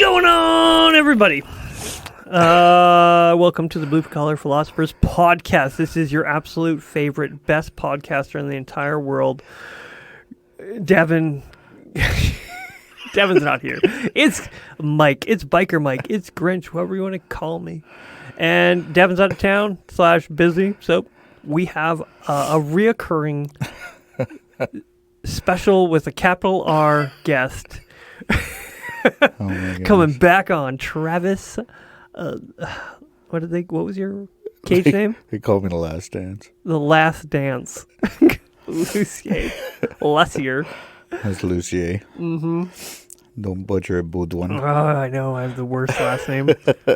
going on, everybody? Welcome to the Blue Collar Philosophers podcast. This is your absolute favorite, best podcaster in the entire world. Devin. Devin's not here. It's Mike. It's Biker Mike. It's Grinch, whoever you want to call me. And Devin's out of town / busy. So we have a reoccurring special with a capital R guest. Coming back on, Travis. What was your cage name? They called me The Last Dance. The Last Dance. Lucier. Lucier. That's Lucier. Mm-hmm. Don't butcher a Boudouin. Oh, I know. I have the worst last name.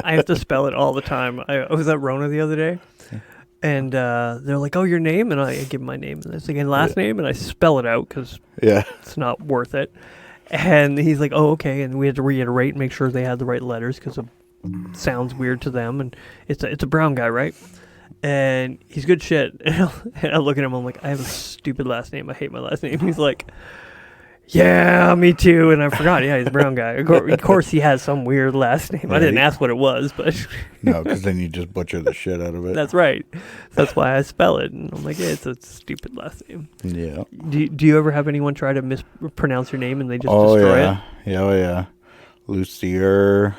I have to spell it all the time. I was at Rona the other day, and they're like, "Oh, your name?" And I give them my name, and it's again last name, and I spell it out because it's not worth it. And he's like, "Oh, okay." And we had to reiterate, make sure they had the right letters because it sounds weird to them. And it's a brown guy, right? And he's good shit. And I look at him, I'm like, "I have a stupid last name. I hate my last name." He's like, "Yeah, me too." And I forgot. Yeah, he's a brown guy. Of course, he has some weird last name. I didn't ask what it was, but no, because then you just butcher the shit out of it. That's right. That's why I spell it. And I'm like, yeah, it's a stupid last name. Yeah. Do you ever have anyone try to mispronounce your name and they just destroy it? Yeah. Lucier,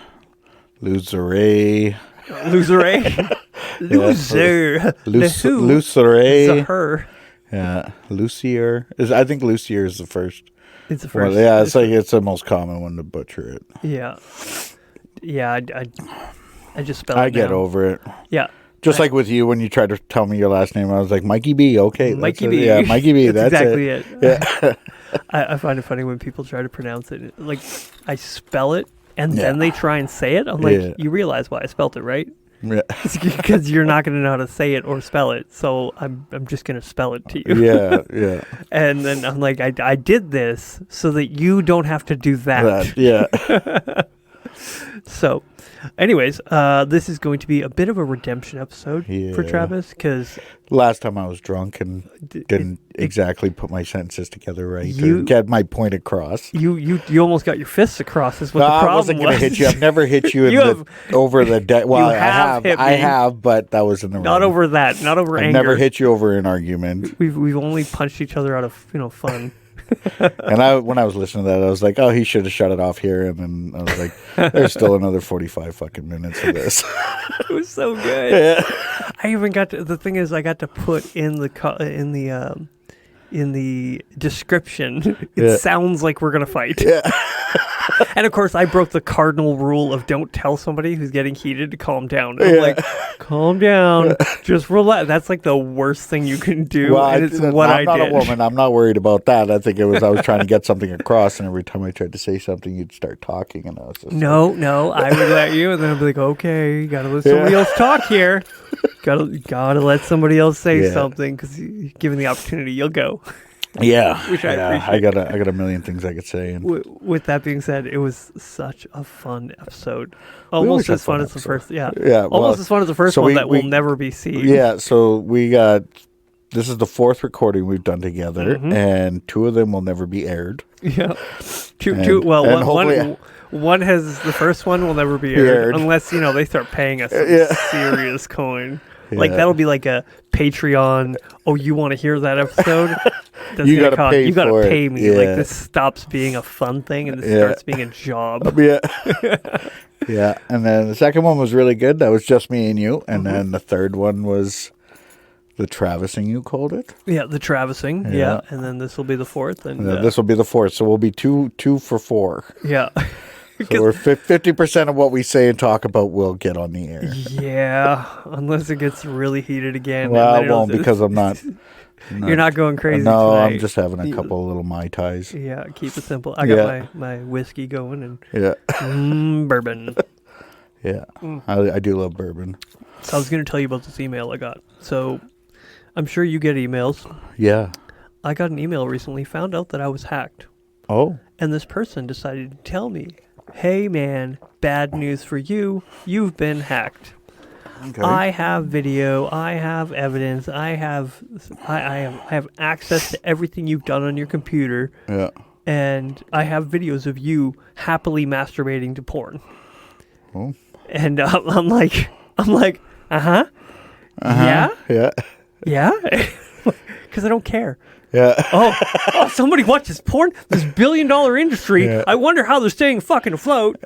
Luceray. Luceray? Loser. Luceray. Yeah. Lucier. I think Lucier is the first. It's the first. Well, yeah, it's the most common one to butcher it. Yeah. Yeah, I just spell it I get over it. Yeah. Just like with you, when you tried to tell me your last name, I was like, Mikey B, okay. Mikey B. Yeah, Mikey B, that's exactly it. Yeah. I find it funny when people try to pronounce it. Like, I spell it, and then they try and say it. I'm like, you realize why I spelled it, right? Yeah. It's because you're not going to know how to say it or spell it, so I'm just going to spell it to you. Yeah. And then I'm like, I did this so that you don't have to do that. Yeah. So, anyways, this is going to be a bit of a redemption episode for Travis, because last time I was drunk and didn't exactly put my sentences together right to get my point across. You almost got your fists across. Is what the problem was. I wasn't going to hit you. I've never hit you over the deck. Well, I have, but that was in the not over that, not over anger. I've never hit you over an argument. We've only punched each other out of fun. And when I was listening to that, I was like, "Oh, he should have shut it off here." And then I was like, "There's still another 45 fucking minutes of this." It was so good. Yeah. I even got to, the thing is, I got to put in the description. It sounds like we're gonna fight. Yeah. And of course, I broke the cardinal rule of don't tell somebody who's getting heated to calm down. I'm like, calm down, just relax. That's like the worst thing you can do. Well, and it's what I did. I'm not a woman. I'm not worried about that. I think I was trying to get something across, and every time I tried to say something, you'd start talking, and I was just no. I would let you, and then I'd be like, okay, gotta let somebody else talk here. Gotta let somebody else say something, because given the opportunity, you'll go. Yeah, which I appreciate. I got a million things I could say. And with that being said, it was such a fun episode. Almost as fun as the first. Yeah. Almost as fun as the first one that will never be seen. Yeah. So this is the fourth recording we've done together, and two of them will never be aired. Yeah. Two. Well, one has the first one will never be aired unless they start paying us some serious coin. Yeah. Like that'll be like a Patreon. Oh, you want to hear that episode? You got to pay me. Yeah. Like this stops being a fun thing and this starts being a job. Yeah. And then the second one was really good. That was just me and you. And then the third one was the Travising, you called it. Yeah, the Travising. Yeah. And then this will be the fourth. And this will be the fourth. So we'll be two for 4. Yeah. So we're 50% of what we say and talk about will get on the air. Yeah, unless it gets really heated again. Well, I won't because I'm not. You're not going crazy No, tonight. I'm just having a couple of little Mai Tais. Yeah, keep it simple. I got my whiskey going and bourbon. Yeah, I do love bourbon. So I was going to tell you about this email I got. So I'm sure you get emails. Yeah. I got an email recently, found out that I was hacked. Oh. And this person decided to tell me, hey man, bad news for you. You've been hacked. Okay. I have video. I have evidence. I have access to everything you've done on your computer. Yeah. and I have videos of you happily masturbating to porn. Oh. And I'm like, uh-huh. Yeah? Yeah. Yeah? Because I don't care. Yeah. Oh, somebody watches porn? This billion-dollar industry. Yeah. I wonder how they're staying fucking afloat.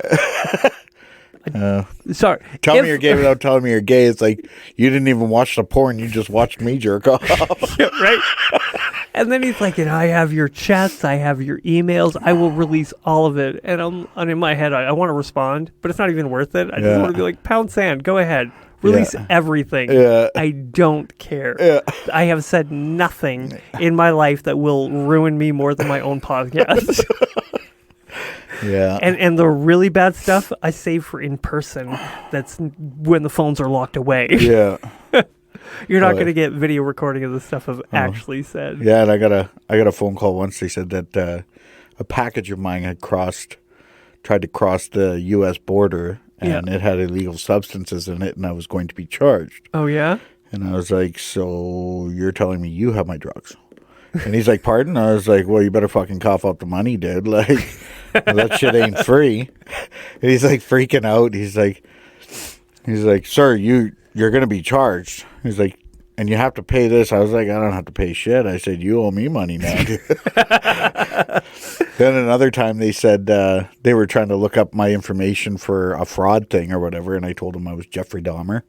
Sorry. Tell me you're gay without telling me you're gay. It's like you didn't even watch the porn. You just watched me jerk off. Yeah, right? And then he's like, and I have your chats. I have your emails. I will release all of it. And in my head, I want to respond, but it's not even worth it. I just want to be like, pound sand. Go ahead. Release everything. Yeah. I don't care. Yeah. I have said nothing in my life that will ruin me more than my own podcast. Yeah. And the really bad stuff I save for in person. That's when the phones are locked away. Yeah. You're not going to get video recording of the stuff I've actually said. Yeah, and I got a phone call once. They said that a package of mine had tried to cross the U.S. border, and it had illegal substances in it, and I was going to be charged. Oh, yeah? And I was like, so you're telling me you have my drugs? And he's like, pardon? I was like, well, you better fucking cough up the money, dude. Like, that shit ain't free. And he's like freaking out. He's like, sir, you're going to be charged. He's like, and you have to pay this. I was like, I don't have to pay shit. I said, you owe me money now. Then another time they said they were trying to look up my information for a fraud thing or whatever. And I told him I was Jeffrey Dahmer.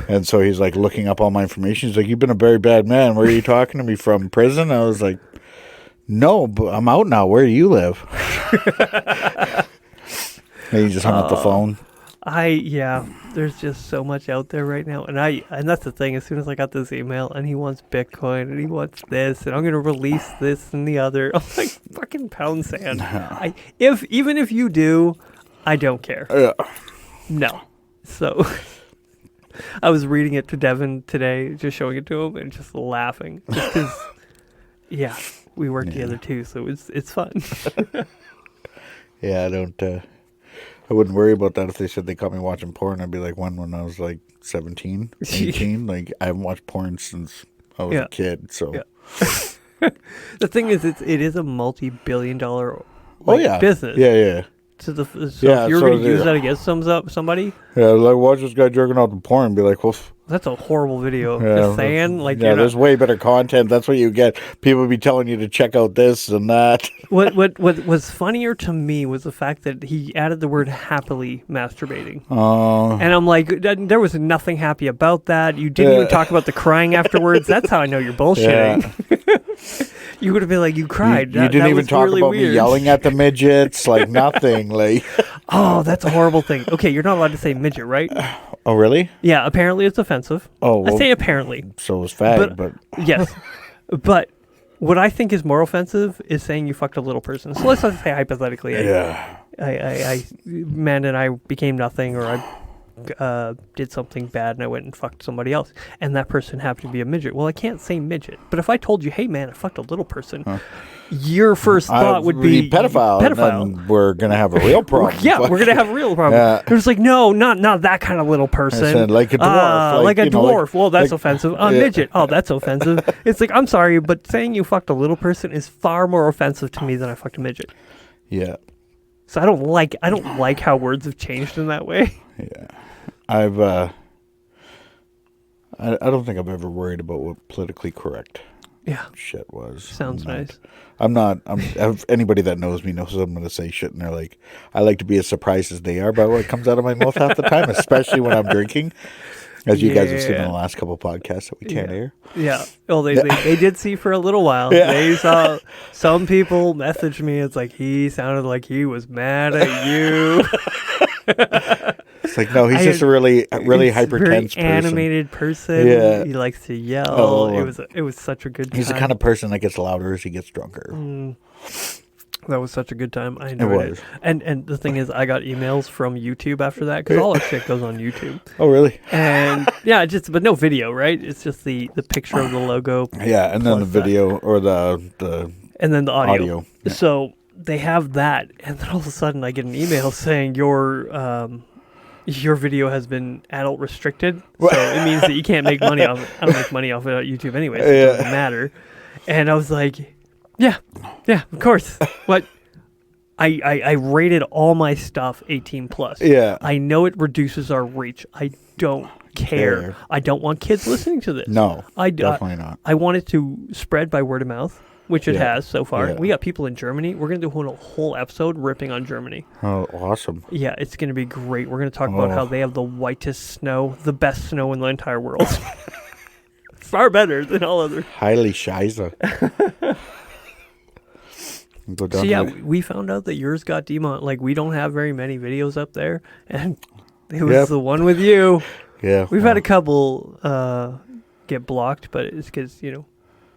And so he's like looking up all my information. He's like, you've been a very bad man. Where are you talking to me from? Prison? I was like, no, but I'm out now. Where do you live? And he just hung up the phone. There's just so much out there right now, and that's the thing. As soon as I got this email, and he wants Bitcoin, and he wants this, and I'm gonna release this and the other, I'm like, fucking pound sand. Even if you do, I don't care. Yeah. No. So I was reading it to Devin today, just showing it to him, and just laughing, just because. We work together too, so it's fun. Yeah, I wouldn't worry about that if they said they caught me watching porn. I'd be like, when I was like 17, 18. Like, I haven't watched porn since I was a kid, so. Yeah. The thing is, it is a multi-billion-dollar business. Yeah. So if you're going to use that against somebody? Yeah, like, watch this guy jerking off the porn and be like, well... That's a horrible video. Just saying. Like, there's way better content. That's what you get. People be telling you to check out this and that. What was funnier to me was the fact that he added the word happily masturbating. And I'm like, there was nothing happy about that. You didn't even talk about the crying afterwards. That's how I know you're bullshitting. You would have been like, you cried. You didn't even talk really about weird. Me yelling at the midgets, like nothing. Like, oh, that's a horrible thing. Okay, you're not allowed to say midget, right? Oh, really? Yeah, apparently it's offensive. Oh, well, I say apparently. So was fag, but yes. But what I think is more offensive is saying you fucked a little person. So let's just say hypothetically, man and I became nothing, or I did something bad and I went and fucked somebody else, and that person happened to be a midget. Well, I can't say midget, but if I told you, hey man, I fucked a little person, your first thought would be pedophile. And then we're gonna have a real problem. We're gonna have a real problem. Yeah. It's like, no, not that kind of little person. I said, like a dwarf. Like a dwarf. Well, that's like, offensive. Midget. Oh, that's offensive. It's like, I'm sorry, but saying you fucked a little person is far more offensive to me than I fucked a midget. Yeah. So I don't like how words have changed in that way. Yeah. I don't think I've ever worried about what politically correct shit was. Sounds nice. Anybody that knows me knows I'm going to say shit, and they're like, I like to be as surprised as they are by what comes out of my mouth half the time, especially when I'm drinking, as you guys have seen in the last couple of podcasts that we can't air. Yeah. Well, they did see for a little while. Yeah. They saw some people message me. It's like, he sounded like he was mad at you. It's like, no, he's just a really hypertense very animated person. Yeah. He likes to yell. Oh. It was such a good time. He's the kind of person that gets louder as he gets drunker. That was such a good time. I enjoyed it. And the thing is, I got emails from YouTube after that, because all our shit goes on YouTube. Oh, really? And but no video, right? It's just the picture of the logo. Yeah, and then the video or the and then the audio. Yeah. So they have that, and then all of a sudden I get an email saying your video has been adult restricted, so it means that you can't make money off it. I don't make money off it on YouTube anyway, so it doesn't matter. And I was like, yeah, of course. What? I rated all my stuff 18 plus. Yeah. I know it reduces our reach. I don't care. I don't want kids listening to this. No, definitely not. I want it to spread by word of mouth, which it has so far. Yeah. We got people in Germany. We're going to do a whole episode ripping on Germany. Oh, awesome. Yeah, it's going to be great. We're going to talk about how they have the whitest snow, the best snow in the entire world. Far better than all other. Highly shiza. So yeah, we found out that yours got like, we don't have very many videos up there, and it was the one with you. Yeah. We've had a couple get blocked, but it's because,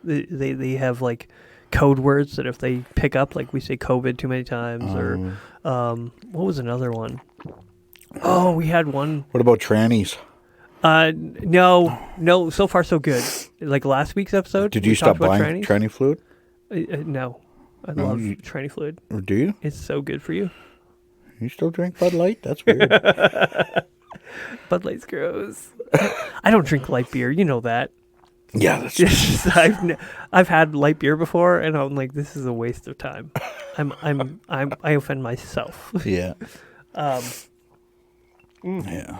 they have like code words that if they pick up, like we say COVID too many times, or what was another one? Oh, we had one. What about trannies? No, so far so good. Like last week's episode. Did you stop buying tranny fluid? No. I love tranny fluid. Do you? It's so good for you. You still drink Bud Light? That's weird. Bud Light's gross. I don't drink light beer. You know that. Yeah, that's I've had light beer before, and I'm like, this is a waste of time. I offend myself. Yeah. Yeah.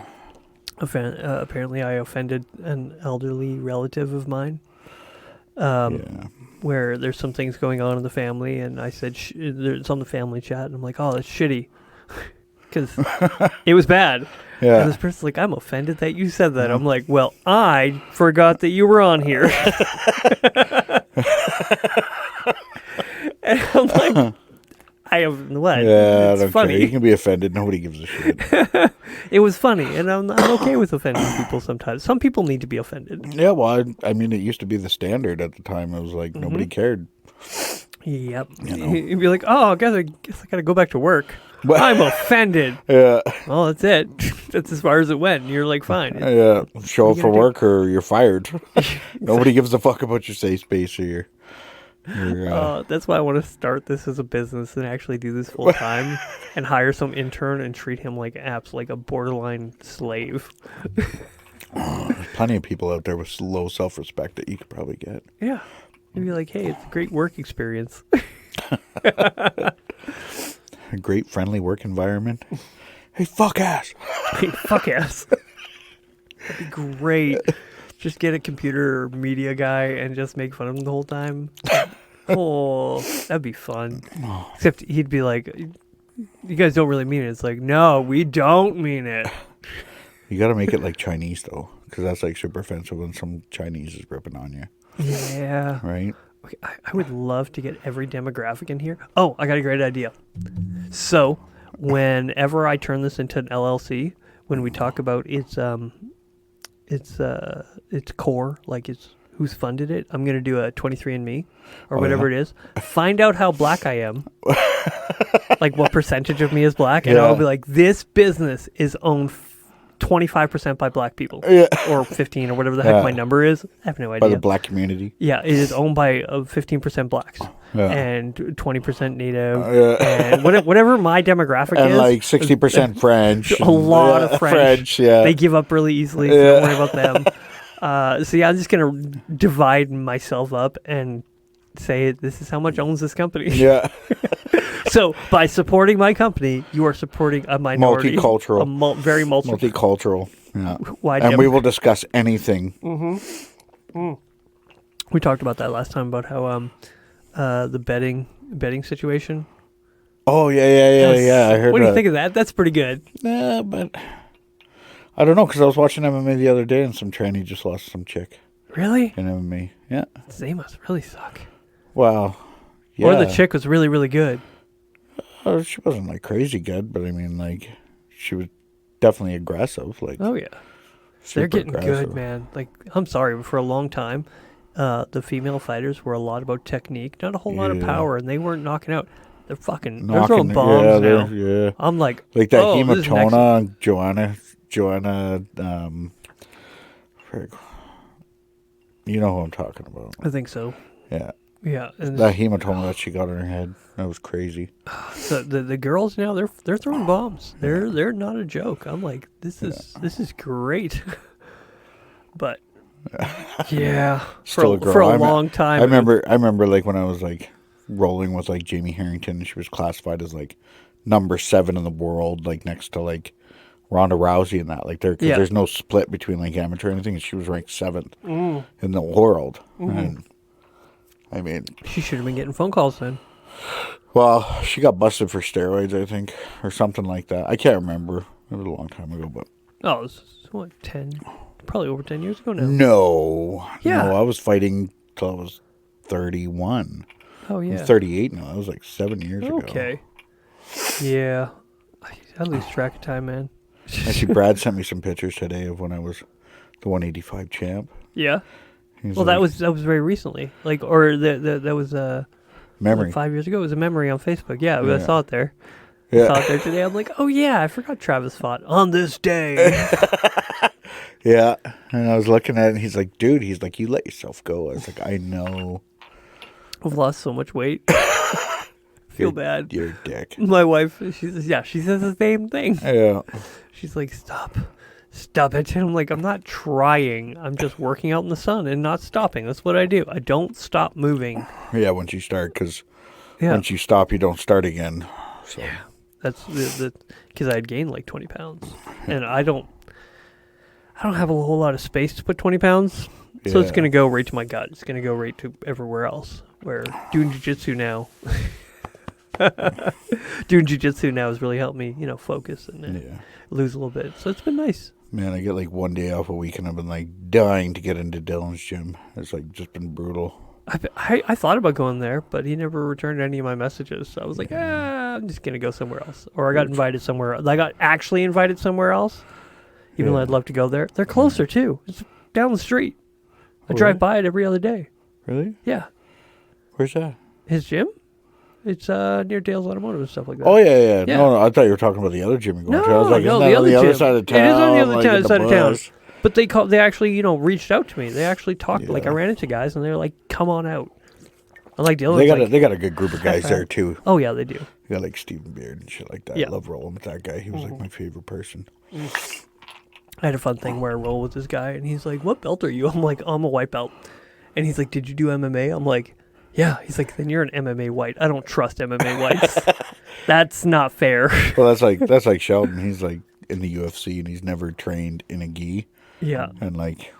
Apparently, I offended an elderly relative of mine. Where there's some things going on in the family, and I said it's on the family chat, and I'm like, oh, that's shitty, because it was bad. Yeah. And this person's like, I'm offended that you said that. I'm like, well, I forgot that you were on here. And I'm like, I have what? Yeah, it's I don't funny. care. You can be offended. Nobody gives a shit. It was funny, and I'm okay with offending people sometimes. Some people need to be offended. Yeah, well, I mean, it used to be the standard at the time. It was like nobody cared. Yep. You'd be like, oh, I guess I got to go back to work. I'm offended. Yeah. Well, that's it. That's as far as it went. And you're like, fine. Yeah. Show up for work or you're fired. Nobody gives a fuck about your safe space or your that's why I want to start this as a business and actually do this full time and hire some intern and treat him like like a borderline slave. There's plenty of people out there with low self-respect that you could probably get. Yeah. You'd be like, hey, it's a great work experience. A great friendly work environment. Hey, fuck ass. Hey, fuck ass. That'd be great. Just get a computer or media guy and just make fun of him the whole time. Oh, that'd be fun. Except he'd be like, you guys don't really mean it. It's like, no, we don't mean it. You got to make it like Chinese, though, because that's like super offensive when some Chinese is ripping on you. Yeah. Right? Okay, I would love to get every demographic in here. Oh, I got a great idea. So, whenever I turn this into an LLC, when we talk about its core, like it's who's funded it, I'm going to do a 23andMe or whatever it is. Find out how black I am. Like what percentage of me is black. And I'll be like, this business is owned 25% by black people. Yeah. Or 15 or whatever the heck my number is. I have no idea. By the black community. Yeah, it is owned by 15% blacks. Yeah. And 20% Native. And whatever my demographic and is. And like 60% French. A lot of French. Yeah. They give up really easily, so don't worry about them. So yeah, I'm just going to divide myself up and say this is how much owns this company. Yeah. So by supporting my company, you are supporting a minority. Multicultural. Very multicultural. Yeah. And we will discuss anything. Mm-hmm. We talked about that last time about how the betting situation. Oh yeah. I heard. What do you think of that? That's pretty good. Yeah, but I don't know because I was watching MMA the other day and some tranny just lost some chick. Really? In MMA, yeah. They must really suck. Well, yeah. Or the chick was really, really good. She wasn't like crazy good, but I mean, like, she was definitely aggressive. Like, oh yeah, they're getting good, man. Like, I'm sorry, but for a long time, the female fighters were a lot about technique, not a whole lot of power, and they weren't knocking out. They're they're throwing bombs now. Yeah, I'm like that hematoma, Joanna, you know who I'm talking about. I think so. Yeah. Yeah, and that hematoma that she got in her head, that was crazy. So the girls now they're throwing bombs. They're not a joke. I'm like, this is great. But yeah, Still for a long time. I remember like when I was like rolling with like Jamie Harrington, and she was classified as like number 7 in the world, like next to like Ronda Rousey and that. Like there's no split between like amateur or anything. And she was ranked 7th in the world. And I mean, she should have been getting phone calls then. Well, she got busted for steroids, I think, or something like that. I can't remember. It was a long time ago, but it was what, 10, probably over 10 years ago now. No, yeah, I was fighting till I was 31. Oh yeah, I'm 38 now. That was like 7 years ago. Okay. Yeah, I lose track of time, man. Actually, Brad sent me some pictures today of when I was the 185 champ. Yeah. Well, that was very recently, like, or that was memory. Like 5 years ago. It was a memory on Facebook. Yeah, I saw it there. Yeah. I saw it there today. I'm like, oh yeah, I forgot Travis fought on this day. Yeah, and I was looking at it, and he's like, dude, you let yourself go. I was like, I know. I've lost so much weight. Feel bad. You're a dick. My wife, she says the same thing. Yeah. She's like, stop it. And I'm like, I'm not trying. I'm just working out in the sun and not stopping. That's what I do. I don't stop moving. Yeah, once you start, because once you stop, you don't start again. So. Yeah, that's because I had gained like 20 pounds, and I don't have a whole lot of space to put 20 pounds, so it's gonna go right to my gut. It's gonna go right to everywhere else. Where doing jiu-jitsu now. Doing jiu-jitsu now has really helped me, focus and lose a little bit. So it's been nice. Man, I get like one day off a week, and I've been like dying to get into Dylan's gym. It's like just been brutal. I thought about going there, but he never returned any of my messages. So I was like, I'm just gonna go somewhere else. Or I got invited somewhere. I got actually invited somewhere else, even though I'd love to go there. They're closer too. It's down the street. I drive by it every other day. Really? Yeah. Where's that? His gym? It's near Dale's Automotive and stuff like that. Oh, yeah. No, I thought you were talking about the other gym you're going to. I was like, no, isn't that on the other side of town? It is on the other side of town. Bus? But they actually, reached out to me. They actually talked. Like, I ran into guys, and they were like, come on out. I'm like, Dylan. They got a good group of guys there, too. Oh, yeah, they do. They got, like, Stephen Beard and shit like that. Yeah. I love rolling with that guy. He was, like, my favorite person. I had a fun thing where I roll with this guy, and he's like, what belt are you? I'm like, I'm a white belt. And he's like, did you do MMA? I'm like, yeah. He's like, then you're an MMA white. I don't trust MMA whites. That's not fair. Well, that's like Sheldon. He's like in the UFC, and he's never trained in a gi. Yeah. And like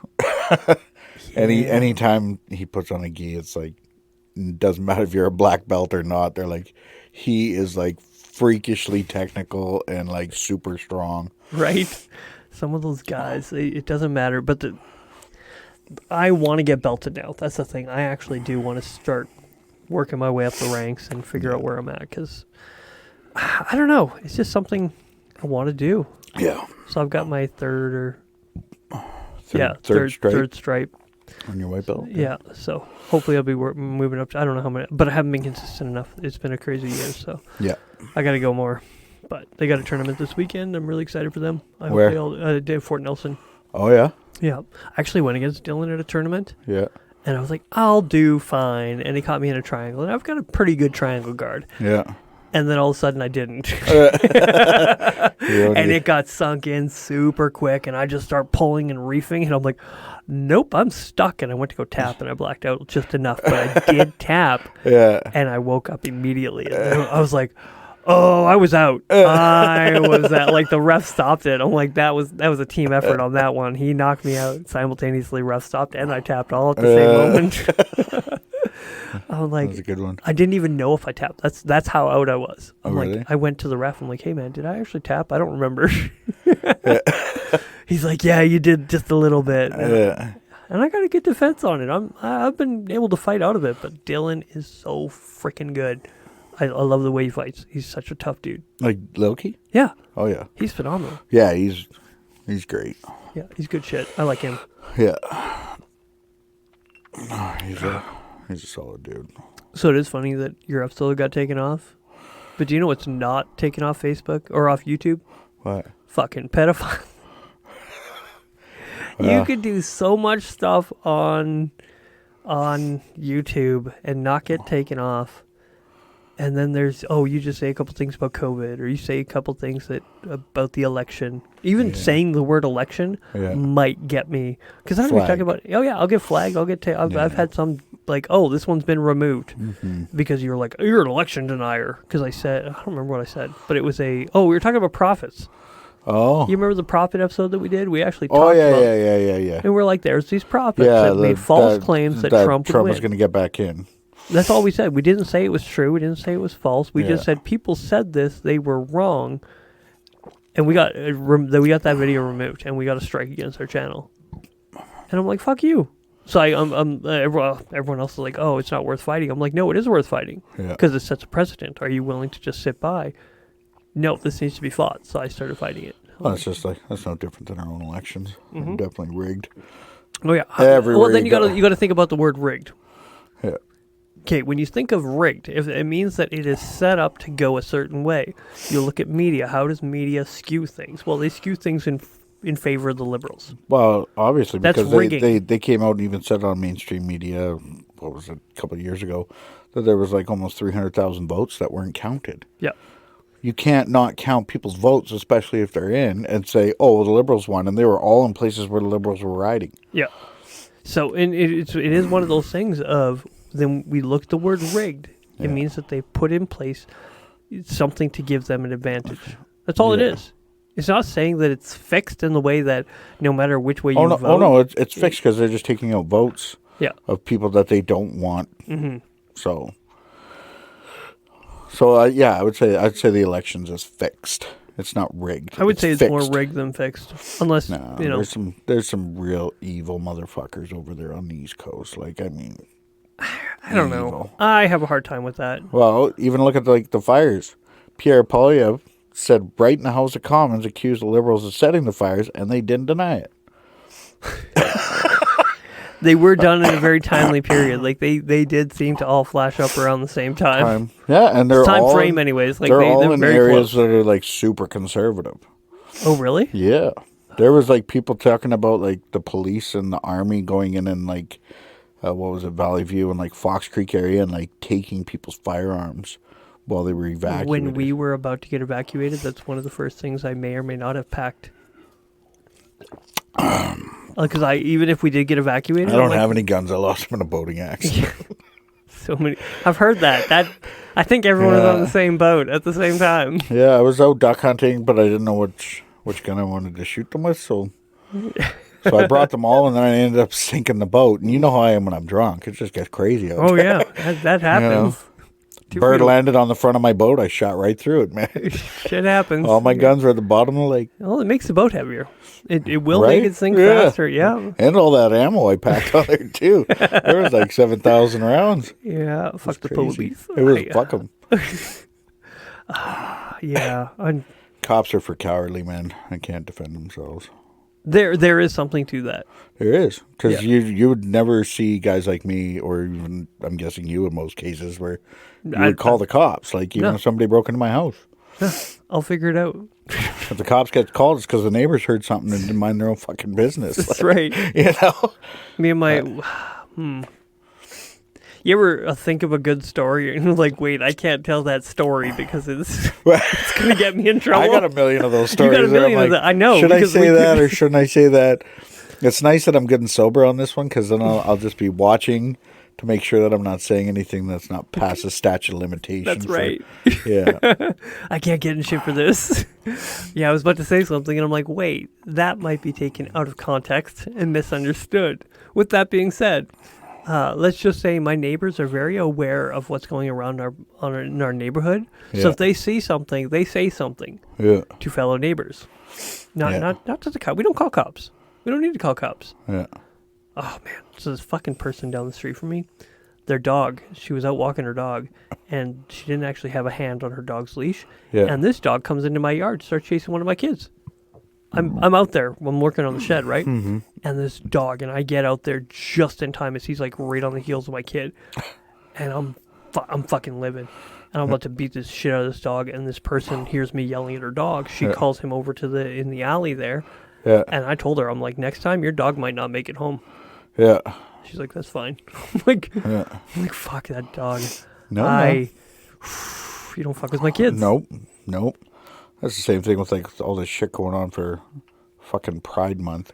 any time he puts on a gi, it's like, it doesn't matter if you're a black belt or not. They're like, he is like freakishly technical and like super strong. Right. Some of those guys, it doesn't matter. But I want to get belted now. That's the thing. I actually do want to start working my way up the ranks and figure out where I'm at. Because, I don't know. It's just something I want to do. Yeah. So I've got my third stripe. On your white belt? Yeah. So hopefully I'll be moving up to, I don't know how many, but I haven't been consistent enough. It's been a crazy year. So I got to go more. But they got a tournament this weekend. I'm really excited for them. Where? Hope they Fort Nelson. Oh, yeah? Yeah. I actually went against Dylan at a tournament. Yeah. And I was like, I'll do fine. And he caught me in a triangle. And I've got a pretty good triangle guard. Yeah. And then all of a sudden I didn't. And it got sunk in super quick. And I just start pulling and reefing. And I'm like, nope, I'm stuck. And I went to go tap and I blacked out just enough. But I did tap. Yeah. And I woke up immediately. And I was like, oh, I was out. I was out. Like, the ref stopped it. I'm like, that was a team effort on that one. He knocked me out simultaneously. Ref stopped, and I tapped all at the same moment. I'm like, that was a good one. I didn't even know if I tapped. That's how out I was. I'm like, really? I went to the ref. I'm like, hey, man, did I actually tap? I don't remember. He's like, yeah, you did just a little bit. And I got a good defense on it. I've been able to fight out of it, but Dylan is so freaking good. I love the way he fights. He's such a tough dude. Like Loki? Yeah. Oh, yeah. He's phenomenal. Yeah, he's great. Yeah, he's good shit. I like him. Yeah. He's a solid dude. So it is funny that your episode got taken off. But do you know what's not taken off Facebook or off YouTube? What? Fucking pedophile. You could do so much stuff on YouTube and not get taken off. And then there's, you just say a couple things about COVID, or you say a couple things about the election. Even saying the word election might get me. Because I'm talking about, I'll get flagged. I've had some like, oh, this one's been removed because you were like, you're an election denier. Because I don't remember what I said, but it was we were talking about prophets. Oh. You remember the prophet episode that we did? We actually talked about yeah. And we're like, there's these prophets that made false claims that Trump would win. Was going to get back in. That's all we said. We didn't say it was true. We didn't say it was false. We just said people said this. They were wrong. And we got that video removed, and we got a strike against our channel. And I'm like, fuck you. So everyone else is like, oh, it's not worth fighting. I'm like, no, it is worth fighting because it sets a precedent. Are you willing to just sit by? No, this needs to be fought. So I started fighting it. Well, it's just like, that's no different than our own elections. Definitely rigged. Oh yeah. Everywhere well, then you got to think about the word rigged. Yeah. Okay, when you think of rigged, if it means that it is set up to go a certain way. You look at media. How does media skew things? Well, they skew things in favor of the liberals. Well, obviously, That's because rigging. they came out and even said on mainstream media, what was it, a couple of years ago, that there was like almost 300,000 votes that weren't counted. Yeah. You can't not count people's votes, especially if they're in, and say, oh, well, the liberals won, and they were all in places where the liberals were riding. Yeah. So it is one of those things of, then we look at the word rigged. It means that they put in place something to give them an advantage. That's all it is. It's not saying that it's fixed in the way that no matter which way you vote. Oh, no, it's fixed because they're just taking out votes of people that they don't want. So I would say the elections is fixed. It's not rigged. I would say it's fixed. more rigged than fixed, unless There's some real evil motherfuckers over there on the East Coast. Like, I mean, I don't know. I have a hard time with that. Well, even look at the fires. Pierre Poilievre said right in the House of Commons, accused the Liberals of setting the fires, and they didn't deny it. They were done in a very timely period. Like they did seem to all flash up around the same time. Yeah, and they're time all frame anyways. Like they're all in very areas close. that are like super conservative. Oh, really? Yeah, there was like people talking about like the police and the army going in and like what was it, Valley View and like Fox Creek area and like taking people's firearms while they were evacuated. When we were about to get evacuated, that's one of the first things I may or may not have packed. Because even if we did get evacuated, I don't have any guns. I lost them in a boating accident. So many. I've heard that. I think everyone was on the same boat at the same time. Yeah, I was out duck hunting, but I didn't know which gun I wanted to shoot them with, so I brought them all, and then I ended up sinking the boat. And you know how I am when I'm drunk; it just gets crazy out there. Yeah, that happens. Bird landed on the front of my boat. I shot right through it, man. Shit happens. All my guns are at the bottom of the lake. Well, it makes the boat heavier. It will make it sink faster, yeah. And all that ammo I packed on there, too. There was like 7,000 rounds. Yeah, fuck the police. It was fuck them. Yeah. Cops are for cowardly men. They can't defend themselves. There is something to that. There is. Because you would never see guys like me, or even, I'm guessing you in most cases, where you would call the cops. Like, even if somebody broke into my house. I'll figure it out. If the cops get called, it's because the neighbors heard something and didn't mind their own fucking business. That's right. You know? Me and my... You ever think of a good story and you're like, wait, I can't tell that story because it's going to get me in trouble? I got a million of those stories. You got a million of that. I know. Should I say that or shouldn't I say that? It's nice that I'm good and sober on this one because then I'll just be watching to make sure that I'm not saying anything that's not past the statute of limitations. That's right. Yeah. I can't get in shit for this. Yeah, I was about to say something and I'm like, wait, that might be taken out of context and misunderstood. With that being said, let's just say my neighbors are very aware of what's going around in our neighborhood. Yeah. So if they see something, they say something to fellow neighbors. Not to the cops. We don't call cops. We don't need to call cops. Yeah. Oh, man. So this fucking person down the street from me, their dog, she was out walking her dog, and she didn't actually have a hand on her dog's leash. Yeah. And this dog comes into my yard, starts chasing one of my kids. I'm out there. I'm working on the shed, right? Mm-hmm. And this dog, and I get out there just in time as he's like right on the heels of my kid. And I'm fucking livid. And I'm about to beat this shit out of this dog, and this person hears me yelling at her dog. She calls him over to in the alley there. Yeah. And I told her, I'm like, next time your dog might not make it home. Yeah. She's like, that's fine. I'm like, fuck that dog. No. You don't fuck with my kids. Nope. That's the same thing with like all this shit going on for fucking Pride Month.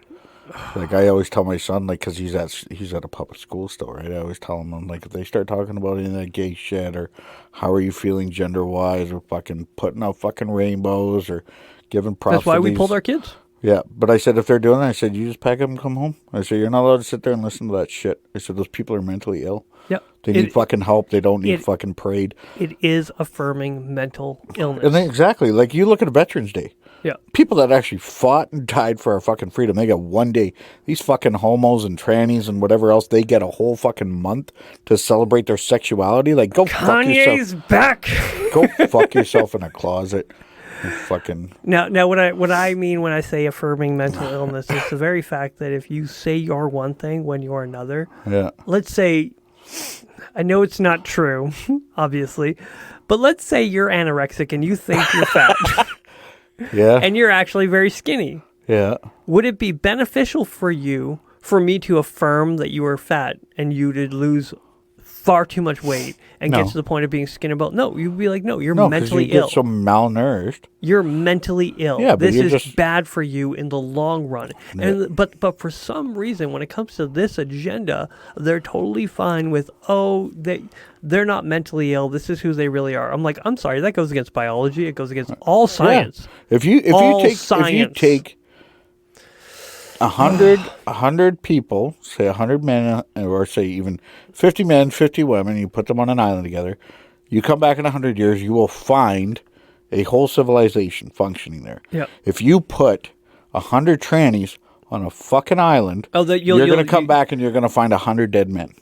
Like, I always tell my son, like, because he's at a public school still, right? I always tell him, I'm like, if they start talking about any of that gay shit, or how are you feeling gender-wise, or fucking putting out fucking rainbows, or giving props That's why to we these... pulled our kids. Yeah, but I said, if they're doing that, I said, you just pack up and come home. I said, you're not allowed to sit there and listen to that shit. I said, those people are mentally ill. Yep. They need fucking help. They don't need fucking parade. It is affirming mental illness. And exactly. Like, you look at a Veterans Day. Yeah. People that actually fought and died for our fucking freedom, they get one day. These fucking homos and trannies and whatever else, they get a whole fucking month to celebrate their sexuality. Like, go fuck yourself. Kanye's back. Go fuck yourself in a closet. Fucking. Now, what I mean when I say affirming mental illness is the very fact that if you say you're one thing when you're another. Yeah. Let's say, I know it's not true, obviously, but let's say you're anorexic and you think you're fat. Yeah. And you're actually very skinny. Yeah. Would it be beneficial for me to affirm that you are fat and you to lose far too much weight and get to the point of being skinny about? No, you'd be like, no, you're mentally you ill. get so malnourished. You're mentally ill. Yeah, but this is bad for you in the long run. Yeah. And but for some reason, when it comes to this agenda, they're totally fine with, they're not mentally ill. This is who they really are. I'm like, I'm sorry, that goes against biology. It goes against all science. Yeah. If you take 100 people, say 100 men, or say even 50 men, 50 women, you put them on an island together, you come back in 100 years, you will find a whole civilization functioning there. Yeah. If you put 100 trannies on a fucking island, you're going to come back and you're going to find 100 dead men.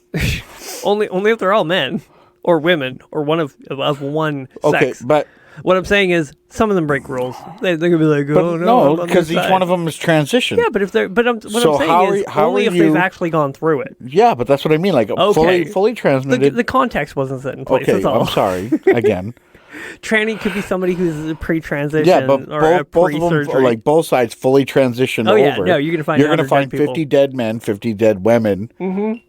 only if they're all men or women or one of one sex. Okay, but what I'm saying is, some of them break rules. They're gonna be like, "Oh no," because each one of them is transition. Yeah, but if they're, I'm saying is, only if they've actually gone through it. Yeah, but that's what I mean. Like, fully transmitted. The context wasn't set in place. Okay, that's all. I'm sorry. Again, tranny could be somebody who's pre-transition. Yeah, but both of them, like both sides, fully transitioned over. Oh yeah, no, you're gonna find 50 dead men, 50 dead women. Mm-hmm.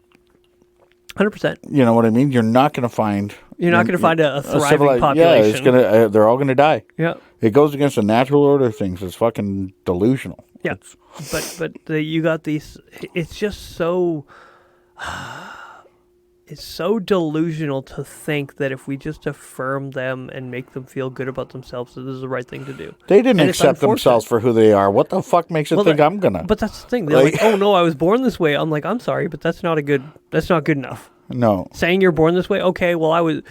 100%. You know what I mean? You're not going to find. You're not going to find a thriving population. Yeah, it's gonna. They're all going to die. Yeah. It goes against the natural order of things. It's fucking delusional. Yeah. But you got these. It's just so. It's so delusional to think that if we just affirm them and make them feel good about themselves, that this is the right thing to do. They didn't accept themselves for who they are. What the fuck makes it think I'm gonna? But that's the thing. They're like, oh no, I was born this way. I'm like, I'm sorry, but that's not good enough. No. Saying you're born this way, okay, well, I was.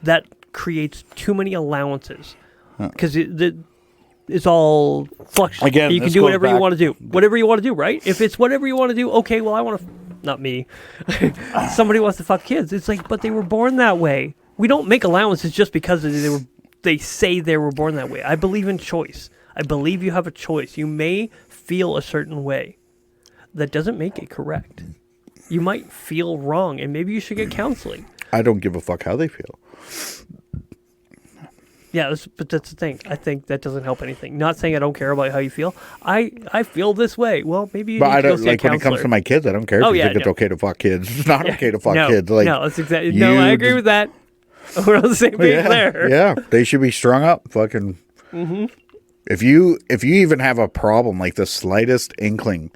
That creates too many allowances because it's all fluctuating. Again, you can do whatever you want to do. Whatever you want to do, right? If it's whatever you want to do, okay, well, I want to. Not me. Somebody wants to fuck kids. It's like, but they were born that way. We don't make allowances just because they say they were born that way. I believe in choice. I believe you have a choice. You may feel a certain way. That doesn't make it correct. You might feel wrong, and maybe you should get counseling. I don't give a fuck how they feel. Yeah, but that's the thing. I think that doesn't help anything. Not saying I don't care about how you feel. I feel this way. Well, maybe you need to go see a counselor. When it comes to my kids, I don't care if you think it's okay to fuck kids. It's not okay to fuck kids. Like, no, that's exactly. No, I agree with that. We're on the same page there. Yeah, they should be strung up. Fucking. Mm-hmm. If you even have a problem, like the slightest inkling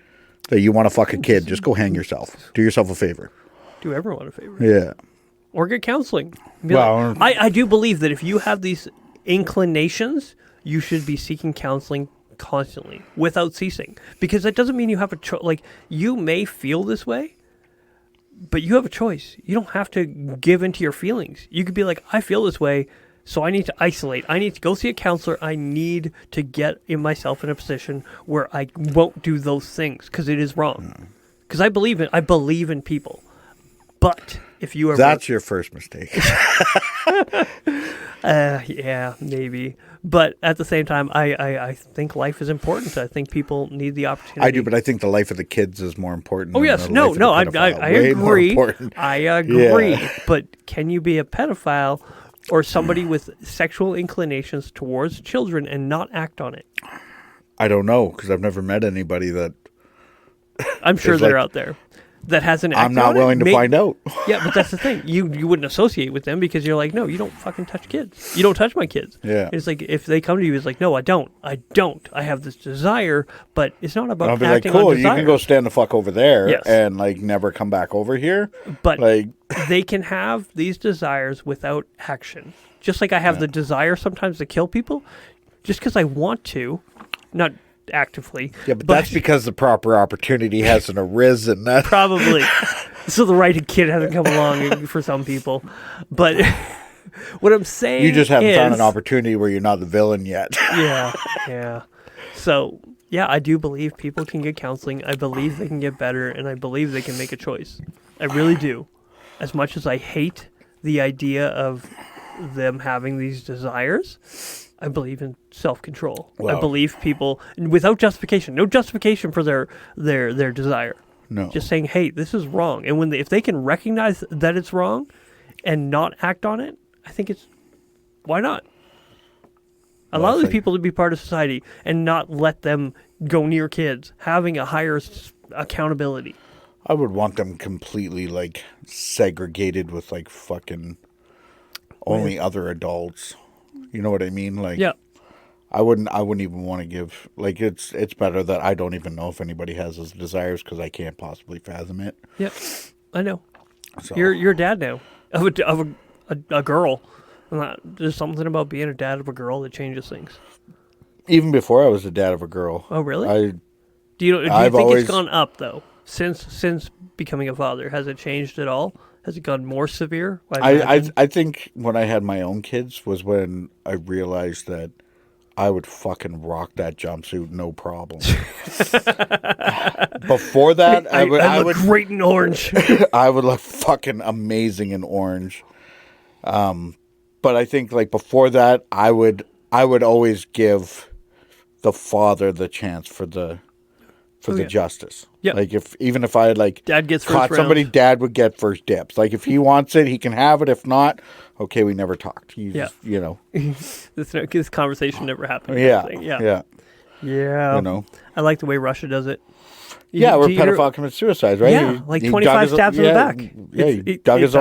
that you want to fuck a kid, just go hang yourself. Do yourself a favor. Do everyone a favor. Yeah. Or get counseling. I do believe that if you have these inclinations, you should be seeking counseling constantly without ceasing, because that doesn't mean you have a choice. Like, you may feel this way, but you have a choice. You don't have to give into your feelings. You could be like, I feel this way, so I need to isolate. I need to go see a counselor. I need to get myself in a position where I won't do those things because it is wrong. Because I believe in people. But if you are... That's your first mistake. Yeah, maybe. But at the same time, I think life is important. I think people need the opportunity. I do, but I think the life of the kids is more important. Oh, yes. No, I agree. I agree. Yeah. But can you be a pedophile or somebody with sexual inclinations towards children and not act on it? I don't know, because I've never met anybody that... I'm sure they're out there. that hasn't acted I'm not on willing it, to find out. Yeah, but that's the thing. You wouldn't associate with them because you're like, no, you don't fucking touch kids. You don't touch my kids. Yeah. It's like if they come to you, it's like, no, I don't. I have this desire, but it's not about I'll be like, acting cool, on desire. you can go stand the fuck over there Yes. and like never come back over here. But like, they can have these desires without action. Just like I have the desire sometimes to kill people, just because I want to, not actively. yeah, but that's because the proper opportunity hasn't arisen. That Probably. So the right kid hasn't come along for some people. But what I'm saying you just haven't found is- an opportunity where you're not the villain yet. Yeah. So, yeah, I do believe people can get counseling. I believe they can get better, and I believe they can make a choice. I really do. As much as I hate the idea of them having these desires, I believe in self-control. I Well- believe people, without justification, no justification for their desire. No. Just saying, hey, this is wrong. And if they can recognize that it's wrong and not act on it, I think why not? Allow it's these like- people to be part of society and not let them go near kids, having a higher accountability. I would want them completely like segregated with like fucking only other adults. You know what I mean? Like, Yeah. I wouldn't even want to give like it's better that I don't even know if anybody has those desires because I can't possibly fathom it. Yeah, I know. So You're a dad now of a girl. There's something about being a dad of a girl that changes things. even before I was the dad of a girl. Oh, really? I Do you I've think always- it's gone up though since becoming a father? Has it changed at all? Has it gone more severe? I think when I had my own kids was when I realized that I would fucking rock that jumpsuit no problem. Before that, I would great in orange. I would look fucking amazing in orange. But I think like before that, I would always give the father the chance for the yeah. justice. Yeah. Like even if I had like Dad gets caught first somebody, round. dad would get first dips. Like if he wants it, he can have it. If not, okay, we never talked. Yeah. You know. This conversation never happened. Yeah. kind of thing. Yeah. Yeah. You know. I like the way Russia does it. Yeah, where Do you hear- pedophile commits suicide, right? Yeah, like 25 stabs in the back. Yeah, he dug his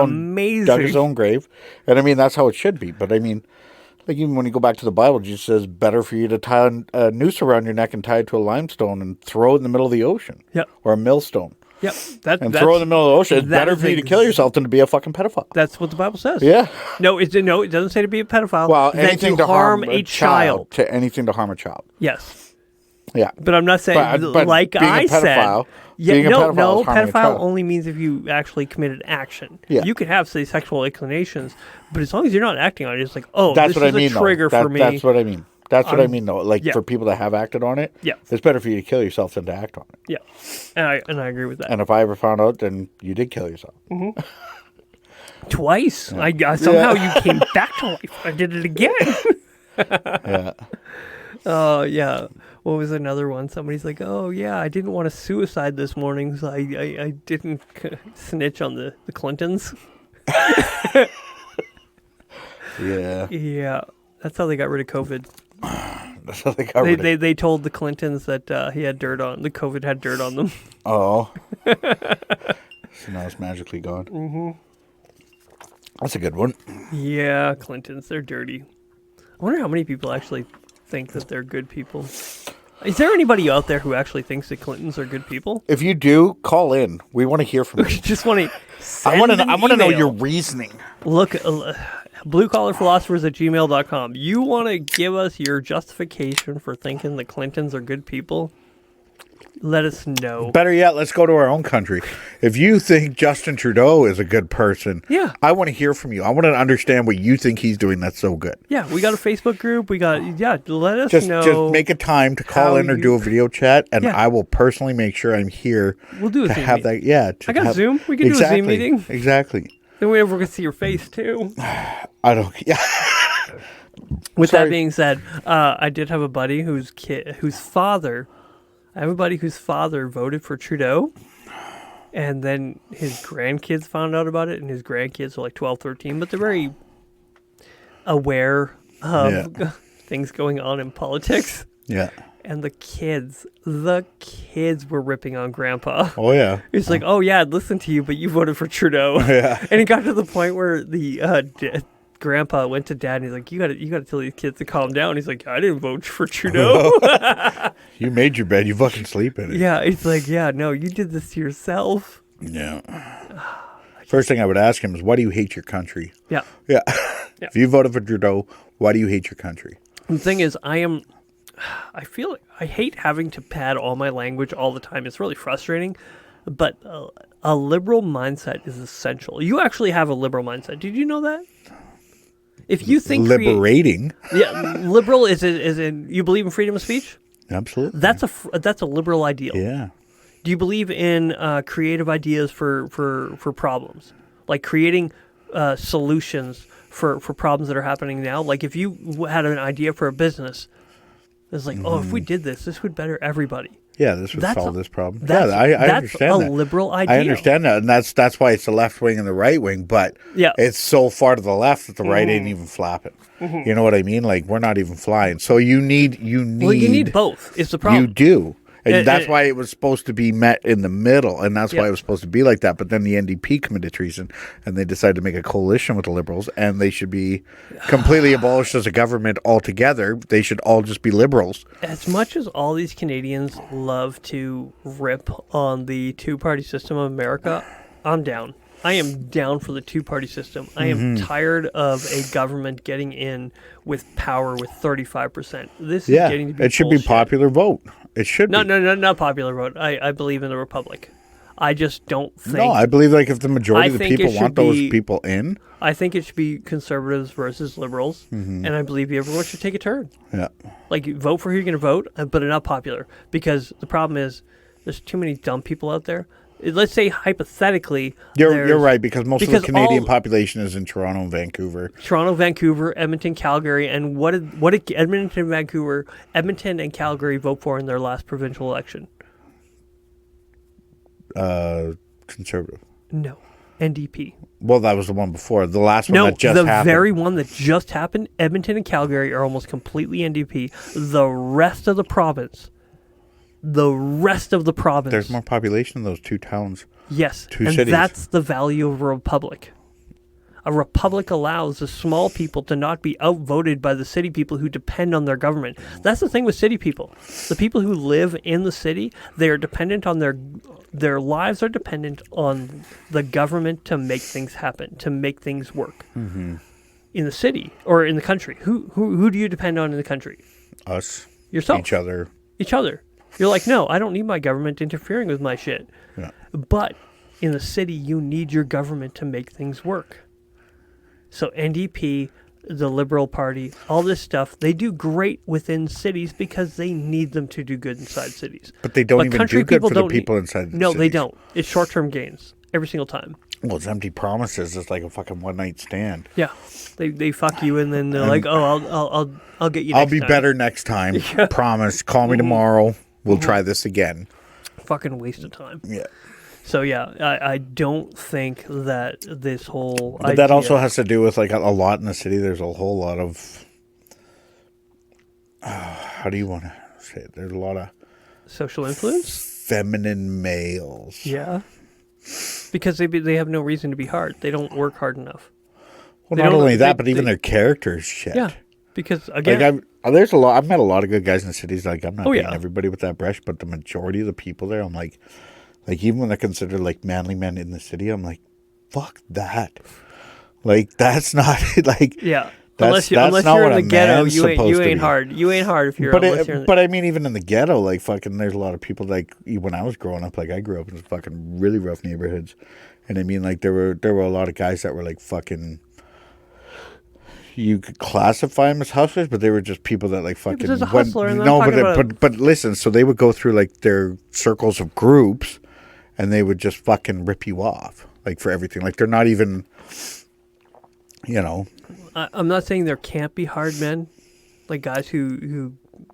own grave, and I mean that's how it should be. But I mean, like even when you go back to the Bible, Jesus says, "Better for you to tie a noose around your neck and tie it to a limestone and throw it in the middle of the ocean, Yep. or a millstone, Yep. and throw it in the middle of the ocean. It's that better is for you to kill yourself than to be a fucking pedophile." That's what the Bible says. Yeah. No, it doesn't say to be a pedophile. Well, That anything to to harm a child. to anything to harm a child. Yes. Yeah. But I'm not saying, But like being a I said, pedophile- yeah, being a pedophile no, is harming a pedophile child. only means if you actually committed action. Yeah. You could have, say, sexual inclinations, but as long as you're not acting on it, it's like, oh, That's this what is I mean. a trigger though. for me. That's what I mean. That's what I mean, though. Like yeah. for people that have acted on it, Yeah. it's better for you to kill yourself than to act on it. Yeah, and I agree with that. And if I ever found out, then you did kill yourself. Twice, somehow you came back to life. I did it again. Yeah. Oh yeah. What was another one? Somebody's like, "Oh yeah, I didn't want to suicide this morning, so I didn't snitch on the Clintons." Yeah. Yeah, that's how they got rid of COVID. That's how they got rid of They told the Clintons that he had dirt on the COVID had dirt on them. Oh. So now it's magically gone. Mm-hmm. That's a good one. Yeah, Clintons, they're dirty. I wonder how many people actually think that they're good people. Is there anybody out there who actually thinks that Clintons are good people? If you do, call in. We want to hear from you. Just want to. I want to know your reasoning. Look, bluecollarphilosophers@gmail.com. You want to give us your justification for thinking the Clintons are good people? Let us know. Better yet, let's go to our own country. If you think Justin Trudeau is a good person, Yeah. I want to hear from you. I want to understand what you think he's doing that's so good. Yeah, we got a Facebook group. Let us Just know. make a time to call how in or you- do a video chat, and Yeah. I will personally make sure I'm here We'll do a to Zoom have meeting. that. Yeah, to I got have- Zoom. We can do a Zoom meeting. Exactly. Then we never get to see your face, too. I don't. Yeah. With Sorry. that being said, I did have a buddy whose father voted for Trudeau, and then his grandkids found out about it, and his grandkids are like 12, 13, but they're very aware of things going on in politics. Yeah. and the kids were ripping on Grandpa. Oh yeah. He's like, "Oh yeah, I'd listen to you, but you voted for Trudeau." Yeah. And it got to the point where the Grandpa went to Dad and he's like, "You gotta tell these kids to calm down." He's like, "I didn't vote for Trudeau." You made your bed. You fucking sleep in it. Yeah, it's like, yeah, no, you did this to yourself. Yeah. First thing I would ask him is, why do you hate your country? Yeah. Yeah. Yeah. If you voted for Trudeau, why do you hate your country? The thing is, I feel like I hate having to pad all my language all the time. It's really frustrating, but a liberal mindset is essential. You actually have a liberal mindset. Did you know that? If you think liberating, liberal is in you believe in freedom of speech? Absolutely. That's a liberal ideal. Yeah. Do you believe in creative ideas for problems, like creating solutions for problems that are happening now? Like if you had an idea for a business, it's like, oh, if we did this, this would better everybody. Yeah, this would solve this problem. I understand that's that. a liberal idea. I understand that, and that's why it's the left wing and the right wing. But it's so far to the left that the right ain't even flapping. Mm-hmm. You know what I mean? Like we're not even flying. So you need. Well, you need both. It's the problem. You do. And that's why it was supposed to be met in the middle, and that's why it was supposed to be like that. But then the NDP committed treason, and they decided to make a coalition with the Liberals, and they should be completely abolished as a government altogether. They should all just be Liberals. As much as all these Canadians love to rip on the two-party system of America, I'm down. I am down for the two-party system. I am tired of a government getting in with power with 35%. This is getting to be it should bullshit. be popular vote. It should be. No, not popular vote. I believe in the Republic. I just don't think... No, I believe like if the majority of the people want those people in... I think it should be conservatives versus liberals, and I believe everyone should take a turn. Yeah. Like, vote for who you're going to vote, but not popular. Because the problem is, there's too many dumb people out there. Let's say hypothetically, you're right because most of the Canadian population is in Toronto and Vancouver. Toronto, Vancouver, Edmonton, Calgary, and what did Edmonton and Calgary vote for in their last provincial election? Conservative. No, NDP. Well, that was the one before. The last one that just happened. No, the very one that just happened. Edmonton and Calgary are almost completely NDP. The rest of the province. There's more population in those two towns. Yes. Two and cities. That's the value of a republic. A republic allows the small people to not be outvoted by the city people who depend on their government. That's the thing with city people. The people who live in the city, they are dependent on their lives are dependent on the government to make things happen, to make things work. Mm-hmm. In the city or in the country, who do you depend on in the country? Us. Yourself. Each other. You're like, no, I don't need my government interfering with my shit. Yeah. But in the city, you need your government to make things work. So NDP, the Liberal Party, all this stuff, they do great within cities because they need them to do good inside cities. But they don't even do good for the people inside the cities. No, they don't. It's short-term gains every single time. Well, it's empty promises. It's like a fucking one-night stand. Yeah. They fuck you and then they're like, oh, I'll get you next time. I'll be better next time. Yeah. Promise. Call me tomorrow. We'll try this again. Fucking waste of time. Yeah. So, yeah, I don't think that this whole But that also has to do with, like, a lot in the city. There's a whole lot of... how do you want to say it? There's a lot of... social influence? Feminine males. Yeah. Because they have no reason to be hard. They don't work hard enough. Well, not only that, but even their characters shit. Yeah. Because, again... Like I've met a lot of good guys in the cities. Like, I'm not beating everybody with that brush, but the majority of the people there, I'm like even when they're considered like manly men in the city, I'm like, fuck that. Like, that's not like, yeah. Unless you're in the ghetto, you ain't hard. You ain't hard if you're. But I mean, even in the ghetto, like fucking, there's a lot of people. Like when I was growing up, like I grew up in fucking really rough neighborhoods, and I mean, like there were a lot of guys that were like fucking. You could classify them as hustlers, but they were just people that like fucking. There's a hustler, but listen. So they would go through like their circles of groups, and they would just fucking rip you off, like for everything. Like they're not even, you know. I'm not saying there can't be hard men, like guys who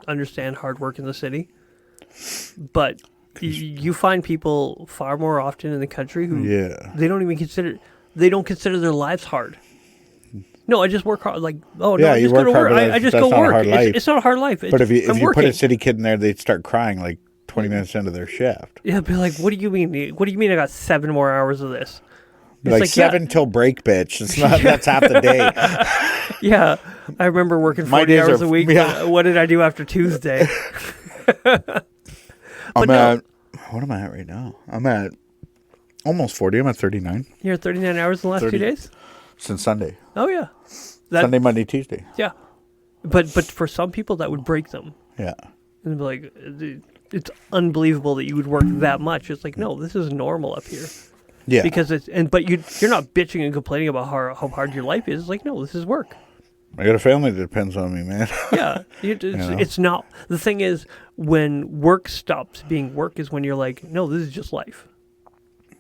understand hard work in the city, but you find people far more often in the country who they don't consider their lives hard. No, I just work hard. Like, oh no, Yeah, I you just go work to hard, work. but I just that's go not a work. hard life. It's not a hard life. But if you I'm put a working. city kid in there, they'd start crying like 20 minutes into their shift. Yeah, be like, what do you mean? What do you mean? I got 7 more hours of this? It's Like 7 till break, bitch. It's not. That's half the day. Yeah, I remember working My 40 days hours are- a week. yeah. But what did I do after Tuesday? I'm at. What am I at right now? I'm at almost 40. I'm at 39 You're at 39 hours in the last 2 days? since Sunday. Oh, yeah. Sunday, Monday, Tuesday. Yeah. But for some people, that would break them. Yeah. And be like, it's unbelievable that you would work that much. It's like, no, this is normal up here. Yeah. Because but you're not bitching and complaining about how hard your life is. It's like, no, this is work. I got a family that depends on me, man. Yeah. It's not. The thing is, when work stops being work is when you're like, no, this is just life.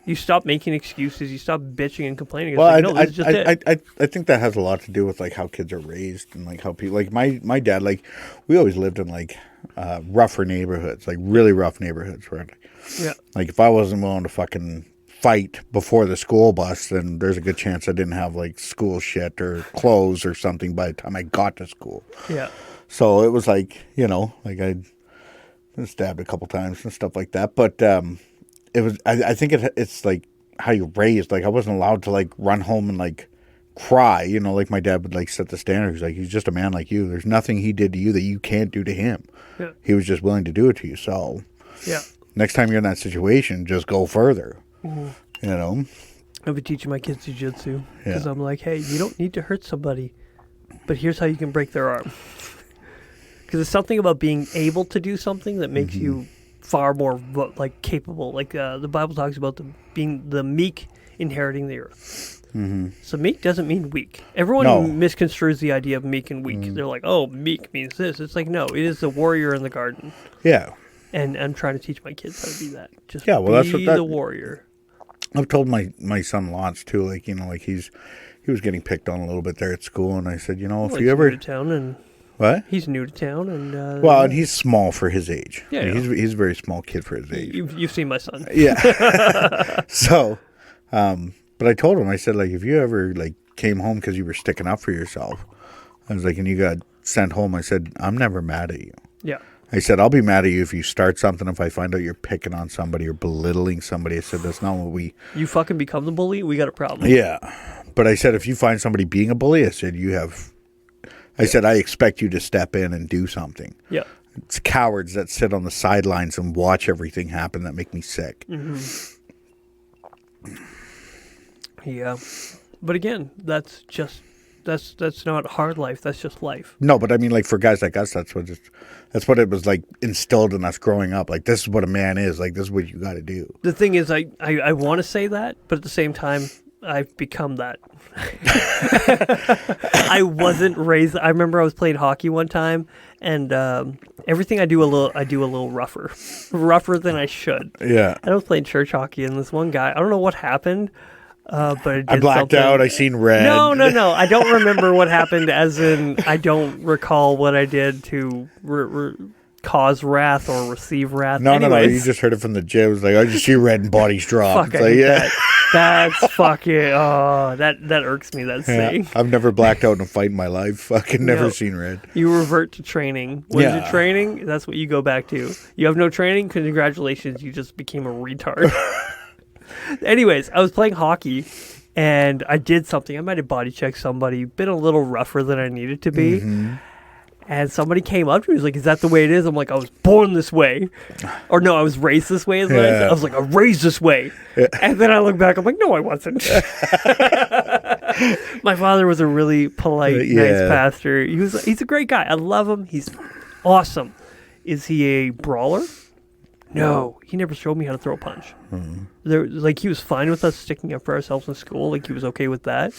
You stop making excuses. You stop bitching and complaining. It's Well, like, no, this is just it. I think that has a lot to do with like how kids are raised and like how people like my dad, like we always lived in like rougher neighborhoods, like really rough neighborhoods where like if I wasn't willing to fucking fight before the school bus, then there's a good chance I didn't have like school shit or clothes or something by the time I got to school. Yeah. So it was like, you know, like I'd been stabbed a couple times and stuff like that. But it was, I think it's like how you're raised. Like I wasn't allowed to like run home and like cry, you know, like my dad would like set the standard. He's like, he's just a man like you. There's nothing he did to you that you can't do to him. Yeah. He was just willing to do it to you. So Yeah. next time you're in that situation, just go further. Mm-hmm. You know? I'll be teaching my kids jiu-jitsu because Yeah. I'm like, hey, you don't need to hurt somebody, but here's how you can break their arm. Because it's something about being able to do something that makes you far more like capable. Like the Bible talks about being the meek inheriting the earth. Mm-hmm. So meek doesn't mean weak. Everyone misconstrues the idea of meek and weak. They're like, oh, meek means this. It's like, no, it is the warrior in the garden. Yeah. And I'm trying to teach my kids how to be that. Just that's be the warrior. I've told my son lots too, like, you know, like he was getting picked on a little bit there at school, and I said, you know, if you ever new to town and what? He's new to town and well, and he's small for his age. Yeah, he's a very small kid for his age. You've seen my son. Yeah. So, but I told him, I said, like, if you ever like came home because you were sticking up for yourself, I was like, and you got sent home, I said, I'm never mad at you. Yeah. I said, I'll be mad at you if you start something, if I find out you're picking on somebody or belittling somebody. I said, that's not what we... You fucking become the bully, we got a problem. Yeah. But I said, if you find somebody being a bully, I said, you have... I said, I expect you to step in and do something. Yeah. It's cowards that sit on the sidelines and watch everything happen that make me sick. Mm-hmm. Yeah. But again, that's not hard life. That's just life. No, but I mean, like, for guys like us, that's what it was like instilled in us growing up. Like, this is what a man is. Like, this is what you got to do. The thing is, I want to say that, but at the same time, I've become that. I wasn't raised. I remember I was playing hockey one time, and everything I do a little rougher than I should. Yeah. I was playing church hockey, and this one guy, I don't know what happened. But I blacked out. I seen red. No. I don't remember what happened. As in, I don't recall what I did to cause wrath or receive wrath. No. You just heard it from the gym. It was like, I just see red and bodies drop. Fuck, I hate that. That's fucking. Oh, that irks me. That saying. I've never blacked out in a fight in my life. Fucking never seen red. You revert to training. What is it, training? That's what you go back to. You have no training. Congratulations, you just became a retard. Anyways, I was playing hockey, and I did something. I might have body checked somebody, been a little rougher than I needed to be. Mm-hmm. And somebody came up to me, was like, is that the way it is? I'm like, I was born this way. Or no, I was raised this way. I was like, I'm raised this way. Yeah. And then I look back, I'm like, no, I wasn't. My father was a really polite, nice pastor. He's a great guy. I love him. He's awesome. Is he a brawler? No, he never showed me how to throw a punch. Mm-hmm. He was fine with us sticking up for ourselves in school. Like, he was okay with that.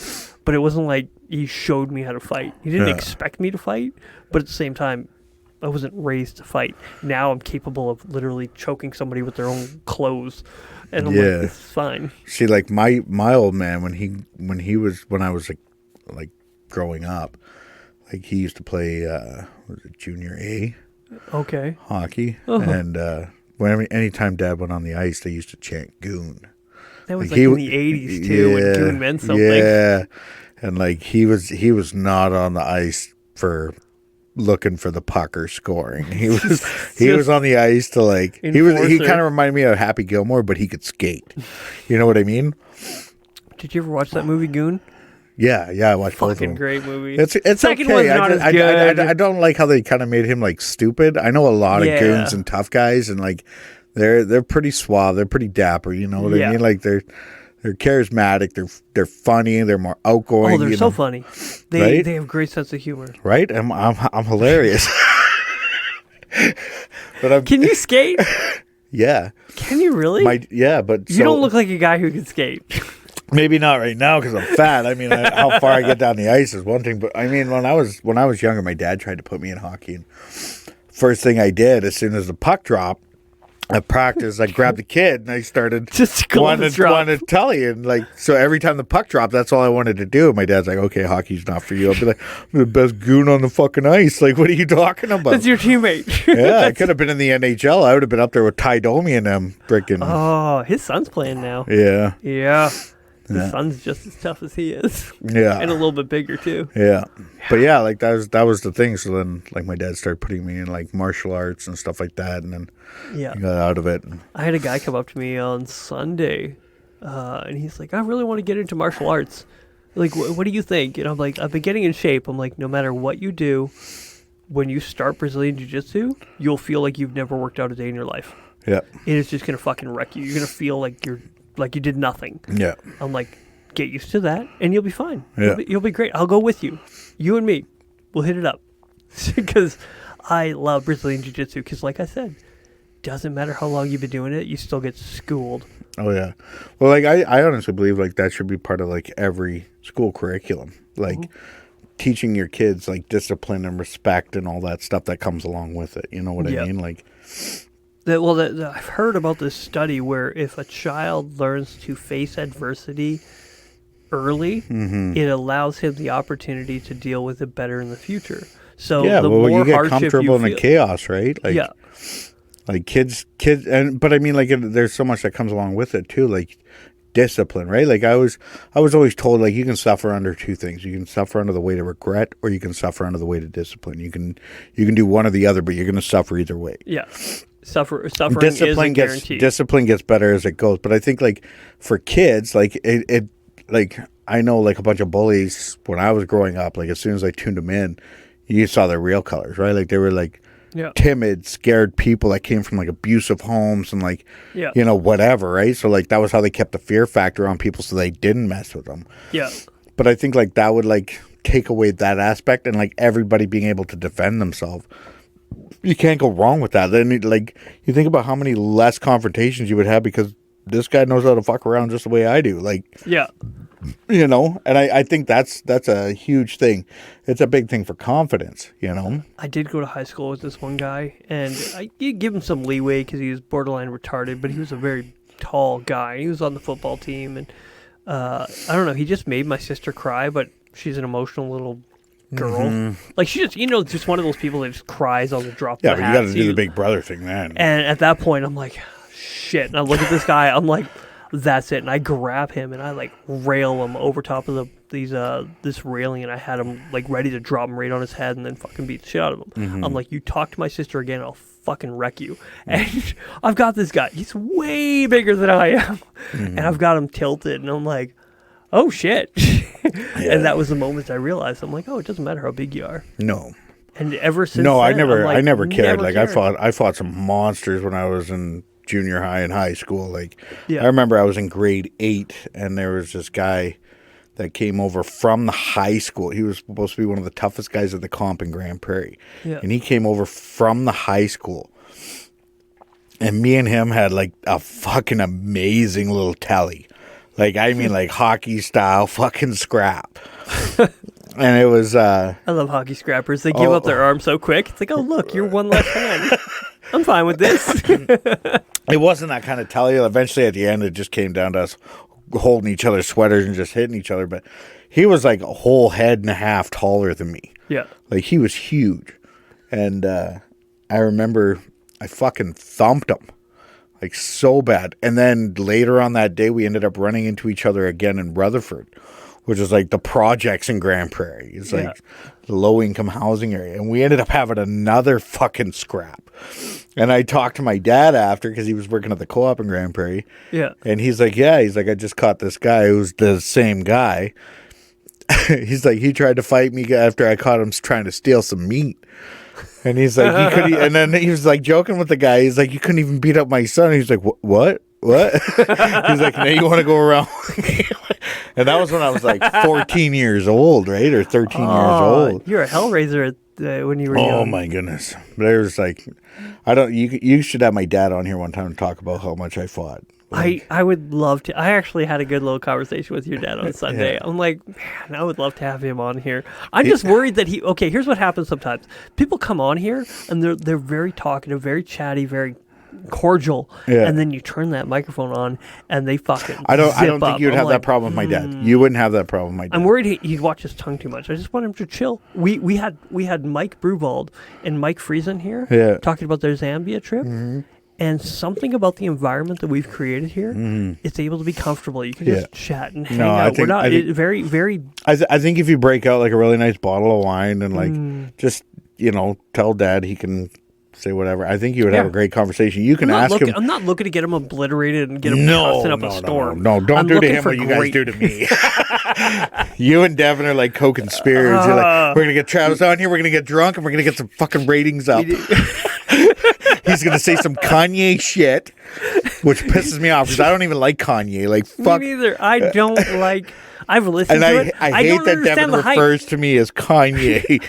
But it wasn't like he showed me how to fight. He didn't expect me to fight. But at the same time, I wasn't raised to fight. Now I'm capable of literally choking somebody with their own clothes. And I'm like, this is fine. See, like, my old man, when I was like growing up, like, he used to play, junior A? Okay. Hockey. Uh-huh. And, anytime Dad went on the ice, they used to chant "goon." That was in the 80s too, when goon meant something. Yeah, and like he was not on the ice for looking for the puck or scoring. He was on the ice to like he kind of reminded me of Happy Gilmore, but he could skate. You know what I mean? Did you ever watch that movie Goon? Yeah, I watched both of them. Fucking great movie. It's Second okay. one's not as good. I don't like how they kind of made him like stupid. I know a lot of goons and tough guys, and like they're pretty suave. They're pretty dapper. You know what I mean? Like they're charismatic. They're funny. They're more outgoing. Oh, they're so funny. They have great sense of humor. Right? I'm hilarious. But Can you skate? Yeah. Can you really? But you don't look like a guy who can skate. Maybe not right now because I'm fat. I mean, how far I get down the ice is one thing, but I mean, when I was younger, my dad tried to put me in hockey, and first thing I did as soon as the puck dropped, at practice, I grabbed the kid and I started wanting to tell you, and like so every time the puck dropped, that's all I wanted to do. My dad's like, "Okay, hockey's not for you." I'll be like, "I'm the best goon on the fucking ice." Like, what are you talking about? That's your teammate. Yeah, I could have been in the NHL. I would have been up there with Ty Domi and them freaking. Oh, his son's playing now. Yeah. His son's just as tough as he is. Yeah. And a little bit bigger too. Yeah. But yeah, like that was the thing. So then like my dad started putting me in like martial arts and stuff like that, and then I got out of it. I had a guy come up to me on Sunday and he's like, I really want to get into martial arts. Like, what do you think? And I'm like, I've been getting in shape. I'm like, no matter what you do, when you start Brazilian Jiu-Jitsu, you'll feel like you've never worked out a day in your life. Yeah. It is just going to fucking wreck you. You're going to feel like you did nothing. Yeah. I'm like, get used to that, and you'll be fine. Yeah. You'll be great. I'll go with you. You and me. We'll hit it up. Because I love Brazilian Jiu-Jitsu. Because like I said, doesn't matter how long you've been doing it, you still get schooled. Oh, yeah. Well, like, I honestly believe, like, that should be part of, like, every school curriculum. Like, teaching your kids, like, discipline and respect and all that stuff that comes along with it. You know what I mean? Like... I've heard about this study where if a child learns to face adversity early, it allows him the opportunity to deal with it better in the future. So the more you get hardship comfortable in feel, the chaos, right? Like, like kids, but I mean, like, there's so much that comes along with it too, like discipline, right? Like I was always told, like, you can suffer under two things. You can suffer under the weight of regret, or you can suffer under the weight of discipline. You can do one or the other, but you're going to suffer either way. Yeah. Suffering discipline is guaranteed. Discipline gets better as it goes, but I think like for kids, like it like I know like a bunch of bullies when I was growing up. Like as soon as I tuned them in, you saw their real colors, right? Like they were like timid, scared people that came from like abusive homes and like you know whatever, right? So like that was how they kept the fear factor on people, so they didn't mess with them. Yeah. But I think like that would like take away that aspect and like everybody being able to defend themselves. You can't go wrong with that. Then, like, you think about how many less confrontations you would have because this guy knows how to fuck around just the way I do. Like, you know, and I think that's a huge thing. It's a big thing for confidence, you know. I did go to high school with this one guy, and I did give him some leeway because he was borderline retarded, but he was a very tall guy. He was on the football team, and I don't know, he just made my sister cry, but she's an emotional little girl. Like, she just, just one of those people that just cries on the drop of the hat. Yeah, but you got to do the big brother thing then. And at that point, I'm like, shit. And I look at this guy, I'm like, that's it. And I grab him and I like rail him over top of this railing, and I had him like ready to drop him right on his head and then fucking beat the shit out of him. I'm like, you talk to my sister again, I'll fucking wreck you. And I've got this guy. He's way bigger than I am. And I've got him tilted, and I'm like, oh shit. And that was the moment I realized, I'm like, oh, it doesn't matter how big you are. No. And ever since then, I never cared. Like I fought some monsters when I was in junior high and high school. Like I remember I was in grade 8 and there was this guy that came over from the high school. He was supposed to be one of the toughest guys at the comp in Grand Prairie. Yeah. And he came over from the high school. And me and him had like a fucking amazing little telly. Like, I mean, like hockey style fucking scrap. And it was... I love hockey scrappers. They give up their arms so quick. It's like, oh, look, you're one less hand. I'm fine with this. It wasn't that kind of telly. Eventually, at the end, it just came down to us holding each other's sweaters and just hitting each other. But he was like a whole head and a half taller than me. Yeah. Like, he was huge. And I remember I fucking thumped him. Like, so bad. And then later on that day, we ended up running into each other again in Rutherford, which is like the projects in Grand Prairie. It's like the low-income housing area. And we ended up having another fucking scrap. And I talked to my dad after because he was working at the co-op in Grand Prairie. Yeah. And he's like, I just caught this guy who's the same guy. He's like, he tried to fight me after I caught him trying to steal some meat. And he's like, and then he was like joking with the guy. He's like, you couldn't even beat up my son. He's like, what? He's like, now you want to go around? And that was when I was like 14 years old, right? Or 13 years old. You're a hellraiser when you were young. Oh my goodness. There's like, you should have my dad on here one time to talk about how much I fought. Like, I would love to. I actually had a good little conversation with your dad on Sunday. I'm like, man, I would love to have him on here. I'm just worried that okay, here's what happens sometimes. People come on here and they're very talkative, very chatty, very cordial, and then you turn that microphone on and they fucking I don't think up. you'd have that problem with my dad. You wouldn't have that problem with my dad. I'm worried he'd watch his tongue too much. I just want him to chill. We had Mike Brewald and Mike Friesen here talking about their Zambia trip. Mm-hmm. And something about the environment that we've created here, it's able to be comfortable. You can just chat and hang out. We're not very, very... I think if you break out like a really nice bottle of wine and like just, tell Dad he can say whatever, I think you would have a great conversation. You can ask him... I'm not looking to get him obliterated and get him cussing up a storm. No, don't do to him what you guys do to me. You and Devin are like co-conspirators. You're like, we're going to get Travis on here, we're going to get drunk, and we're going to get some fucking ratings up. He's going to say some Kanye shit, which pisses me off because I don't even like Kanye. Like, fuck. Me neither. I don't like... I've listened to it. I hate that Devin refers to me as Kanye.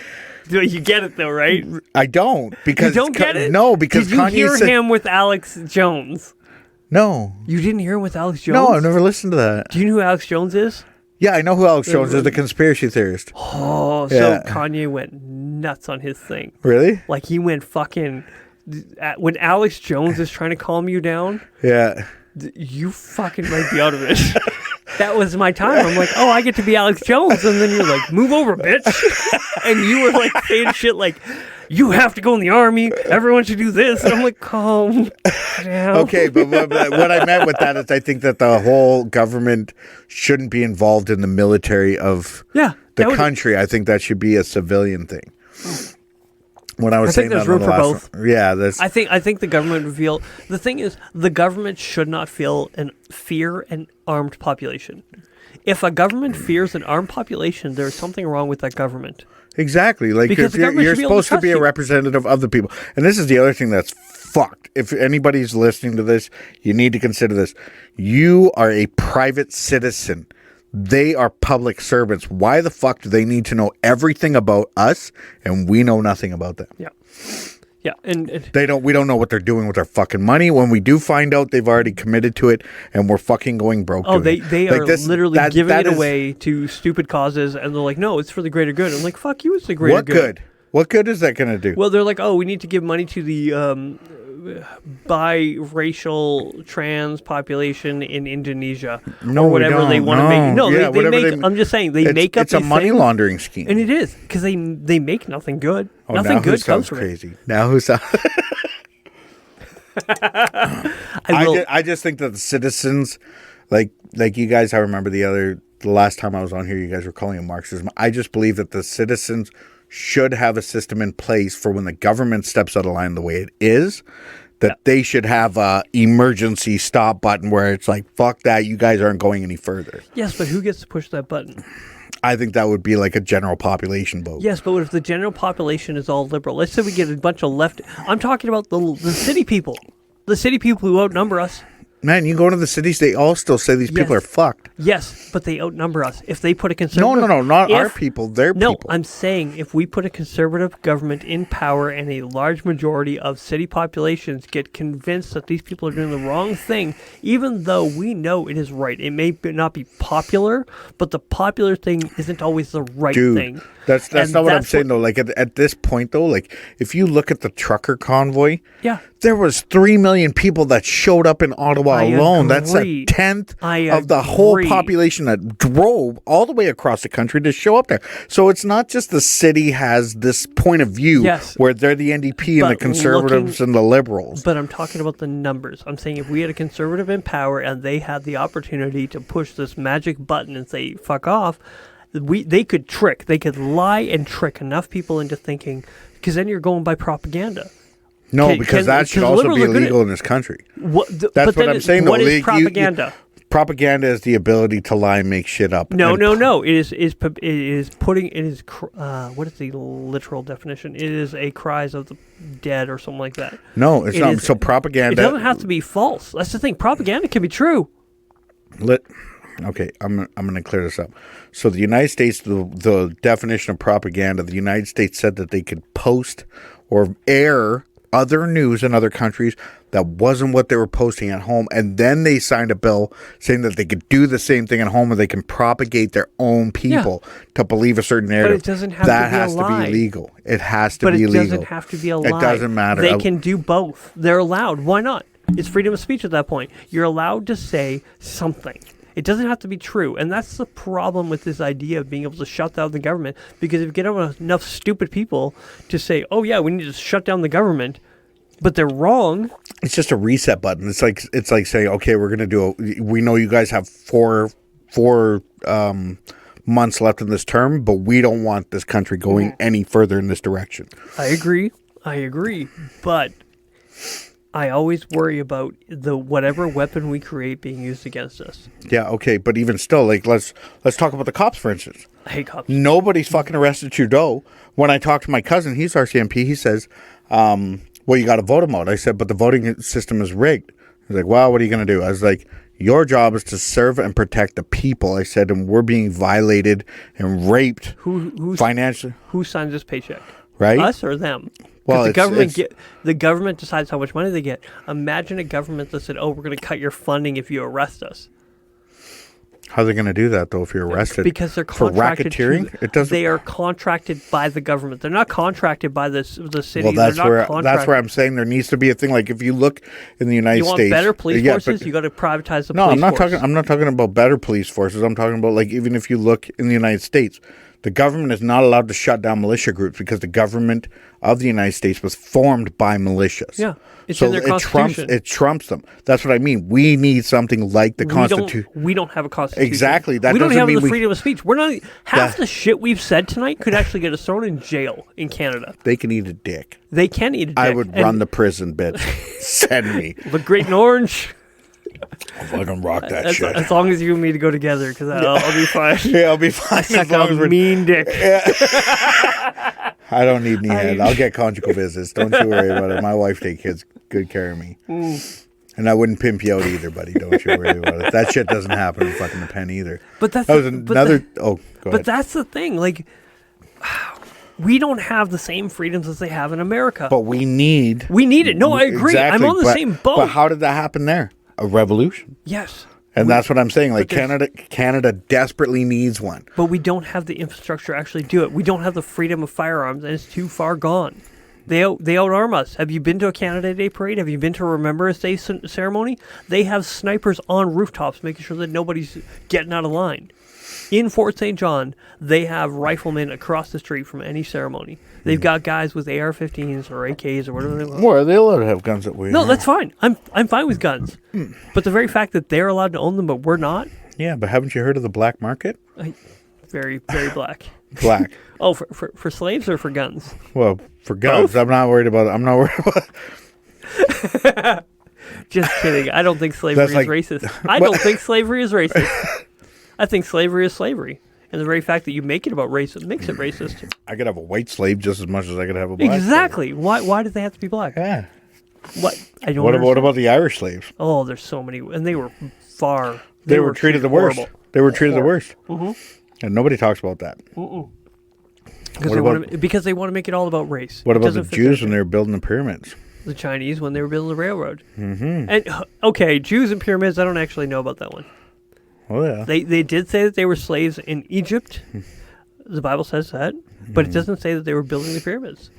You get it, though, right? I don't. Because you don't get it? No, because Did you Kanye hear him with Alex Jones? No. You didn't hear him with Alex Jones? No, I've never listened to that. Do you know who Alex Jones is? Yeah, I know who Alex Jones is, the conspiracy theorist. Oh, so Kanye went nuts on his thing. Really? Like, he went fucking... When Alex Jones is trying to calm you down, you fucking might be out of it. That was my time. I'm like, oh, I get to be Alex Jones, and then you're like, move over, bitch. And you were like saying shit like, you have to go in the army. Everyone should do this. And I'm like, calm down. Okay, but what I meant with that is I think that the whole government shouldn't be involved in the military of the country. I think that should be a civilian thing. When I was saying there's that room for both. I think the government would feel. The thing is, the government should not fear an armed population. If a government fears an armed population, there's something wrong with that government. Exactly. Like because you're supposed to be a representative of the people. And this is the other thing that's fucked. If anybody's listening to this, you need to consider this. You are a private citizen. They are public servants. Why the fuck do they need to know everything about us and we know nothing about them? Yeah. Yeah, and we don't know what they're doing with their fucking money. When we do find out, they've already committed to it and we're fucking going broke. Oh, they are literally giving it away to stupid causes, and they're like, no, it's for the greater good. I'm like, fuck you, it's the greater good. What good? What good is that going to do? Well, they're like, oh, we need to give money to the biracial trans population in Indonesia or whatever they want to make. No, they make. I'm just saying they make up. It's a money laundering scheme, and it is because they make nothing good. Oh, nothing now good comes from crazy. It. Now who sounds? I just think that the citizens, like you guys, I remember the last time I was on here, you guys were calling it Marxism. I just believe that the citizens should have a system in place for when the government steps out of line the way it is, that they should have a emergency stop button where it's like, fuck that, you guys aren't going any further. Yes, but who gets to push that button? I think that would be like a general population vote. Yes, but what if the general population is all liberal? Let's say we get a bunch of left. I'm talking about the city people. The city people who outnumber us. Man, you go to the cities, they all still say these people are fucked. Yes, but they outnumber us. If they put a conservative... No, not our people, their people. No, I'm saying if we put a conservative government in power and a large majority of city populations get convinced that these people are doing the wrong thing, even though we know it is right. It may not be popular, but the popular thing isn't always the right thing. That's not what I'm saying, though. Like, at this point, though, like, if you look at the trucker convoy, there was 3 million people that showed up in Ottawa alone. That's a agree. 10th I of the whole agree. population that drove all the way across the country to show up there. So it's not just the city has this point of view Yes. where they're the NDP and the But conservatives and the liberals. But I'm talking about the numbers. I'm saying if we had a conservative in power and they had the opportunity to push this magic button and say, fuck off, they could trick. They could lie and trick enough people into thinking, because then you're going by propaganda. No, because that should also be illegal in this country. That's what I'm saying. What is propaganda? Propaganda is the ability to lie and make shit up. No. It is putting. It is what is the literal definition? It is a cries of the dead or something like that. No, it's not. So propaganda. It doesn't have to be false. That's the thing. Propaganda can be true. Okay, I'm going to clear this up. So the United States, the definition of propaganda, the United States said that they could post or air other news in other countries that wasn't what they were posting at home, and then they signed a bill saying that they could do the same thing at home, and they can propagate their own people to believe a certain narrative. But it doesn't have that to be has a lie. To be legal. It has to be legal. But it doesn't have to be a lie. It doesn't matter. They can do both. They're allowed. Why not? It's freedom of speech at that point. You're allowed to say something. It doesn't have to be true. And that's the problem with this idea of being able to shut down the government. Because if you get enough stupid people to say, oh, yeah, we need to shut down the government, but they're wrong. It's just a reset button. It's like saying, okay, we're going to we know you guys have four months left in this term, but we don't want this country going any further in this direction. I agree. But I always worry about whatever weapon we create being used against us. Yeah, okay, but even still, like let's talk about the cops, for instance. I hate cops. Nobody's fucking arrested Trudeau. When I talked to my cousin, he's RCMP, he says, well, you got to vote him out. I said, but the voting system is rigged. He's like, well, what are you going to do? I was like, your job is to serve and protect the people. I said, and we're being violated and raped financially. Who signs this paycheck? Right? Us or them? Well, the government decides how much money they get. Imagine a government that said, "Oh, we're going to cut your funding if you arrest us." How are they going to do that though if you're arrested? Because they're for contracted racketeering. They are contracted by the government. They're not contracted by the city. Well, that's where I'm saying there needs to be a thing. Like if you look in the United States, you want better police forces. You got to privatize the police force. I'm not talking about better police forces. I'm talking about like even if you look in the United States. The government is not allowed to shut down militia groups because the government of the United States was formed by militias. Yeah, it's in their constitution. It trumps them. That's what I mean. We need something like the Constitution. We don't have a constitution. Exactly. That we don't doesn't have mean the freedom of speech. We're not half the shit we've said tonight could actually get us thrown in jail in Canada. They can eat a dick. They can eat a dick. I would run the prison, bitch. Send me. Look great in orange. I'll fucking rock that shit. As long as you and me to go together, because I'll be fine. Yeah, I'll be fine. As long as we're mean dick. Yeah. I don't need knee head. I'll get conjugal visits. Don't you worry about it. My wife takes good care of me. And I wouldn't pimp you out either, buddy. Don't you worry about it. That shit doesn't happen in fucking the pen either. But that's that was another. Go ahead. But that's the thing. Like, we don't have the same freedoms as they have in America. But we need it. No, I agree. Exactly, I'm on the same boat. But how did that happen there? A revolution. Yes. And that's what I'm saying. Like Canada desperately needs one. But we don't have the infrastructure to actually do it. We don't have the freedom of firearms, and it's too far gone. They outarm us. Have you been to a Canada Day parade? Have you been to a Remembrance Day ceremony? They have snipers on rooftops making sure that nobody's getting out of line. In Fort St. John, they have riflemen across the street from any ceremony. They've got guys with AR-15s or AKs or whatever they want. Well, they allowed to have guns that way. No, that's fine. I'm fine with guns. But the very fact that they're allowed to own them, but we're not. Yeah, but haven't you heard of the black market? Very, very black. Black. Oh, for slaves or for guns? Well, for guns. Both? I'm not worried about it. Just kidding. I don't think slavery is racist. I don't think slavery is racist. I think slavery is slavery. And the very fact that you make it about race makes it racist. I could have a white slave just as much as I could have a black Exactly. slave. Why did they have to be black? Yeah. What? I don't What about the Irish slaves? Oh, there's so many. And they were far... They were treated the worst. They were treated the worst. Mm-hmm. And nobody talks about that. Because they want to make it all about race. What about the Jews when they were building the pyramids? The Chinese when they were building the railroad. Mm-hmm. And, okay, Jews and pyramids, I don't actually know about that one. Oh, yeah. They did say that they were slaves in Egypt. The Bible says that. But it doesn't say that they were building the pyramids.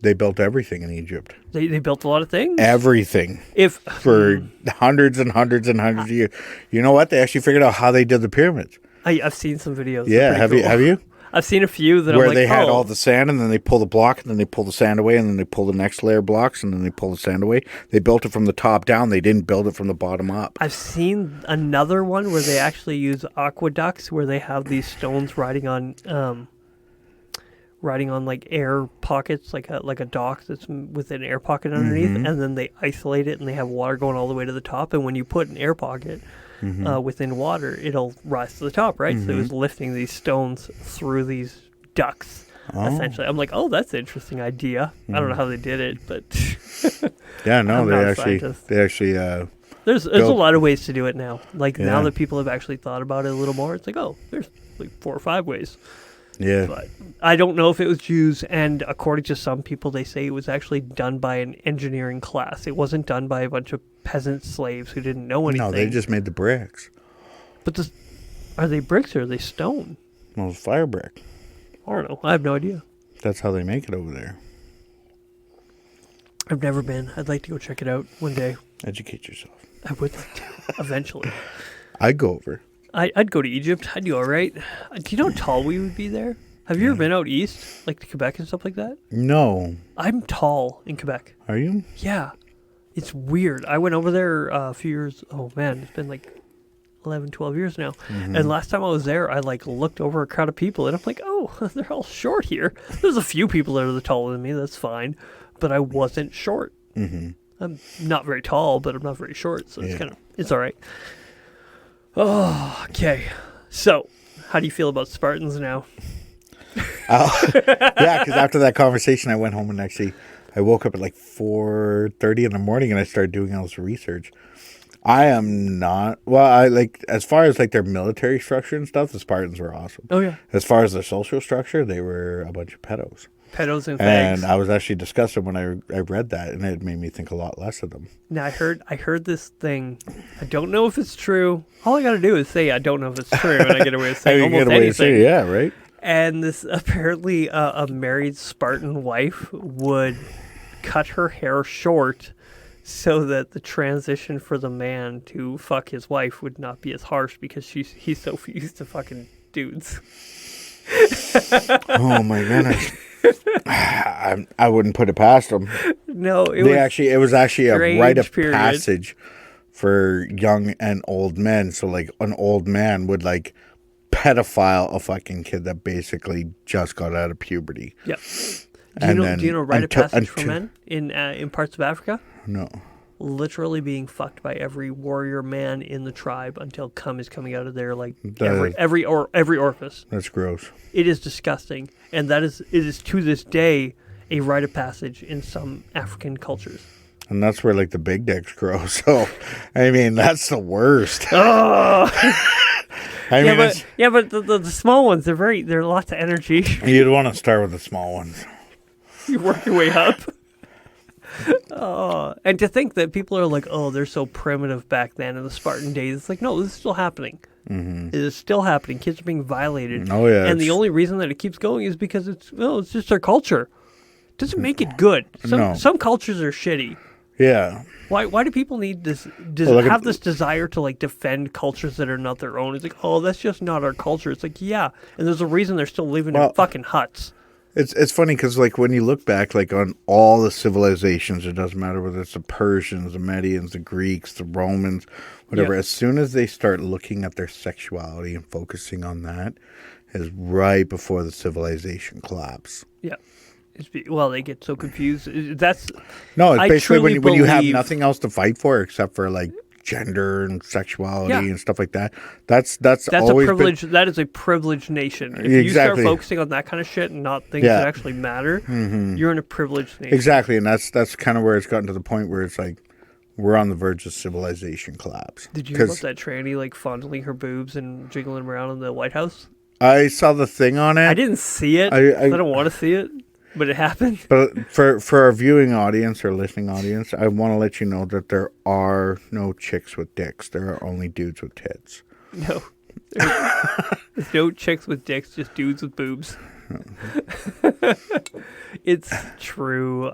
They built everything in Egypt. They built a lot of things. Everything. For hundreds and hundreds and hundreds of years. You know what? They actually figured out how they did the pyramids. I've seen some videos. Yeah, have you? I've seen a few that where I'm like, they had all the sand, and then they pull the block, and then they pull the sand away, and then they pull the next layer of blocks, and then they pull the sand away. They built it from the top down. They didn't build it from the bottom up. I've seen another one where they actually use aqueducts, where they have these stones riding on like air pockets, like a dock that's with an air pocket underneath, and then they isolate it, and they have water going all the way to the top. And when you put an air pocket within water, it'll rise to the top, right? So it was lifting these stones through these ducts, essentially. I'm like, oh, that's an interesting idea. I don't know how they did it, but yeah, no, they actually there's a lot of ways to do it now. Like now that people have actually thought about it a little more, it's like, oh, there's like 4 or 5 ways. Yeah. But I don't know if it was Jews, and according to some people, they say it was actually done by an engineering class. It wasn't done by a bunch of peasant slaves who didn't know anything. No, they just made the bricks. But are they bricks or are they stone? Well, it's fire brick. I don't know. I have no idea. That's how they make it over there. I've never been. I'd like to go check it out one day. Educate yourself. I would like to, eventually. I'd go over. I'd go to Egypt. I'd do all right. Do you know how tall we would be there? Have you ever been out east, like to Quebec and stuff like that? No. I'm tall in Quebec. Are you? Yeah. It's weird. I went over there a few years. Oh, man. It's been like 11, 12 years now. And last time I was there, I like looked over a crowd of people, and I'm like, oh, they're all short here. There's a few people that are taller than me. That's fine. But I wasn't short. I'm not very tall, but I'm not very short. So it's all right. Oh, okay. So, how do you feel about Spartans now? Yeah, because after that conversation, I went home and I woke up at like 4:30 in the morning and I started doing all this research. I am not, as far as like their military structure and stuff, the Spartans were awesome. Oh, yeah. As far as their social structure, they were a bunch of pedos. Pedos and fags. And I was actually disgusted when I read that, and it made me think a lot less of them. Now, I heard this thing. I don't know if it's true. All I got to do is say I don't know if it's true, and I get away with saying almost anything. Yeah, right? And this, apparently, a married Spartan wife would cut her hair short so that the transition for the man to fuck his wife would not be as harsh because he's so used to fucking dudes. Oh, my goodness. I wouldn't put it past them. No, it was actually a rite of period. passage for young and old men. So like an old man would like pedophile a fucking kid that basically just got out of puberty. Yep. Do you know rite of passage for men in parts of Africa? No. Literally being fucked by every warrior man in the tribe until cum is coming out of their like every orifice. That's gross. It is disgusting, and it is to this day a rite of passage in some African cultures. And that's where like the big dicks grow. So, I mean, that's the worst. Oh. but the small ones, they're lots of energy. You'd want to start with the small ones. You work your way up. Oh, and to think that people are like, oh, they're so primitive back then in the Spartan days. It's like, no, this is still happening. It is still happening. Kids are being violated. Oh, yeah. And the only reason that it keeps going is because it's just our culture. It doesn't make it good. Some cultures are shitty. Yeah. Why do people need this? Have this desire to like defend cultures that are not their own? It's like, oh, that's just not our culture. It's like, yeah, and there's a reason they're still living in fucking huts. It's funny because like when you look back like on all the civilizations, it doesn't matter whether it's the Persians, the Medians, the Greeks, the Romans, whatever. Yeah. As soon as they start looking at their sexuality and focusing on that, is right before the civilization collapse. Yeah. They get so confused. It's basically when you have nothing else to fight for except for like gender and sexuality and stuff like that. That's always a privilege. That is a privileged nation. If you start focusing on that kind of shit and not things that actually matter, you're in a privileged nation. Exactly, and that's kind of where it's gotten to the point where it's like we're on the verge of civilization collapse. Did you hear about that tranny like fondling her boobs and jiggling them around in the White House? I saw the thing on it. I didn't see it. I don't want to see it. But it happened. But for our viewing audience or listening audience, I want to let you know that there are no chicks with dicks. There are only dudes with tits. No. There's no chicks with dicks, just dudes with boobs. It's true.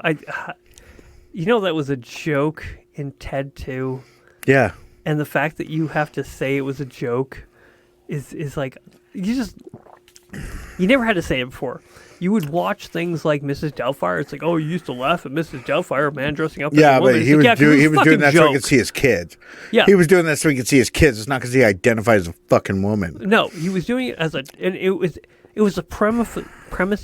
You know, that was a joke in TED too. Yeah. And the fact that you have to say it was a joke is like, you never had to say it before. You would watch things like Mrs. Doubtfire. It's like, oh, you used to laugh at Mrs. Doubtfire, a man dressing up as a woman. But he was, 'cause he was doing that so he could see his kids. Yeah. He was doing that so he could see his kids. It's not because he identifies as a fucking woman. No, he was doing it and it was a premise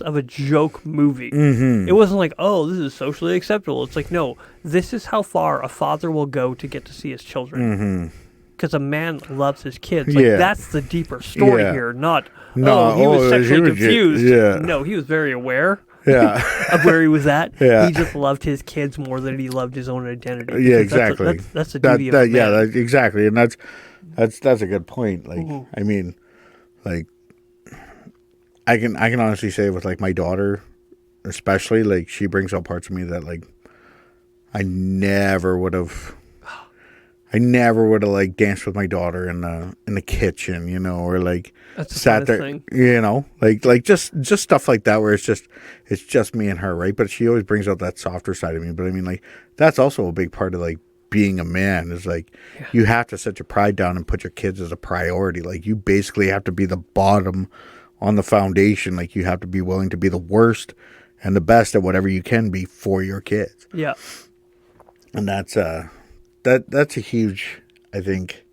of a joke movie. Mm-hmm. It wasn't like, oh, this is socially acceptable. It's like, no, this is how far a father will go to get to see his children. Because a man loves his kids. Like, that's the deeper story here, not, he was sexually confused. No, he was very aware of where he was at. He just loved his kids more than he loved his own identity. Yeah, exactly. That's the duty of a man. Yeah, exactly. And that's a good point. Like, I mean, like, I can honestly say with like my daughter, especially, like, she brings out parts of me that like I never would have like danced with my daughter in the kitchen, you know, or like sat there, thing. You know, like just stuff like that where it's just me and her, right? But she always brings out that softer side of me. But I mean, like, that's also a big part of like being a man is like you have to set your pride down and put your kids as a priority. Like, you basically have to be the bottom on the foundation. Like, you have to be willing to be the worst and the best at whatever you can be for your kids. Yeah. And that's a huge, I think,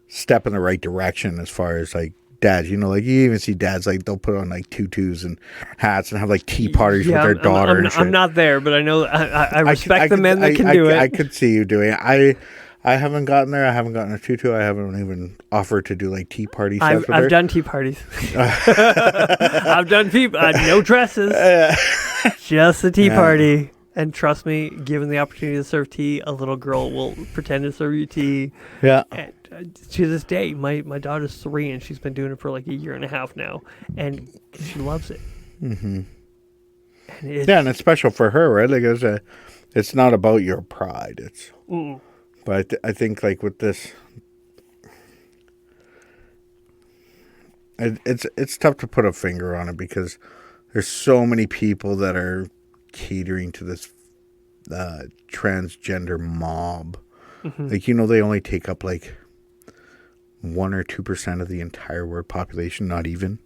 step in the right direction as far as like dads. You know, like, you even see dads, like, they'll put on like tutus and hats and have like tea parties with their daughter. I'm not there, but I know I respect the men that can do it. I could see you doing it. I haven't gotten there. I haven't gotten a tutu. I haven't even offered to do like tea parties. I've done tea parties. I've done no dresses, just a tea party. And trust me, given the opportunity to serve tea, a little girl will pretend to serve you tea. Yeah. And to this day, my daughter's 3, and she's been doing it for like a year and a half now, and she loves it. Mm-hmm. And it's special for her, right? Like, it's not about your pride. But I think like with this, it's tough to put a finger on it because there's so many people that are catering to this transgender mob. Mm-hmm. Like, you know, they only take up like 1 or 2% of the entire world population, not even.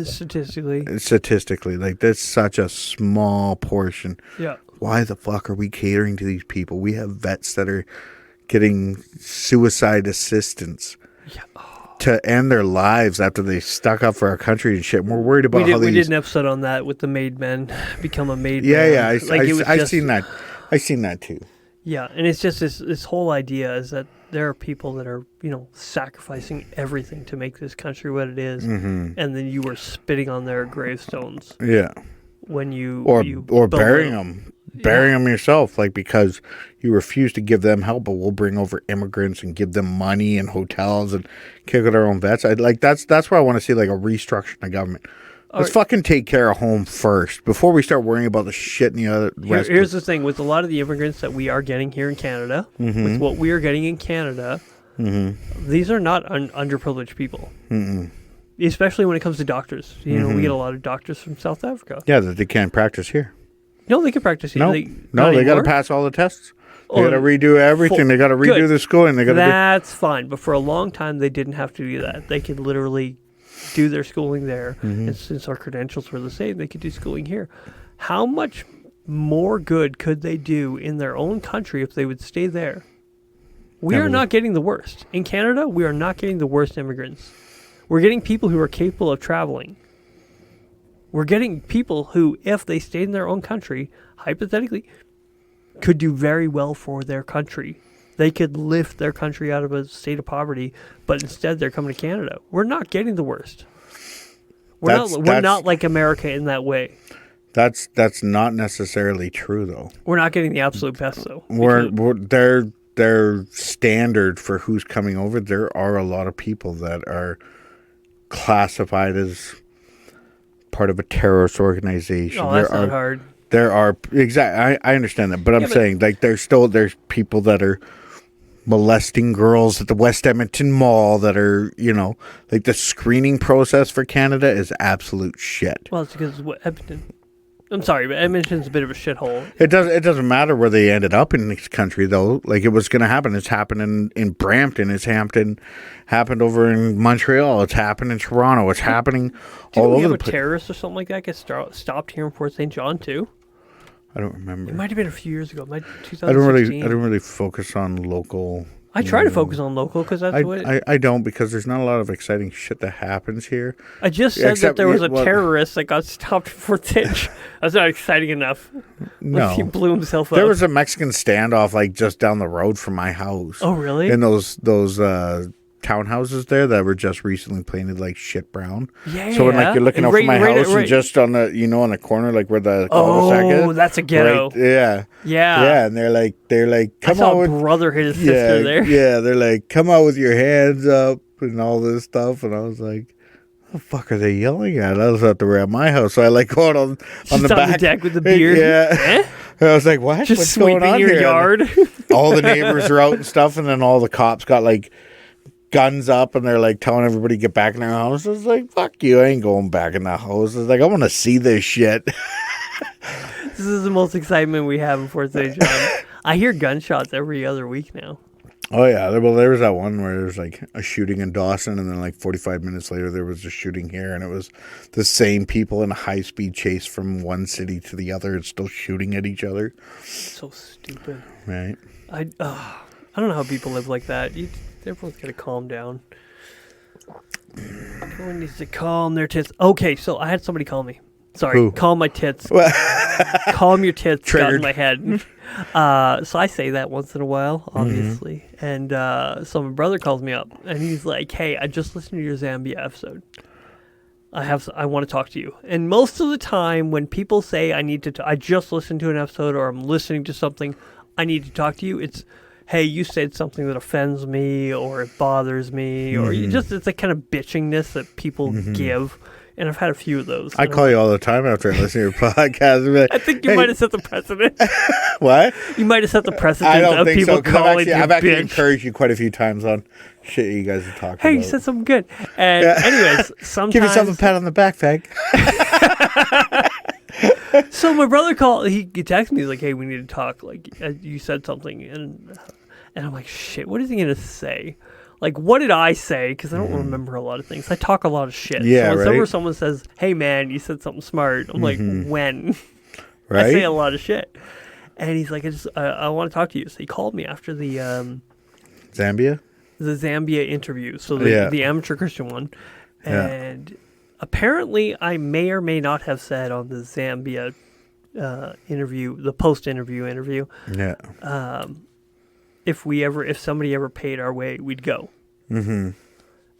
Statistically, like, that's such a small portion. Yeah. Why the fuck are we catering to these people? We have vets that are getting suicide assistance to end their lives after they stuck up for our country and shit. And we're worried about we did an episode on that with the made men become a made man. Yeah, I've seen that. I've seen that too. Yeah, and it's just this whole idea is that there are people that are, you know, sacrificing everything to make this country what it is, and then you were spitting on their gravestones. Yeah. When you burying them. Burying them yourself, like, because you refuse to give them help, but we'll bring over immigrants and give them money and hotels and kick out our own vets. That's where I want to see like a restructuring of government. Let's fucking take care of home first before we start worrying about the shit in the other. Here's the thing with a lot of the immigrants that we are getting here in Canada, with what we are getting in Canada, these are not underprivileged people. Especially when it comes to doctors. You know, we get a lot of doctors from South Africa. Yeah, that they can't practice here. No, they can practice here. No, they got to pass all the tests. They got to redo everything. They got to redo the schooling. That's fine. But for a long time, they didn't have to do that. They could literally do their schooling there. And since our credentials were the same, they could do schooling here. How much more good could they do in their own country if they would stay there? We are not getting the worst. In Canada, we are not getting the worst immigrants. We're getting people who are capable of traveling. We're getting people who, if they stayed in their own country, hypothetically, could do very well for their country. They could lift their country out of a state of poverty, but instead they're coming to Canada. We're not getting the worst. We're not like America in that way. That's not necessarily true, though. We're not getting the absolute best, though. Their standard for who's coming over, there are a lot of people that are classified as part of a terrorist organization. Oh, that's not hard. There are I understand that, but I'm saying like there's people that are molesting girls at the West Edmonton Mall that are, you know, like the screening process for Canada is absolute shit. Well, it's because of Edmonton. I'm sorry, but Edmonton's a bit of a shithole. It doesn't matter where they ended up in this country, though. Like, it was going to happen. It's happened in Brampton. It's happened over in Montreal. It's happened in Toronto. It's happening all over the place. A terrorist or something like that get stopped here in Fort St. John too? I don't remember. It might have been a few years ago. 2016. I don't really focus on local. I try to focus on local because that's what... I don't, because there's not a lot of exciting shit that happens here. I just said that there was a terrorist that got stopped for Fort. That's not exciting enough. No. He blew himself up. There was a Mexican standoff like just down the road from my house. Oh, really? In those townhouses there that were just recently painted like shit brown. Yeah. So when like you're looking out from my house and just on the on the corner like where the cul-de-sac is. Oh, that's a ghetto. Right, yeah. Yeah, and they're like come on with brother hit his sister there. Yeah, they're like, come out with your hands up and all this stuff, and I was like, the fuck are they yelling at? I was out there at my house, so I like go out on the back the deck with the beard. Yeah. I was like, what? Just what's going on your here? yard. All the neighbors are out and stuff, and then all the cops got like guns up, and they're like telling everybody to get back in their house. I was like, fuck you, I ain't going back in the house. I was like, I want to see this shit. This is the most excitement we have in Fort St. John. I hear gunshots every other week now. Oh yeah, well there was that one where there was like a shooting in Dawson, and then like 45 minutes later there was a shooting here, and it was the same people in a high-speed chase from one city to the other and still shooting at each other. So stupid. Right. I don't know how people live like that. Everyone's got to calm down. Everyone needs to calm their tits. Okay, so I had somebody call me. Sorry, Who? calm my tits. Calm your tits. Got in my head. So I say that once in a while, obviously. Mm-hmm. And so my brother calls me up, and he's like, "Hey, I just listened to your Zambia episode. I want to talk to you." And most of the time, when people say I just listened to an episode, or I'm listening to something, I need to talk to you, it's, hey, you said something that offends me, or it bothers me, or it's a kind of bitchingness that people give. And I've had a few of those. I call you all the time after I listen to your podcast. Like, I think you might have set the precedent. What? You might have set the precedent I don't of think people so, calling you I've actually bitch. encouraged you quite a few times on shit you guys are talking about. Hey, you said something good. And anyways, sometimes... Give yourself a pat on the back, Fag. So my brother called, he texted me, he's like, hey, we need to talk. Like, you said something. And I'm like, shit, what is he going to say? Like, what did I say? Because I don't remember a lot of things. I talk a lot of shit. Yeah, so whenever someone says, hey, man, you said something smart, I'm like, when? Right? I say a lot of shit. And he's like, I want to talk to you. So he called me after the... Zambia? The Zambia interview. So the amateur Christian one. And apparently I may or may not have said on the Zambia interview, the post-interview interview, if somebody ever paid our way, we'd go. Mm-hmm.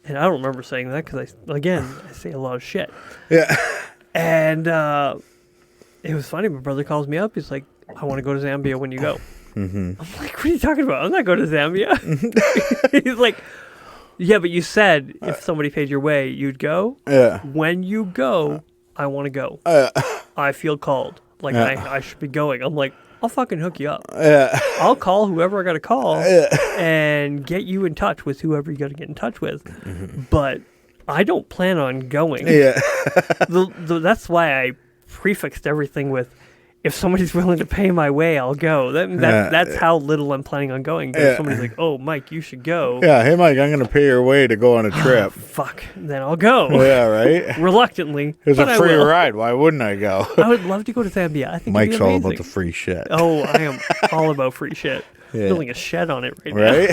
And I don't remember saying that because I say a lot of shit. Yeah. And it was funny. My brother calls me up. He's like, I want to go to Zambia when you go. Mm-hmm. I'm like, what are you talking about? I'm not going to Zambia. He's like, yeah, but you said if somebody paid your way, you'd go. Yeah. When you go, I want to go. I feel called. Like I should be going. I'm like, I'll fucking hook you up. I'll call whoever I got to call and get you in touch with whoever you got to get in touch with. Mm-hmm. But I don't plan on going. Yeah. That's why I prefixed everything with, if somebody's willing to pay my way, I'll go. That's how little I'm planning on going. But if somebody's like, oh, Mike, you should go. Yeah, hey, Mike, I'm going to pay your way to go on a trip. Fuck, then I'll go. Yeah, right? Reluctantly. It's a free ride. Why wouldn't I go? I would love to go to Zambia. I think Mike's all about the free shit. Oh, I am all about free shit. Yeah. Building a shed on it right now.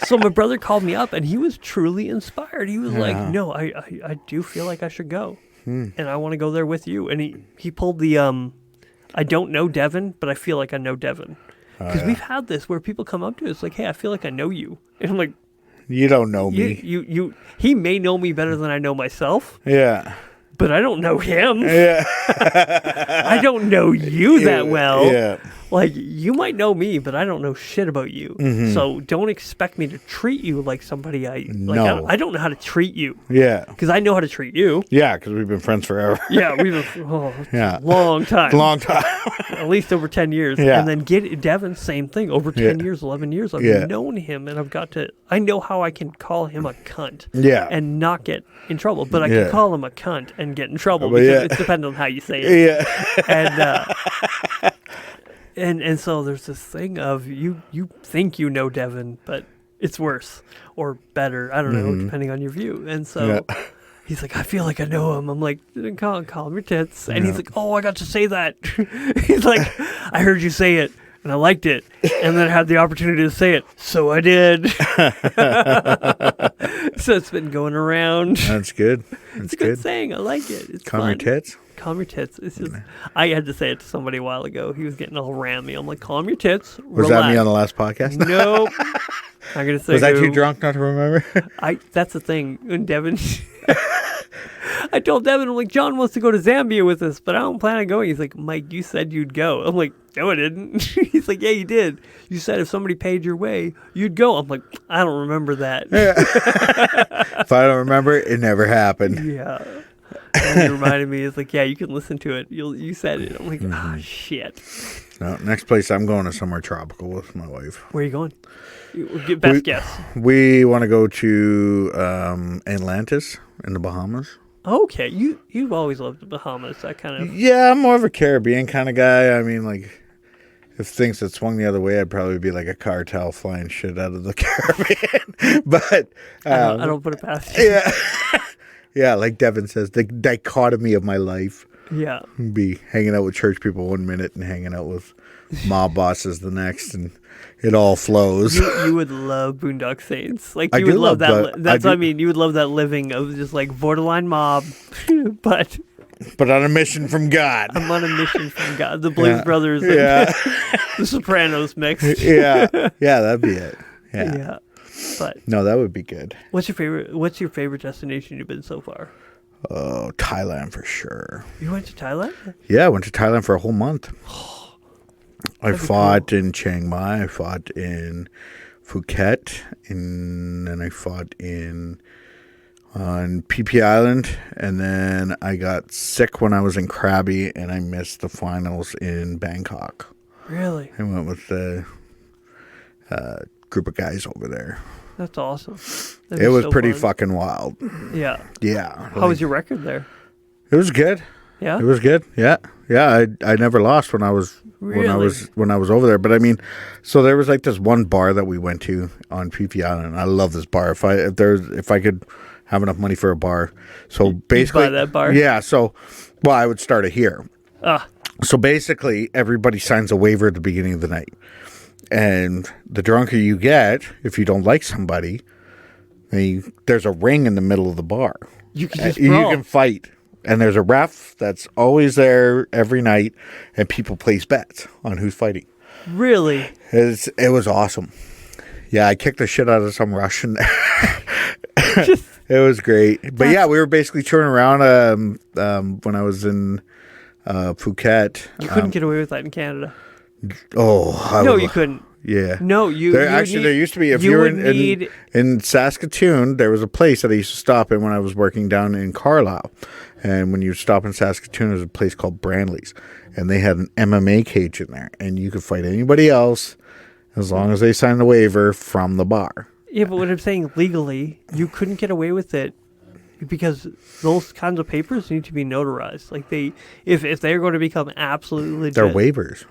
So my brother called me up, and he was truly inspired. He was like, no, I do feel like I should go. And I want to go there with you. And he pulled the, I don't know Devin, but I feel like I know Devin. Because we've had this where people come up to us like, hey, I feel like I know you. And I'm like, you don't know me. He may know me better than I know myself. Yeah. But I don't know him. Yeah. I don't know you that well. Yeah. Like, you might know me, but I don't know shit about you. So don't expect me to treat you like somebody No. I don't know how to treat you. Yeah. Because I know how to treat you. Yeah, because we've been friends forever. Yeah, we've been a long time. Long time. At least over 10 years. Yeah. And then Devin, same thing. Over 10 years, 11 years, I've known him, and I know how I can call him a cunt. Yeah. And not get in trouble. But I can call him a cunt and get in trouble because it's dependent on how you say it. Yeah. And so there's this thing of you think you know Devin, but it's worse or better. I don't know, depending on your view. And so he's like, I feel like I know him. I'm like, call him your tits. And he's like, oh, I got to say that. He's like, I heard you say it, and I liked it, and then I had the opportunity to say it, so I did. So it's been going around. That's good. It's a good saying. I like it. It's Calm fun. your tits. Calm your tits. It's just, I had to say it to somebody a while ago. He was getting all rammy. I'm like, calm your tits. Was that me on the last podcast? Nope. I'm gonna say. Was I too drunk not to remember? That's the thing. When Devin, I told Devin, I'm like, John wants to go to Zambia with us, but I don't plan on going. He's like, Mike, you said you'd go. I'm like, no, I didn't. He's like, yeah, you did. You said if somebody paid your way, you'd go. I'm like, I don't remember that. If I don't remember, it never happened. Yeah. And he reminded me, it's like, yeah, you can listen to it. You said it. I'm like, shit. No, next place I'm going is somewhere tropical with my wife. Where are you going? Best guess. We want to go to Atlantis in the Bahamas. Okay, you've always loved the Bahamas. That kind of. Yeah, I'm more of a Caribbean kind of guy. I mean, like, if things had swung the other way, I'd probably be like a cartel flying shit out of the Caribbean. But I don't put it past you. Yeah. Yeah, like Devin says, the dichotomy of my life. Yeah. Be hanging out with church people one minute and hanging out with mob bosses the next, and it all flows. You would love Boondock Saints. Like, you would love that. That's what I mean. You would love that living of just like borderline mob, but on a mission from God. I'm on a mission from God. The Blues Brothers and the Sopranos mixed. Yeah, that'd be it. Yeah. But no, that would be good. What's your favorite destination you've been so far? Oh, Thailand for sure. You went to Thailand? Yeah, I went to Thailand for a whole month. I fought in Chiang Mai. I fought in Phuket, and then I fought on Phi Phi Island, and then I got sick when I was in Krabi, and I missed the finals in Bangkok. Really? I went with the group of guys over there. That's awesome. It was so pretty fucking wild. Yeah. Yeah. How was your record there? It was good. Yeah. It was good. Yeah. Yeah. I never lost when I was over there. But I mean, so there was like this one bar that we went to on Phi Phi Island. I love this bar. If I could have enough money for a bar, so basically buy that bar. Yeah. So, well, I would start it here. So basically, everybody signs a waiver at the beginning of the night. And the drunker you get, if you don't like somebody, there's a ring in the middle of the bar. You can just you can fight. And there's a ref that's always there every night, and people place bets on who's fighting. Really? It was awesome. Yeah, I kicked the shit out of some Russian. It was great. But yeah, we were basically touring around when I was in Phuket. You couldn't get away with that in Canada. Oh, no, you couldn't. Yeah. No, there used to be. If you were in Saskatoon, there was a place that I used to stop in when I was working down in Carlisle. And when you stop in Saskatoon, there's a place called Brandley's. And they had an MMA cage in there. And you could fight anybody else as long as they signed the waiver from the bar. Yeah, but what I'm saying, legally, you couldn't get away with it because those kinds of papers need to be notarized. Like, if they're going to become absolutely legit. They're waivers.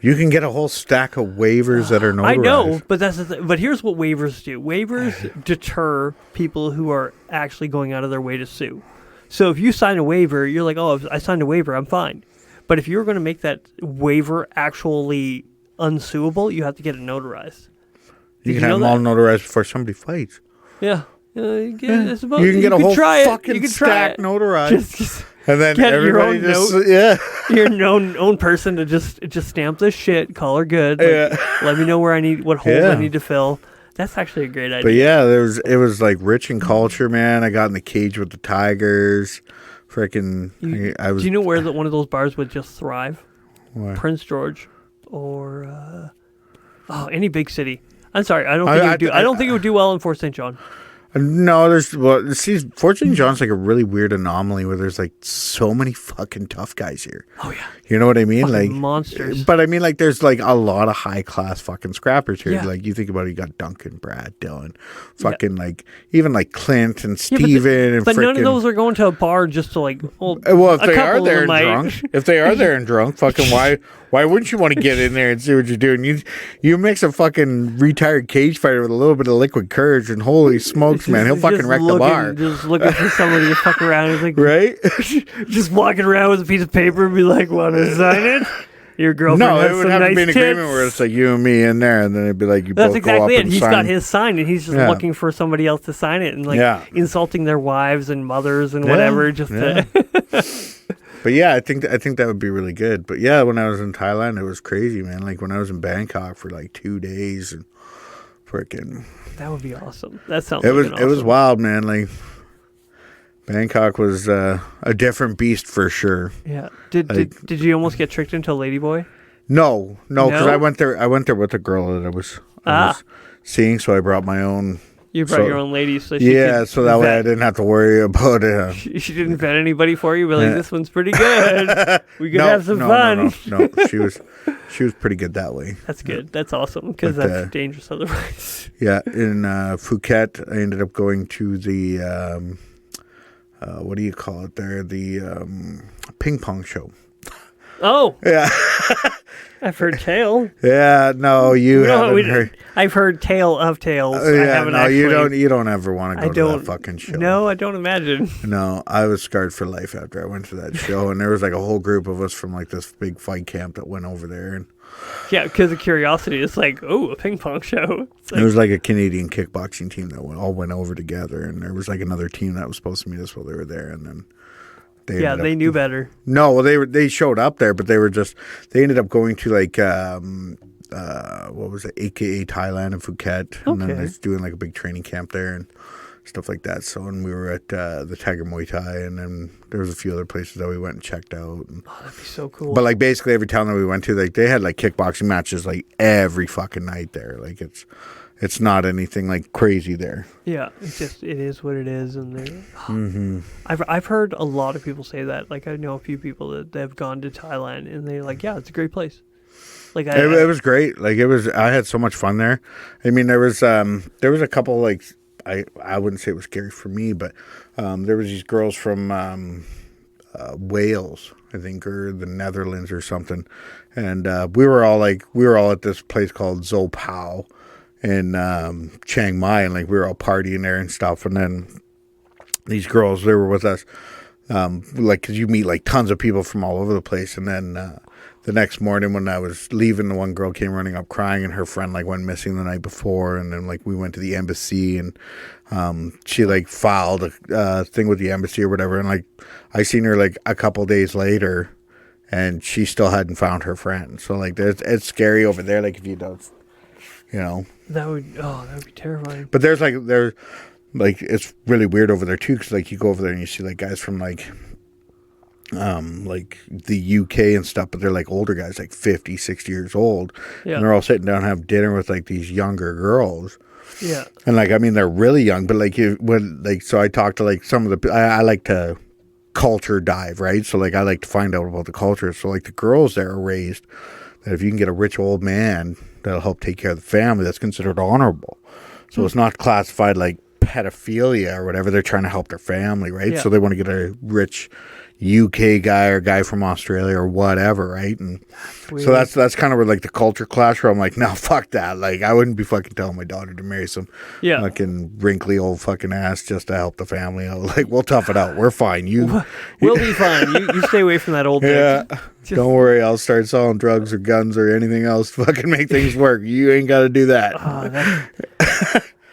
You can get a whole stack of waivers that are notarized. I know, but that's the thing. But here's what waivers do. Waivers deter people who are actually going out of their way to sue. So if you sign a waiver, you're like, oh, if I signed a waiver, I'm fine. But if you're going to make that waiver actually unsuable, you have to get it notarized. You can have them all notarized before somebody fights. Yeah. You can get a whole fucking stack notarized. And then get everybody your own note, your own person to just stamp this shit, call her good. Like, let me know where what holes I need to fill. That's actually a great idea. But yeah, it was like rich in culture, man. I got in the cage with the tigers. Freaking, do you know where one of those bars would just thrive? Why? Prince George or any big city. I'm sorry, I don't think it would do well in Fort St. John. No, Fort St. John's like a really weird anomaly where there's like so many fucking tough guys here. Oh yeah, you know what I mean? fucking Like monsters. But I mean, like there's like a lot of high class fucking scrappers here. Yeah. Like you think about it, you got Duncan, Brad, Dylan, fucking like even like Clint and Steven and but none of frickin'. those are going to a bar just to like. Well, if they are there and drunk, fucking why wouldn't you want to get in there and see what you're doing? You mix a fucking retired cage fighter with a little bit of liquid courage, and holy smokes, man, he'll fucking wreck the bar. Just looking for somebody to fuck around. He's like, right? Just walking around with a piece of paper and be like, "Want to sign it?" Your girlfriend. No, has it would some have nice to be an tits. agreement where it's like you and me in there, and then it'd be like you That's both exactly go up it. and He's sign. got his sign, and he's just looking for somebody else to sign it, and like insulting their wives and mothers and whatever. Just to But yeah, I think that would be really good. But yeah, when I was in Thailand, it was crazy, man. Like when I was in Bangkok for like 2 days, and freaking. That would be awesome. That sounds. It was wild, man. Like Bangkok was a different beast for sure. Yeah. Did you almost get tricked into a ladyboy? No, because I went there with a girl that I was seeing, so I brought my own. You brought your own lady, so so that way I didn't have to worry about it. She didn't vet anybody for you. But like, this one's pretty good. We could have some fun. No, she was pretty good that way. That's good. That's awesome because that's dangerous otherwise. Yeah, in Phuket, I ended up going to the what do you call it there? The ping pong show. Oh yeah. I've heard tale. Yeah, no, you haven't heard. I've heard tale of tales. You don't ever want to go to that fucking show. No, I don't imagine. No, I was scarred for life after I went to that show, and there was like a whole group of us from like this big fight camp that went over there, and yeah, because of curiosity, it's like, oh, a ping pong show. It was like a Canadian kickboxing team that all went over together, and there was like another team that was supposed to meet us while they were there, and then. They knew better. No, well, they showed up there, but they ended up going to like what was it, AKA Thailand and Phuket, and then they're doing like a big training camp there and stuff like that. So, and we were at the Tiger Muay Thai, and then there was a few other places that we went and checked out. And, that'd be so cool. But like basically every town that we went to, like they had like kickboxing matches like every fucking night there. Like it's not anything like crazy there. Yeah, it is what it is, and I've heard a lot of people say that. Like I know a few people that have gone to Thailand, and they're like, yeah, it's a great place. Like it was great. Like I had so much fun there. I mean, there was a couple like I wouldn't say it was scary for me, but there was these girls from Wales, I think, or the Netherlands or something, and we were all at this place called Zo Pao in Chiang Mai, and like we were all partying there and stuff, and then these girls, they were with us, like because you meet like tons of people from all over the place, and then the next morning when I was leaving, the one girl came running up crying, and her friend like went missing the night before, and then like we went to the embassy, and she like filed a thing with the embassy or whatever, and like I seen her like a couple days later, and she still hadn't found her friend. So like it's scary over there, like if you don't. You know, that would be terrifying. But there's it's really weird over there too, because like you go over there and you see like guys from like the UK and stuff, but they're like older guys, like 50, 60 years old, and they're all sitting down and have dinner with like these younger girls. Yeah, and like I mean they're really young, but like so I talked to like some of the I like to culture dive, right? So like I like to find out about the culture. So like the girls there are raised that if you can get a rich old man that'll help take care of the family, that's considered honorable. So it's not classified like pedophilia or whatever. They're trying to help their family, right? So they want to get a rich UK guy or guy from Australia or whatever, right? And so that's kind of where like the culture clash, where I'm like, no, fuck that. Like I wouldn't be fucking telling my daughter to marry some fucking wrinkly old fucking ass just to help the family out. Like we'll tough it out. We're fine. We'll be fine. You stay away from that old bitch. Yeah. Don't worry, I'll start selling drugs or guns or anything else to fucking make things work. You ain't got to do that.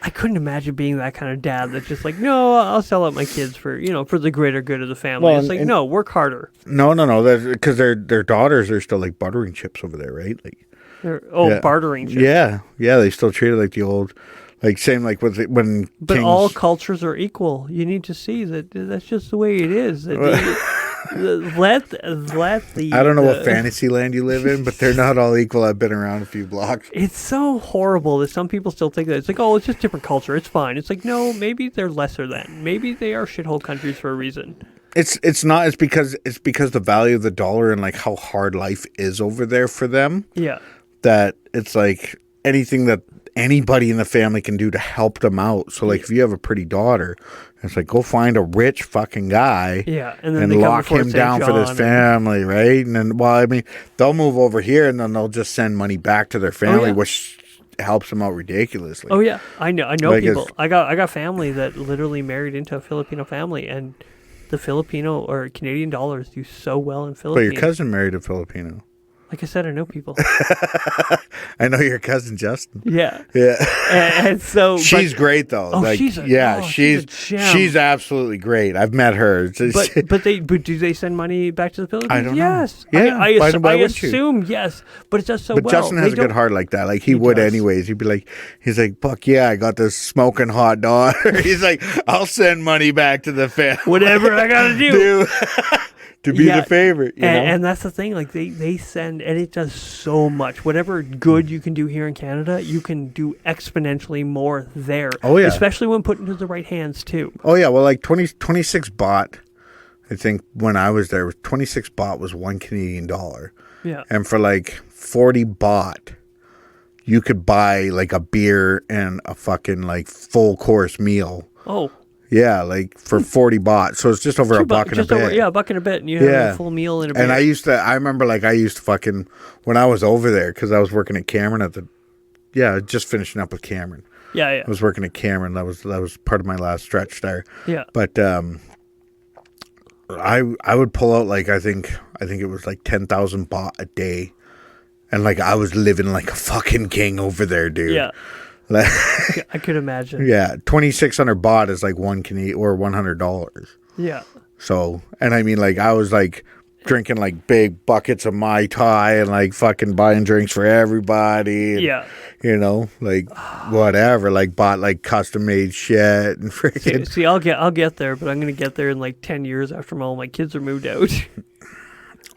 I couldn't imagine being that kind of dad that's just like, no, I'll sell out my kids for the greater good of the family. Well, it's like, no, work harder. No, because their daughters are still like buttering chips over there, right? Like, bartering chips. Yeah, they still treat it like the old, like same like when. But all cultures are equal. You need to see that that's just the way it is. let the. I don't know what fantasy land you live in, but they're not all equal. I've been around a few blocks. It's so horrible that some people still think that it's like, oh, it's just different culture. It's fine. It's like, no, maybe they're lesser than. Maybe they are shithole countries for a reason. It's not. It's because the value of the dollar and like how hard life is over there for them. Yeah. That it's like anything that anybody in the family can do to help them out. So like if you have a pretty daughter, it's like go find a rich fucking guy, and then and lock him down for this family, right? And then, well, I mean, they'll move over here and then they'll just send money back to their family, which helps them out ridiculously. Oh yeah, I know like people. I got family that literally married into a Filipino family, and the Filipino or Canadian dollars do so well in Philippines. But your cousin married a Filipino. Like I said, I know people. I know your cousin Justin. Yeah. And so she's great though. Oh, like, she's a gem. She's absolutely great. I've met her. But do they send money back to the Philippines? I don't know. Yes. Yeah. I assume yes, but it does so well. But Justin has a good heart like that. Like he would anyways. He'd be like, he's like, fuck yeah, I got this smoking hot daughter. He's like, I'll send money back to the family. Whatever I gotta do. To be the favorite, you know? And that's the thing. Like they send, and it does so much. Whatever good you can do here in Canada, you can do exponentially more there. Oh yeah, especially when put into the right hands too. Oh yeah, well like 26 baht. I think when I was there, 26 baht was $1 Canadian. Yeah, and for like 40 baht, you could buy like a beer and a fucking like full course meal. Oh. Yeah, like for 40 baht. So it's just over a buck and a bit. A buck and a bit. And you have a full meal and a beer. And I remember like I used to fucking, when I was over there, because I was working at Cameron just finishing up with Cameron. Yeah, yeah. I was working at Cameron. That was part of my last stretch there. Yeah. But I would pull out like, I think it was like 10,000 baht a day. And like I was living like a fucking king over there, dude. Yeah. I could imagine. Yeah, 2,600 baht is like $1 or $100. Yeah. So, and I mean, like, I was like drinking like big buckets of Mai Tai and like fucking buying drinks for everybody. And, yeah. You know, like whatever, like bought like custom made shit and freaking. See, I'll get there, but I'm gonna get there in like 10 years after all my kids are moved out.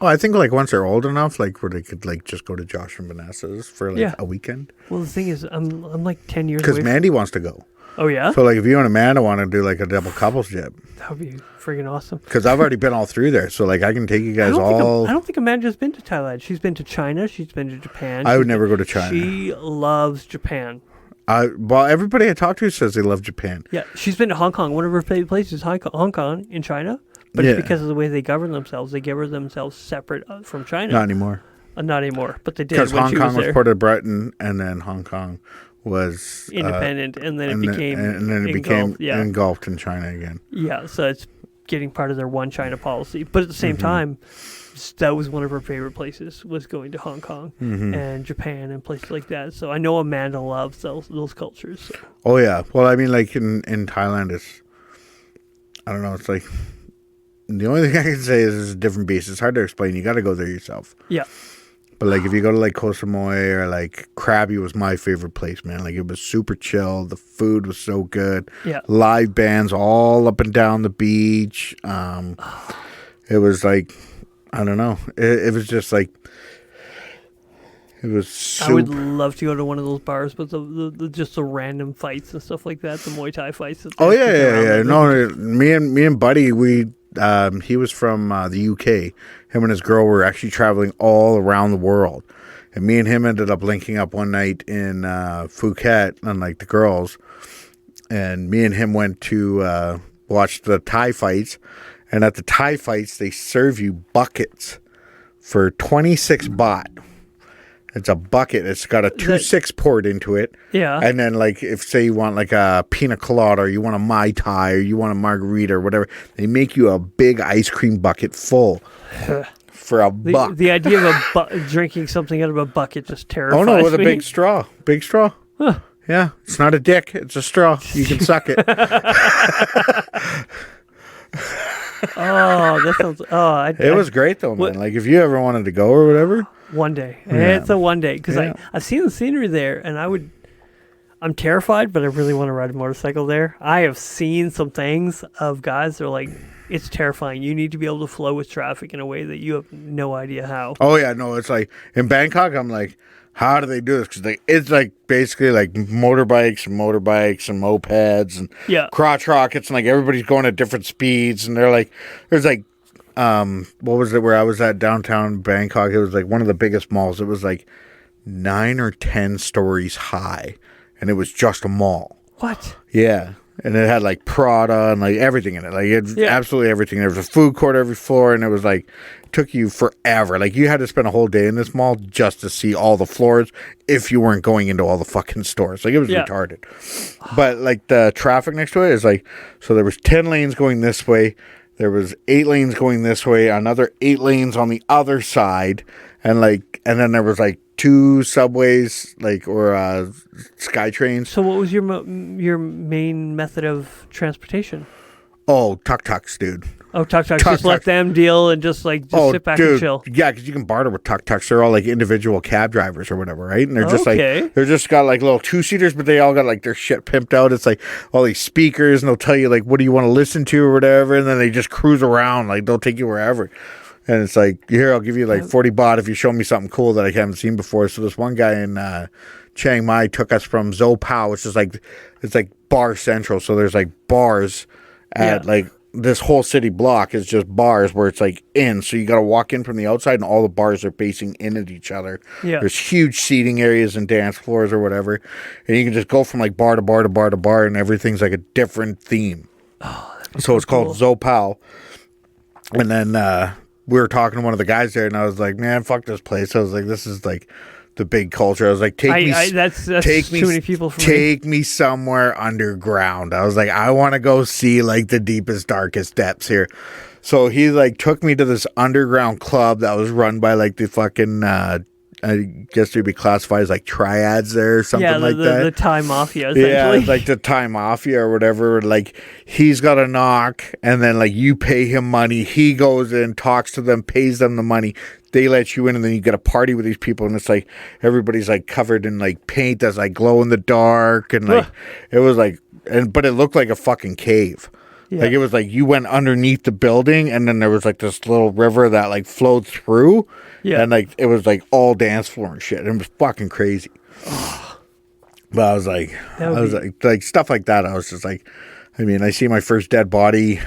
Oh, I think like once they're old enough, like where they could like just go to Josh and Vanessa's for like a weekend. Well, the thing is, I'm like 10 years because Mandy wants to go. Oh yeah. So like if you and Amanda want to do like a double couples trip, that would be friggin' awesome. Because I've already been all through there, so like I can take you guys all. I don't think Amanda's been to Thailand. She's been to China. She's been to Japan. I would never go to China. She loves Japan. Well, everybody I talk to says they love Japan. Yeah, she's been to Hong Kong. One of her favorite places is Hong Kong in China. But it's because of the way they govern themselves. They govern themselves separate from China. Not anymore. Not anymore, but they did. Because Hong Kong was part of Britain, and then Hong Kong was independent, and then it became engulfed in China again. Yeah, so it's getting part of their one China policy. But at the same time, that was one of her favorite places, was going to Hong Kong and Japan and places like that. So I know Amanda loves those cultures. So. Oh yeah, well I mean like in Thailand, I don't know. It's like. The only thing I can say is it's a different beast. It's hard to explain. You got to go there yourself. Yeah. But like if you go to like Koh Samui or like Krabi was my favorite place, man. Like it was super chill. The food was so good. Yeah. Live bands all up and down the beach. It was like, I don't know. It was just like, it was super. I would love to go to one of those bars, but the just the random fights and stuff like that, the Muay Thai fights. Oh yeah. No, me and Buddy, he was from the UK. Him and his girl were actually traveling all around the world. And me and him ended up linking up one night in Phuket, unlike the girls. And me and him went to watch the Thai fights. And at the Thai fights, they serve you buckets for 26 baht. It's a bucket. It's got a 2-6 poured into it. Yeah. And then, like, if, say, you want, like, a pina colada or you want a Mai Tai or you want a margarita or whatever, they make you a big ice cream bucket full for a buck. The idea of drinking something out of a bucket just terrifies me. Oh, no, with a big straw. Big straw. Huh. Yeah. It's not a dick. It's a straw. You can suck it. Oh, that sounds... It was great, though, man. Like, if you ever wanted to go or whatever... One day. Yeah. It's a one day. Because I've seen the scenery there, and I'm terrified, but I really want to ride a motorcycle there. I have seen some things of guys that are like it's terrifying. You need to be able to flow with traffic in a way that you have no idea how. Oh yeah, no, it's like in Bangkok. I'm like, how do they do this? Because it's like basically like motorbikes and mopeds and Yeah. crotch rockets, and like everybody's going at different speeds, and they're like, there's like, what was it where I was at downtown Bangkok? It was like one of the biggest malls. It was like 9 or 10 stories high, and it was just a mall. What? Yeah. And it had like Prada and like everything in it. Like it Yeah. absolutely everything. There was a food court every floor, and it was like it took you forever. Like you had to spend a whole day in this mall just to see all the floors if you weren't going into all the fucking stores. Like it was retarded. But like the traffic next to it is like, so there was 10 lanes going this way. There was 8 lanes going this way, another 8 lanes on the other side, and then there was like 2 subways, like, or sky trains. So what was your main method of transportation? Oh, tuk-tuks, dude. Oh, tuk-tuks. Just let them deal and just sit back and chill. Yeah, because you can barter with tuk-tuks. They're all like individual cab drivers or whatever, right? And they're just Okay. they're just got like little 2-seaters, but they all got like their shit pimped out. It's like all these speakers, and they'll tell you like, what do you want to listen to or whatever, and then they just cruise around. Like they'll take you wherever. And it's like, here, I'll give you like 40 baht if you show me something cool that I haven't seen before. So this one guy in Chiang Mai took us from Zo Pao, which is like, it's like bar central. So there's like bars at like this whole city block is just bars where it's like in. So you got to walk in from the outside, and all the bars are facing in at each other. Yeah. There's huge seating areas and dance floors or whatever. And you can just go from like bar to bar to bar to bar, and everything's like a different theme. Oh, so it's called Zo Pao. And then we were talking to one of the guys there, and I was like, man, fuck this place. I was like, this is like the big culture. I was like, that's too many people for me. Take me somewhere underground. I was like, I want to go see like the deepest, darkest depths here. So he like took me to this underground club that was run by like the fucking I guess they'd be classified as like triads there or something like that. The Thai mafia, essentially. Yeah, like the Thai mafia or whatever. Like he's got a knock, and then like you pay him money. He goes in, talks to them, pays them the money. They let you in, and then you get a party with these people, and it's like everybody's like covered in like paint that's like glow in the dark, and like it was like, but it looked like a fucking cave. Yeah. Like it was like you went underneath the building, and then there was like this little river that like flowed through. Yeah. And like it was like all dance floor and shit. And it was fucking crazy. But I was like, like stuff like that. I was just like, I mean, I see my first dead body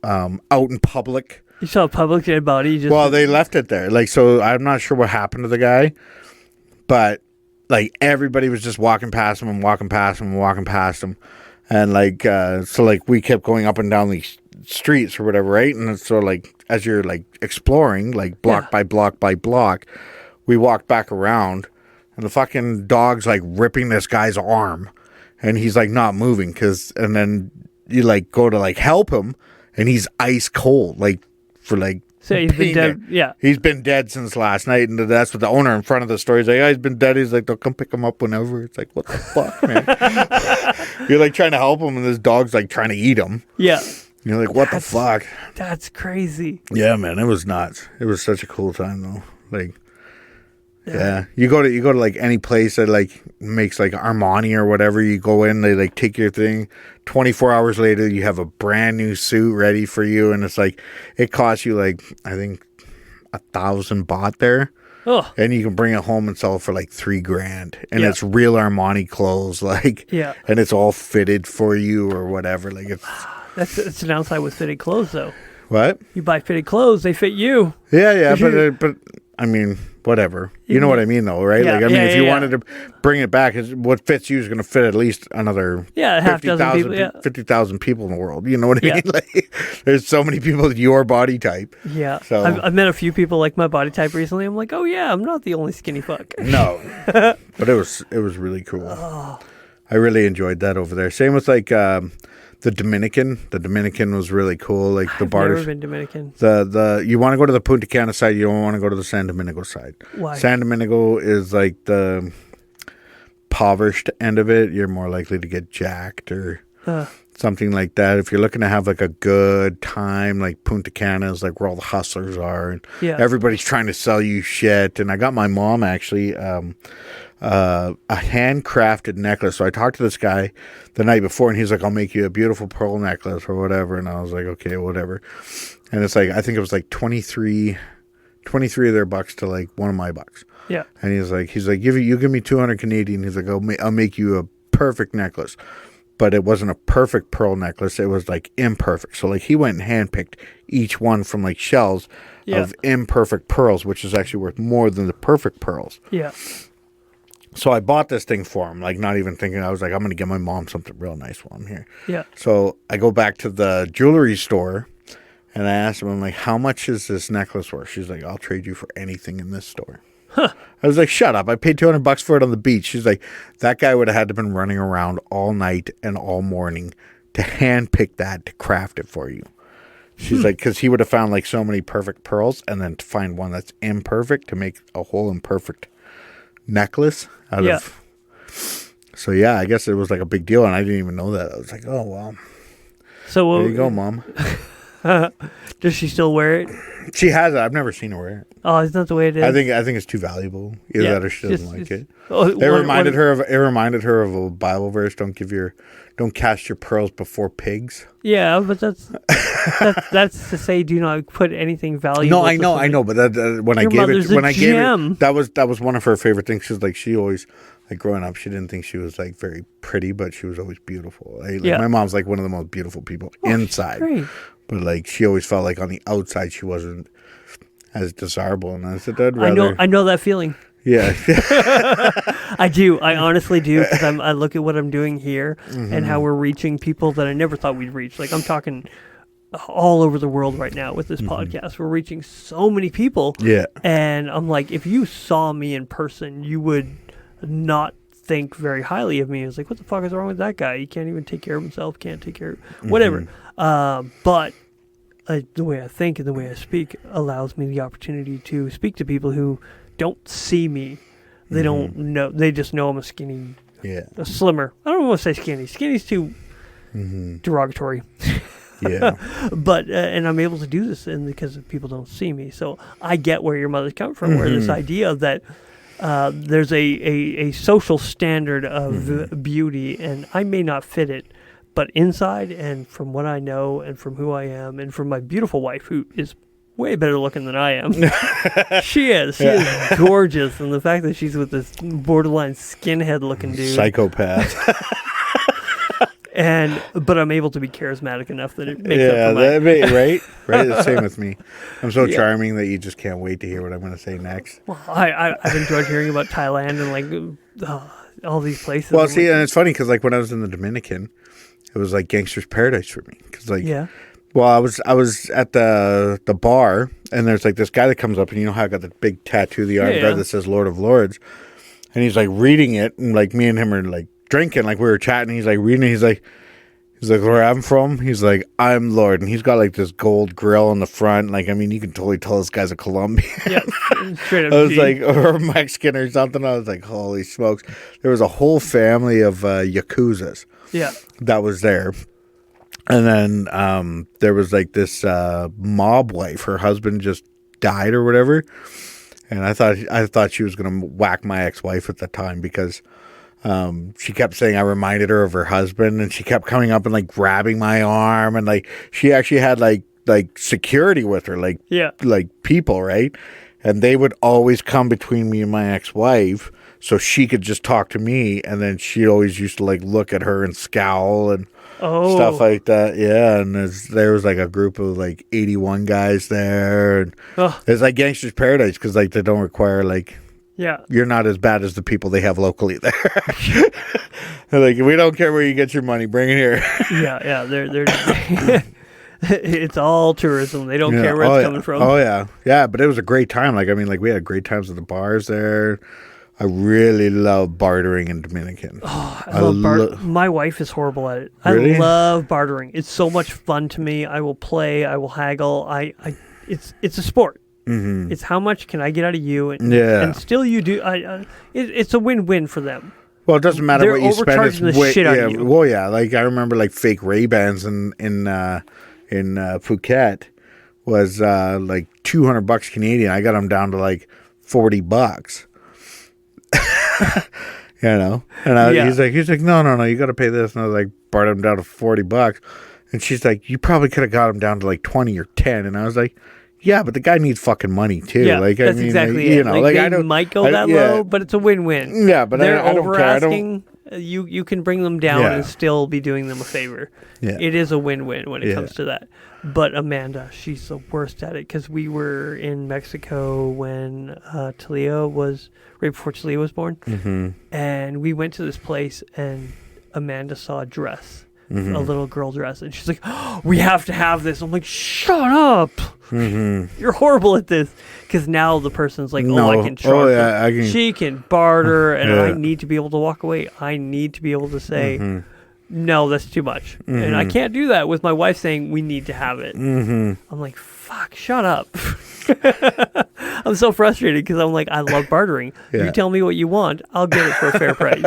out in public. You saw a public dead body? Well, they left it there. Like, so I'm not sure what happened to the guy, but like everybody was just walking past him and walking past him and walking past him. And like, so like we kept going up and down these streets or whatever, right? And so like, as you're like exploring, like block by block by block, we walked back around, and the fucking dog's like ripping this guy's arm, and he's like not moving and then you like go to like help him, and he's ice cold, like for like. So he's been dead. Yeah, he's been dead since last night, and that's what the owner in front of the store is like. Oh, he's been dead. He's like, they'll come pick him up whenever. It's like, what the fuck, man? You're like trying to help him, and this dog's like trying to eat him. Yeah. You're like, what the fuck? That's crazy. Yeah, man, it was nuts. It was such a cool time though. Like, yeah, you go to like any place that like makes like Armani or whatever. You go in, they like take your thing. 24 hours later, you have a brand new suit ready for you, and it's like it costs you like I think 1,000 baht there. Oh. And you can bring it home and sell it for like $3,000, and it's real Armani clothes, like and it's all fitted for you or whatever. Like it's. That's an outside with fitted clothes, though. What? You buy fitted clothes, they fit you. Yeah, but I mean, whatever. You know what I mean, though, right? Yeah, like, I mean, if you wanted to bring it back, what fits you is going to fit at least another 50,000 people in the world. You know what I mean? Like, there's so many people with your body type. Yeah. So I've met a few people like my body type recently. I'm like, oh yeah, I'm not the only skinny fuck. No, but it was really cool. Oh. I really enjoyed that over there. Same with like. The Dominican was really cool. Like the bars. I've never been Dominican. The you want to go to the Punta Cana side. You don't want to go to the San Domingo side. Why? San Domingo is like the impoverished end of it. You're more likely to get jacked or something like that. If you're looking to have like a good time, like Punta Cana is like where all the hustlers are, and everybody's trying to sell you shit. And I got my mom actually a handcrafted necklace. So I talked to this guy the night before, and he's like, "I'll make you a beautiful pearl necklace or whatever." And I was like, "Okay, whatever." And it's like, I think it was like 23 of their bucks to like one of my bucks. Yeah. And he's like, you give me 200 Canadian. He's like, I'll make you a perfect necklace. But it wasn't a perfect pearl necklace. It was like imperfect. So like he went and handpicked each one from like shells of imperfect pearls, which is actually worth more than the perfect pearls. Yeah. So I bought this thing for him, like not even thinking. I was like, I'm going to get my mom something real nice while I'm here. Yeah. So I go back to the jewelry store. And I asked him, I'm like, how much is this necklace worth? She's like, I'll trade you for anything in this store. Huh. I was like, shut up. I paid $200 for it on the beach. She's like, that guy would have had to been running around all night and all morning to handpick that, to craft it for you. She's like, because he would have found like so many perfect pearls, and then to find one that's imperfect to make a whole imperfect necklace out of. So yeah, I guess it was like a big deal, and I didn't even know that. I was like, oh, well. So there you go, Mom. Does she still wear it? She has it. I've never seen her wear it. Oh, is that the way it is? I think it's too valuable. Either that or she doesn't like it. It reminded her of a Bible verse. Don't cast your pearls before pigs. Yeah, but that's to say, do not put anything valuable. No, I know. But when I gave it, that was one of her favorite things. She always, like growing up, she didn't think she was like very pretty, but she was always beautiful. My mom's like one of the most beautiful people inside. Great. But like she always felt like on the outside she wasn't as desirable, and I said, I know that feeling. Yeah, I do. I honestly do, because I look at what I'm doing here and how we're reaching people that I never thought we'd reach. Like I'm talking all over the world right now with this podcast. We're reaching so many people. Yeah, and I'm like, if you saw me in person, you would not think very highly of me. It's like, what the fuck is wrong with that guy? He can't even take care of himself. Can't take care of whatever. But the way I think and the way I speak allows me the opportunity to speak to people who don't see me. They don't know. They just know I'm a skinny, a slimmer. I don't want to say skinny. Skinny's too derogatory. Yeah. But and I'm able to do this because people don't see me. So I get where your mother's come from, where this idea that there's a social standard of beauty, and I may not fit it, but inside and from what I know and from who I am and from my beautiful wife, who is way better looking than I am. She is gorgeous, and the fact that she's with this borderline skinhead looking dude. Psychopath. But I'm able to be charismatic enough that it makes up for my... right? The same with me. I'm so charming that you just can't wait to hear what I'm going to say next. Well, I've enjoyed hearing about Thailand and like all these places. Well, see, and it's funny because like when I was in the Dominican, it was like gangster's paradise for me. Cause like, well, I was at the bar, and there's like this guy that comes up, and you know how I got the big tattoo of the arm guard that says Lord of Lords, and he's like reading it, and like me and him are like drinking, like we were chatting. He's like reading it. He's like, where I'm from? He's like, I'm Lord, and he's got like this gold grill in the front. Like, I mean, you can totally tell this guy's a Colombian. Yeah, straight up. I was like, or Mexican or something. I was like, holy smokes! There was a whole family of yakuzas. Yeah, that was there. And then there was like this mob wife. Her husband just died or whatever. And I thought she was going to whack my ex-wife at the time because she kept saying I reminded her of her husband, and she kept coming up and like grabbing my arm, and like she actually had like security with her, like people, right? And they would always come between me and my ex-wife so she could just talk to me, and then she always used to like look at her and scowl and stuff like that. Yeah, and there was like a group of like 81 guys there, and it's like gangster's paradise because like they don't require like you're not as bad as the people they have locally there. They're like, we don't care where you get your money, bring it here. They're it's all tourism. They don't care where it's coming from. Oh yeah, but it was a great time. Like I mean, like we had great times at the bars there. I really love bartering in Dominican. Oh, I love my wife is horrible at it. Really? I love bartering. It's so much fun to me. I will play. I will haggle. It's a sport. Mm-hmm. It's how much can I get out of you, and still you do. It's a win-win for them. Well, it doesn't matter They're what you spend. It's overcharging the shit out of you. Well, yeah. Like I remember, like fake Ray-Bans in Phuket was like $200 Canadian. I got them down to like $40. You know, and he's like, no, you got to pay this, and I was like, brought him down to $40, and she's like, you probably could have got him down to like 20 or 10, and I was like, yeah, but the guy needs fucking money too. Yeah, like, that's I mean, exactly like, it. you know, like I they don't, might go that low, but it's a win-win. Yeah, but they're I don't over care. asking. You can bring them down Yeah. and still be doing them a favor. Yeah. It is a win-win when it comes to that. But Amanda, she's the worst at it because we were in Mexico when Talia was right before Talia was born, and we went to this place and Amanda saw a dress. A little girl dress, and she's like, oh, we have to have this. I'm like, shut up. You're horrible at this. Because now the person's like, I can charge her. She can barter, and I need to be able to walk away. I need to be able to say, no, that's too much. And I can't do that with my wife saying, we need to have it. I'm like, fuck, shut up. I'm so frustrated because I'm like, I love bartering. You tell me what you want, I'll get it for a fair price.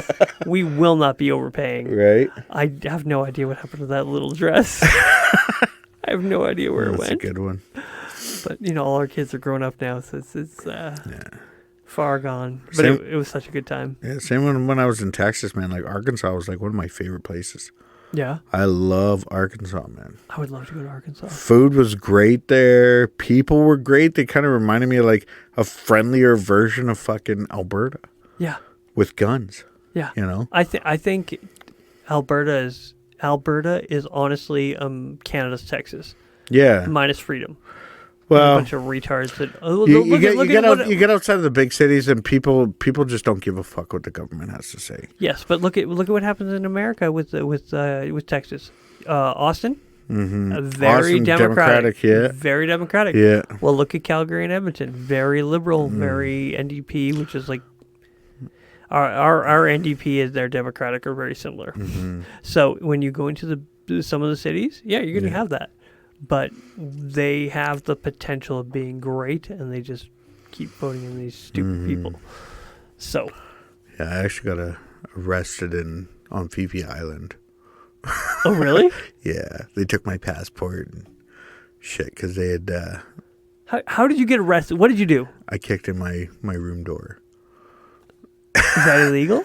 We will not be overpaying. Right. I have no idea what happened to that little dress. I have no idea where it went. That's a good one. But, you know, all our kids are grown up now, so it's far gone. But it was such a good time. Yeah, same when I was in Texas, man. Like, Arkansas was like one of my favorite places. Yeah. I love Arkansas, man. I would love to go to Arkansas. Food was great there. People were great. They kind of reminded me of like a friendlier version of fucking Alberta. Yeah. With guns. Yeah. You know? I think Alberta is honestly Canada's Texas. Yeah. Minus freedom. Well, a bunch of retards that you get outside of the big cities and people just don't give a fuck what the government has to say. Yes, but look at what happens in America with Texas, Austin, very Austin, democratic, yeah, very democratic. Yeah. Well, look at Calgary and Edmonton, very liberal, very NDP, which is like our NDP is their Democratic are very similar. So when you go into some of the cities, you're going to have that. But they have the potential of being great, and they just keep voting in these stupid people. So, yeah, I actually got arrested on Phi Island. Oh, really? Yeah, they took my passport and shit because they had. How did you get arrested? What did you do? I kicked in my room door. Is that illegal?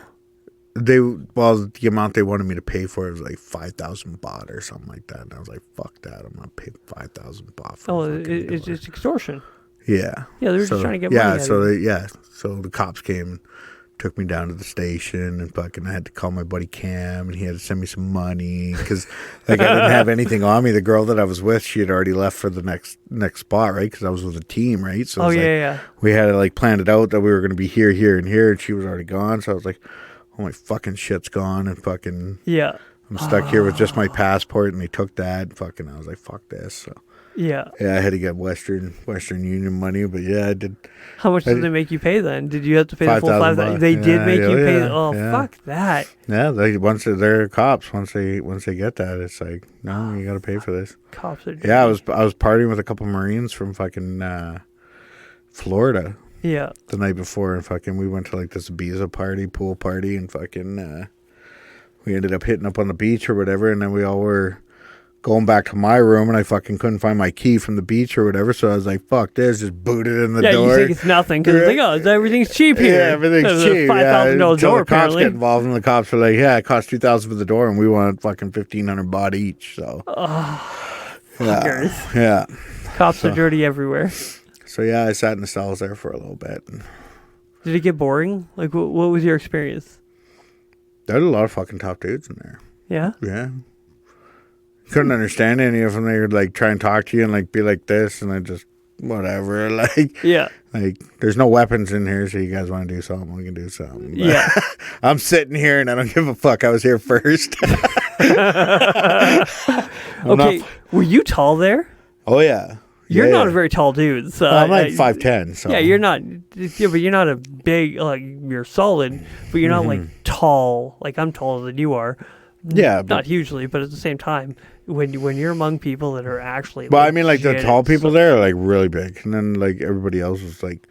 The amount they wanted me to pay for it was like 5,000 baht or something like that, and I was like, "Fuck that! I'm not paying 5,000 baht for." Oh, it's extortion. Yeah. Yeah, they were just trying to get money. So the cops came and took me down to the station, and fucking I had to call my buddy Cam, and he had to send me some money because like I didn't have anything on me. The girl that I was with, she had already left for the next spot, right? Because I was with a team, right? So we had to like planned it out that we were going to be here, and here, and she was already gone. So I was like, oh, my fucking shit's gone, and fucking I'm stuck here with just my passport, and they took that. And fucking, I was like, fuck this. So yeah, I had to get Western Union money, but I did. How much did they make you pay then? Did you have to pay the full 5,000? They did make you pay. Fuck that. Yeah, once they're cops. Once they get that, it's like, no, you got to pay for this. Cops are. Yeah, I was partying with a couple Marines from fucking Florida. Yeah. The night before, and fucking we went to like this Ibiza pool party, and fucking we ended up hitting up on the beach or whatever, and then we all were going back to my room, and I fucking couldn't find my key from the beach or whatever, so I was like, fuck this, just booted in the door. Yeah, you think it's nothing, because it's like, everything's cheap here. Yeah, everything's cheap. $5,000 door, the apparently. Cops get involved, and the cops are like, it cost $2,000 for the door, and we want fucking 1,500 baht each, so. Fuckers. Yeah. Cops are dirty everywhere. So I sat in the cells there for a little bit. Did it get boring? Like, what was your experience? There's a lot of fucking top dudes in there. Yeah? Yeah. Couldn't understand any of them. They would like try and talk to you and like be like this, and I just whatever. Like, yeah. Like, there's no weapons in here, so you guys want to do something, we can do something. But yeah. I'm sitting here and I don't give a fuck. I was here first. Okay. Were you tall there? Oh, yeah. You're not a very tall dude. So I'm like 5'10". So. Yeah, you're not. Yeah, but you're not a big. Like, you're solid, but you're not like tall. Like, I'm taller than you are. Yeah, not hugely, but at the same time, when you're among people that are actually. But I mean, like the tall people there are like really big, and then like everybody else is like,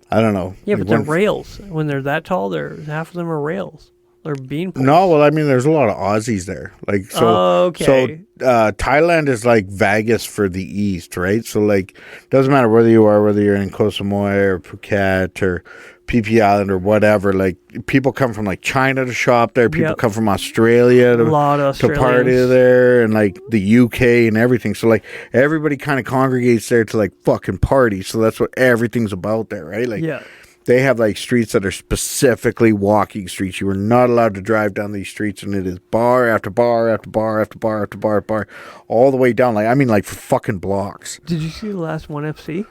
I don't know. Yeah, like but they're rails. When they're that tall, half of them are rails. or bean poles? No, well, I mean, there's a lot of Aussies there. Like, so, okay. Thailand is like Vegas for the East, right? So, like, doesn't matter whether you're in Koh Samui or Phuket or Phi Phi Island or whatever. Like, people come from like China to shop there. People come from Australia to party there, and like the UK and everything. So, like, everybody kind of congregates there to like fucking party. So that's what everything's about there, right? Like, they have like streets that are specifically walking streets. You are not allowed to drive down these streets, and it is bar after bar after bar after bar after bar after bar, all the way down. Like, I mean, like for fucking blocks. Did you see the last 1FC?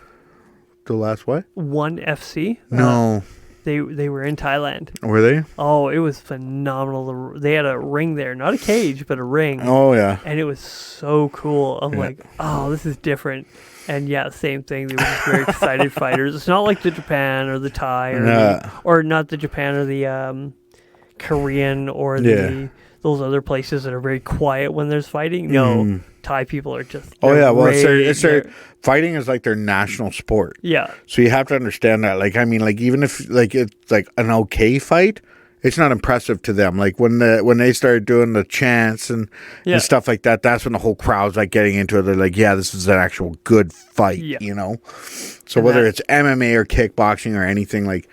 The last what? 1FC? No. They were in Thailand. Were they? Oh, it was phenomenal. They had a ring there, not a cage, but a ring. Oh yeah. And it was so cool. I'm like, oh, this is different. And yeah, same thing. They were just very excited fighters. It's not like the Japan or the Thai or not the Japan or the Korean or those other places that are very quiet when there's fighting. No, Thai people are just. Oh yeah, well, it's their fighting is like their national sport. Yeah. So you have to understand that. Like, I mean, like even if like it's like an okay fight, it's not impressive to them. Like when they started doing the chants and stuff like that, that's when the whole crowd's like getting into it. They're like, yeah, this is an actual good fight, you know? So and whether it's MMA or kickboxing or anything, like,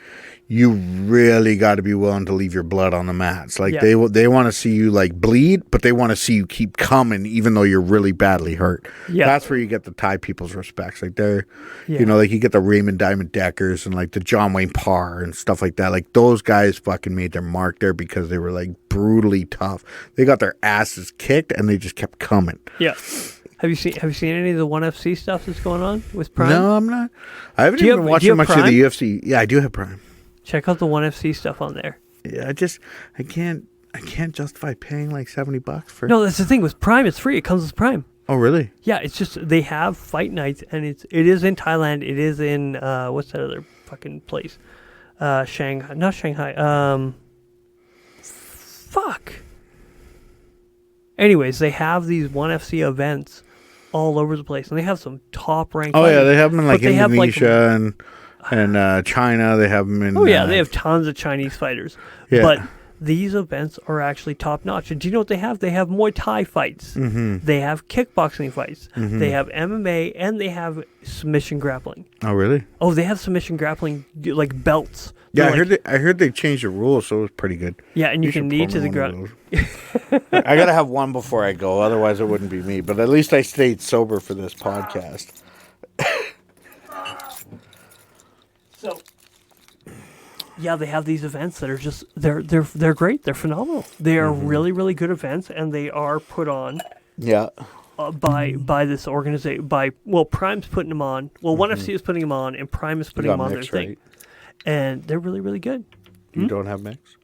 you really got to be willing to leave your blood on the mats. Like they want to see you like bleed, but they want to see you keep coming even though you're really badly hurt. Yeah. That's where you get the Thai people's respects. Like they're, you know, like you get the Raymond Diamond Deckers and like the John Wayne Parr and stuff like that. Like those guys fucking made their mark there because they were like brutally tough. They got their asses kicked and they just kept coming. Yeah. Have you seen any of the 1FC stuff that's going on with Prime? No, I'm not. I haven't even watched much of the UFC. Yeah, I do have Prime. Check out the 1FC stuff on there. Yeah, I can't justify paying like $70 for. No, that's the thing with Prime. It's free. It comes with Prime. Oh, really? Yeah, it's just they have fight nights, and it is in Thailand. It is in what's that other fucking place? Shanghai, not Shanghai. Fuck. Anyways, they have these 1FC events all over the place, and they have some top ranked. Oh yeah, they have them in like Indonesia and China. They have them in. Oh yeah, they have tons of Chinese fighters. Yeah. But these events are actually top notch. And do you know what they have? They have Muay Thai fights. Mm-hmm. They have kickboxing fights. Mm-hmm. They have MMA, and they have submission grappling. Oh really? Oh, they have submission grappling like belts. Yeah, I heard they changed the rules, so it was pretty good. Yeah, and you can knee to the ground. I gotta have one before I go, otherwise it wouldn't be me. But at least I stayed sober for this podcast. So, yeah, they have these events that are just they're great. They're phenomenal. They are really, really good events, and they are put on. Yeah. By this organization, Prime's putting them on. Well, 1FC is putting them on, and Prime is putting them on their thing. Right? And they're really, really good. You don't have mix?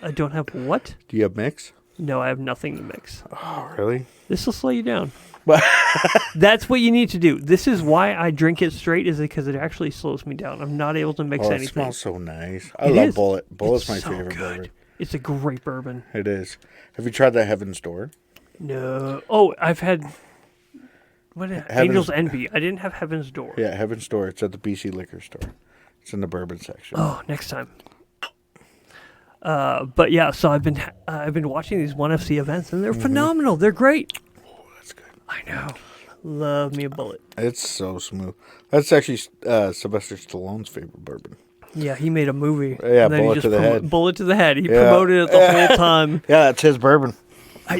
I don't have what? Do you have mix? No, I have nothing to mix. Oh, really? This will slow you down. That's what you need to do. This is why I drink it straight, is because it actually slows me down. I'm not able to mix anything. It smells so nice. I love Bullet. Bullet's my favorite bourbon. It's a great bourbon. It is. Have you tried that Heaven's Door? No. Oh, I've had... Angel's Envy. I didn't have Heaven's Door. Yeah, Heaven's Door. It's at the BC Liquor Store. It's in the bourbon section. Oh, next time. But yeah, so I've been watching these 1FC events, and they're phenomenal. They're great. Oh, that's good. I know. Love me a Bullet. It's so smooth. That's actually Sylvester Stallone's favorite bourbon. Yeah, he made a movie. Yeah, Bullet to the Head. Bullet to the Head. He promoted it the whole time. Yeah, that's his bourbon.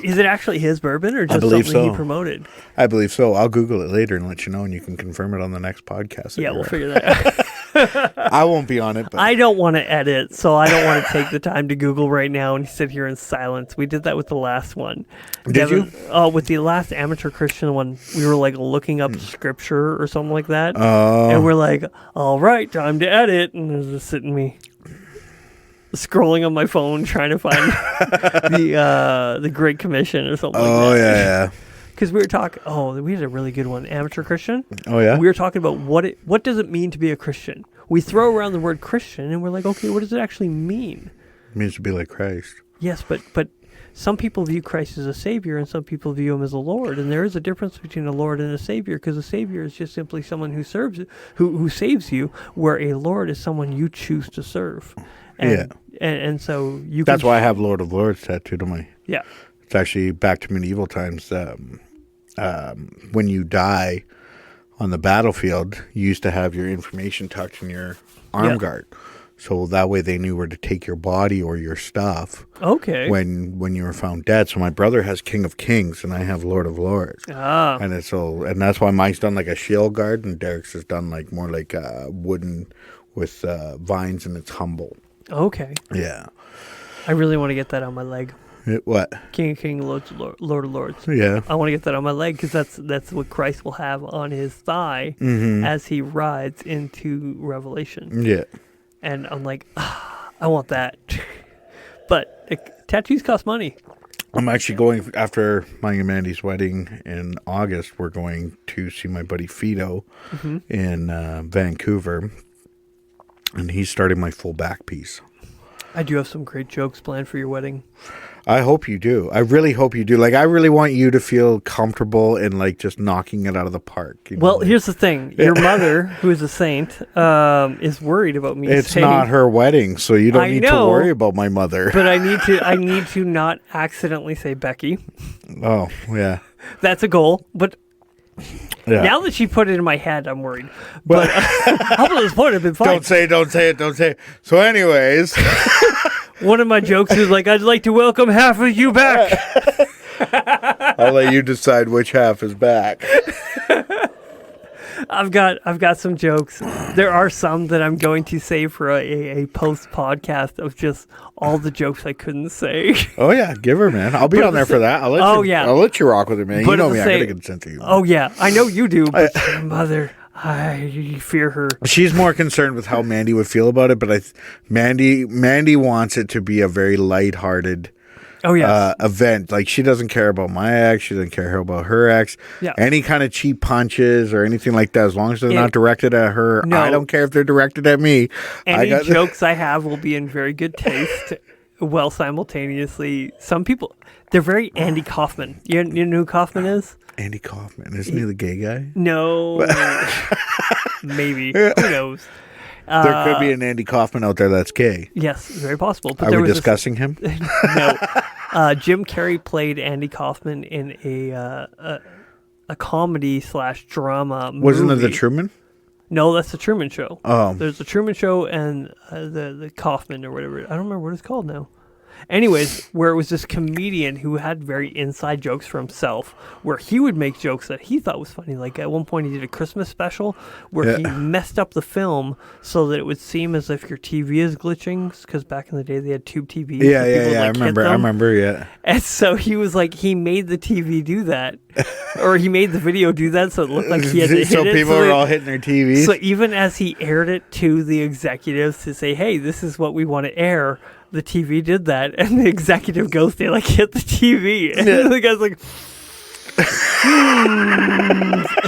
Is it actually his bourbon or just something he promoted? I believe so. I'll Google it later and let you know, and you can confirm it on the next podcast. Yeah, we'll figure that out. I won't be on it. But I don't want to edit, so I don't want to take the time to Google right now and sit here in silence. We did that with the last one. Did you? Oh, with the last Amateur Christian one, we were like looking up scripture or something like that. And we're like, all right, time to edit. And there's just sitting me scrolling on my phone trying to find the Great Commission or something like that. Oh, yeah. Because we were talking, we had a really good one, Amateur Christian. Oh, yeah? We were talking about what does it mean to be a Christian? We throw around the word Christian, and we're like, okay, what does it actually mean? It means to be like Christ. Yes, but some people view Christ as a Savior, and some people view him as a Lord. And there is a difference between a Lord and a Savior, because a Savior is just simply someone who serves, who saves you, where a Lord is someone you choose to serve. And and so you. That's why I have Lord of Lords tattooed on my. Yeah. It's actually back to medieval times. When you die on the battlefield, you used to have your information tucked in your arm guard. So that way they knew where to take your body or your stuff. Okay. When you were found dead. So my brother has King of Kings and I have Lord of Lords. Ah. And that's why mine's done like a shield guard and Derek's is done like more like wooden with vines, and it's humble. Okay. Yeah. I really want to get that on my leg. What? King of Kings, Lord of Lords. Yeah. I want to get that on my leg because that's what Christ will have on his thigh as he rides into Revelation. Yeah. And I'm like, I want that. But tattoos cost money. I'm actually going, after my and Mandy's wedding in August, we're going to see my buddy Fido in Vancouver. And he's starting my full back piece. I do have some great jokes planned for your wedding. I hope you do. I really hope you do. Like, I really want you to feel comfortable in, like, just knocking it out of the park. Well, here's the thing. Your mother, who is a saint, is worried about me. It's not her wedding, so you don't need to worry about my mother. But I need to not accidentally say Becky. Oh, yeah. That's a goal. But now that she put it in my head, I'm worried. But up to this point, I've been fine. Don't say it. So anyways... One of my jokes is like, I'd like to welcome half of you back. I'll let you decide which half is back. I've got some jokes. There are some that I'm going to save for a post podcast of just all the jokes I couldn't say. Oh yeah, give her, man. I'll be on there for that. I'll let you rock with it, man. You know me. I got a good sense of humor. Oh yeah, I know you do. But your mother, I fear her. She's more concerned with how Mandy would feel about it, but Mandy wants it to be a very lighthearted event. Like, she doesn't care about my ex. She doesn't care about her ex. Yeah. Any kind of cheap punches or anything like that, as long as they're not directed at her. No. I don't care if they're directed at me. Any jokes I have will be in very good taste. While simultaneously, some people, they're very Andy Kaufman. You know who Kaufman is? Andy Kaufman. Isn't he the gay guy? No. Maybe. Who knows? There could be an Andy Kaufman out there that's gay. Yes, very possible. But are we discussing him? No. Jim Carrey played Andy Kaufman in a comedy / drama movie. Wasn't it The Truman? No, that's The Truman Show. Oh. There's The Truman Show and the Kaufman or whatever. I don't remember what it's called now. Anyways, where it was this comedian who had very inside jokes for himself, where he would make jokes that he thought was funny. Like at one point he did a Christmas special where he messed up the film so that it would seem as if your TV is glitching, because back in the day they had tube TVs. Yeah. I remember, yeah. And so he was like, he made the TV do that, or he made the video do that, so it looked like he had to hit it. So people were all hitting their TVs. So even as he aired it to the executives to say, hey, this is what we want to air, the TV did that, and the executive goes, they like hit the TV, and the guy's like,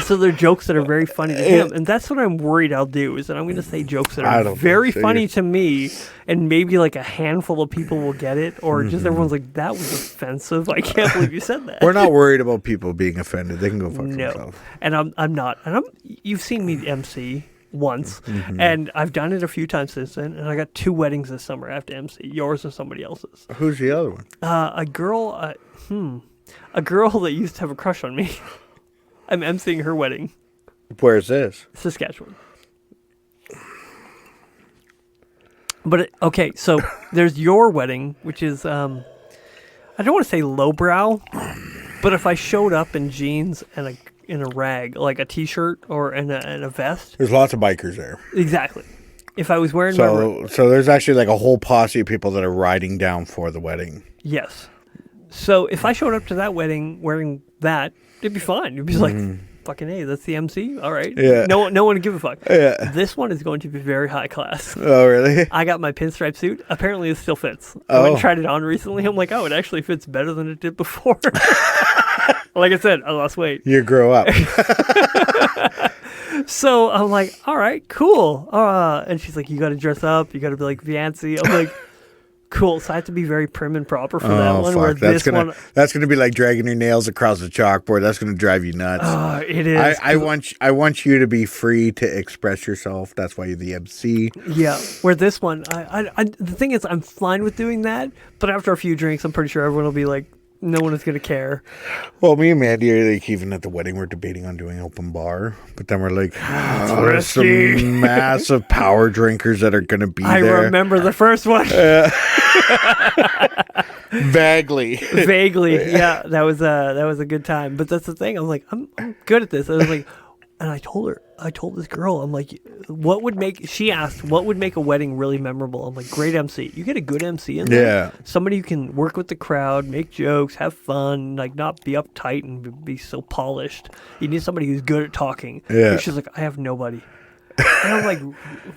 So they're jokes that are very funny to him, and that's what I'm worried I'll do, is that I'm going to say jokes that are very funny to me, and maybe like a handful of people will get it, or just everyone's like, that was offensive. I can't believe you said that. We're not worried about people being offended. They can go fuck themselves. And I'm not. And you've seen me MC once, and I've done it a few times since then, and I got 2 weddings this summer I have to MC, yours and somebody else's. Who's the other one? A girl that used to have a crush on me. I'm emceeing her wedding. Where's this? Saskatchewan. But okay, so there's your wedding, which is I don't want to say lowbrow, but if I showed up in jeans and in a rag, like a t-shirt or in a vest. There's lots of bikers there. Exactly. If I was wearing so there's actually like a whole posse of people that are riding down for the wedding. Yes. So if I showed up to that wedding wearing that, it'd be fine. It'd be like, fucking hey, that's the MC. All right. Yeah. No one would give a fuck. Yeah. This one is going to be very high class. Oh, really? I got my pinstripe suit. Apparently, it still fits. I went and tried it on recently. I'm like, oh, it actually fits better than it did before. Like I said, I lost weight. You grow up. So I'm like, all right, cool. And she's like, you got to dress up. You got to be like fancy. I'm like, Cool. So I have to be very prim and proper for that one. Fuck. Where That's this one, that's gonna be like dragging your nails across the chalkboard. That's gonna drive you nuts. it is. I want you to be free to express yourself. That's why you're the MC. Yeah. Where this one, the thing is, I'm fine with doing that, but after a few drinks, I'm pretty sure everyone will be like, no one is gonna care. Well, me and Mandy are like, even at the wedding, we're debating on doing open bar, but then we're like, there's some massive power drinkers that are gonna be there. I remember the first one. Vaguely. Yeah, that was a good time. But that's the thing. I'm like, I'm good at this. I was like, and I told this girl, I'm like, she asked, what would make a wedding really memorable? I'm like, great MC. You get a good MC in there. Yeah. Somebody who can work with the crowd, make jokes, have fun, like not be uptight and be so polished. You need somebody who's good at talking. Yeah. And she's like, I have nobody. And I'm like,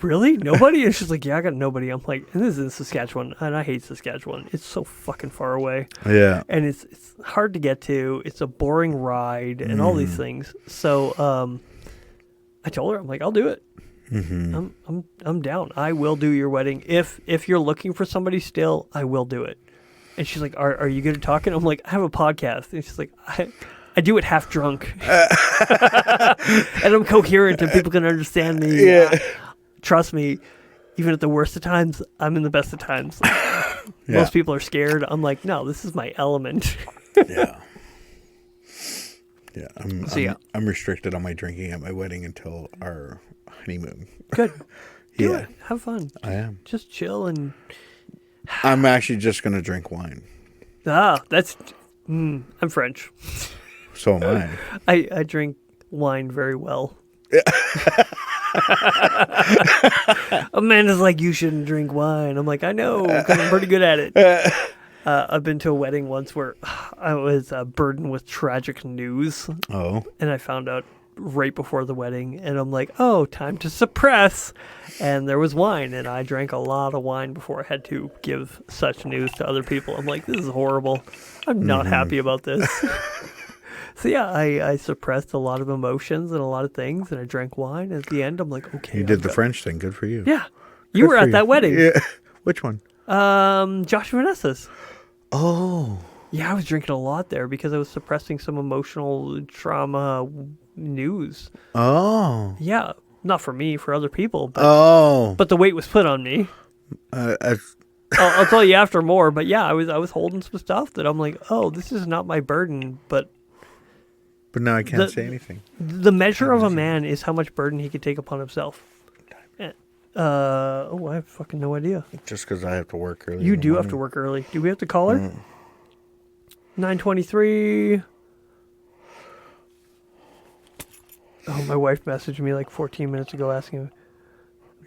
really? Nobody? And she's like, yeah, I got nobody. I'm like, and this is in Saskatchewan, and I hate Saskatchewan. It's so fucking far away. Yeah. And it's hard to get to. It's a boring ride and all these things. So I told her, I'm like, I'll do it. Mm-hmm. I'm down. I will do your wedding. If you're looking for somebody still, I will do it. And she's like, are you good at talking? I'm like, I have a podcast. And she's like, I do it half drunk. And I'm coherent and people can understand me. Yeah. Trust me, even at the worst of times, I'm in the best of times. Yeah. Most people are scared. I'm like, no, this is my element. Yeah. Yeah. I'm restricted on my drinking at my wedding until our honeymoon. Good. Do Yeah. it. Have fun. I am. Just chill and... I'm actually just going to drink wine. That's... I'm French. So am I. I drink wine very well. Amanda's like, you shouldn't drink wine. I'm like, I know, because I'm pretty good at it. I've been to a wedding once where I was burdened with tragic news. Oh. And I found out right before the wedding. And I'm like, oh, time to suppress. And there was wine. And I drank a lot of wine before I had to give such news to other people. I'm like, this is horrible. I'm not happy about this. So yeah, I suppressed a lot of emotions and a lot of things, and I drank wine. And at the end, I'm like, okay. You did the French thing. Good for you. Yeah. You were at that wedding. Yeah. Which one? Josh and Vanessa's. Oh. Yeah, I was drinking a lot there because I was suppressing some emotional trauma news. Oh. Yeah. Not for me, for other people. But, but the weight was put on me. I'll tell you after more, but yeah, I was holding some stuff that I'm like, oh, this is not my burden, but now I can't say anything. The measure of a man is how much burden he could take upon himself. I have fucking no idea. Just because I have to work early. You do have to work early. Do we have to call her? 9:23. Oh, my wife messaged me like 14 minutes ago asking,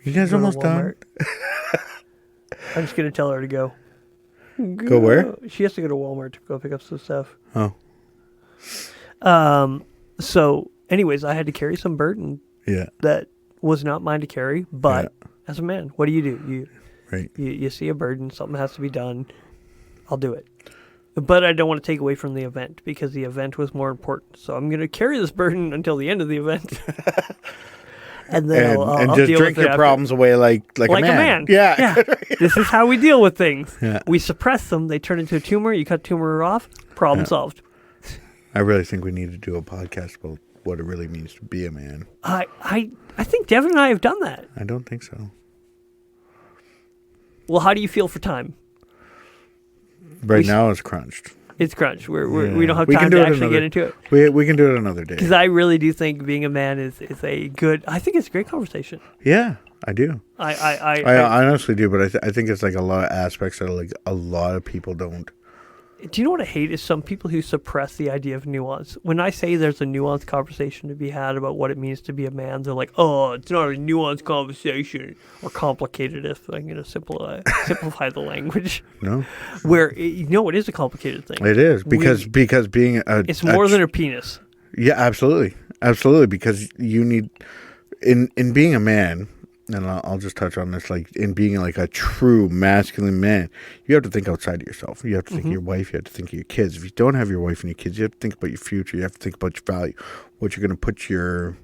you guys almost done? I'm just going to tell her to go. Go where? She has to go to Walmart to go pick up some stuff. Oh. So, anyways, I had to carry some burden that was not mine to carry, but as a man, what do? You see a burden, something has to be done, I'll do it. But I don't want to take away from the event because the event was more important. So I'm going to carry this burden until the end of the event. And then I'll just deal drink with your problems away like a man. Yeah. This is how we deal with things. Yeah. We suppress them. They turn into a tumor. You cut tumor off. Problem solved. I really think we need to do a podcast about what it really means to be a man. I think Devin and I have done that. I don't think so. Well, how do you feel for time? Right now it's crunched. It's crunched. We don't have time to actually get into it. We can do it another day. Because I really do think being a man is a good... I think it's a great conversation. Yeah, I do. I honestly do, but I think it's like a lot of aspects that like a lot of people don't. Do you know what I hate is some people who suppress the idea of nuance. When I say there's a nuanced conversation to be had about what it means to be a man, they're like, oh, it's not a nuanced conversation. Or complicated if I'm going to simplify the language. No. Where, it is a complicated thing. It is, because being it's more than a penis. Yeah, absolutely. Absolutely, because you need, in being a man, and I'll just touch on this, like in being like a true masculine man, you have to think outside of yourself. You have to think of your wife. You have to think of your kids. If you don't have your wife and your kids, you have to think about your future. You have to think about your value, what you're going to put your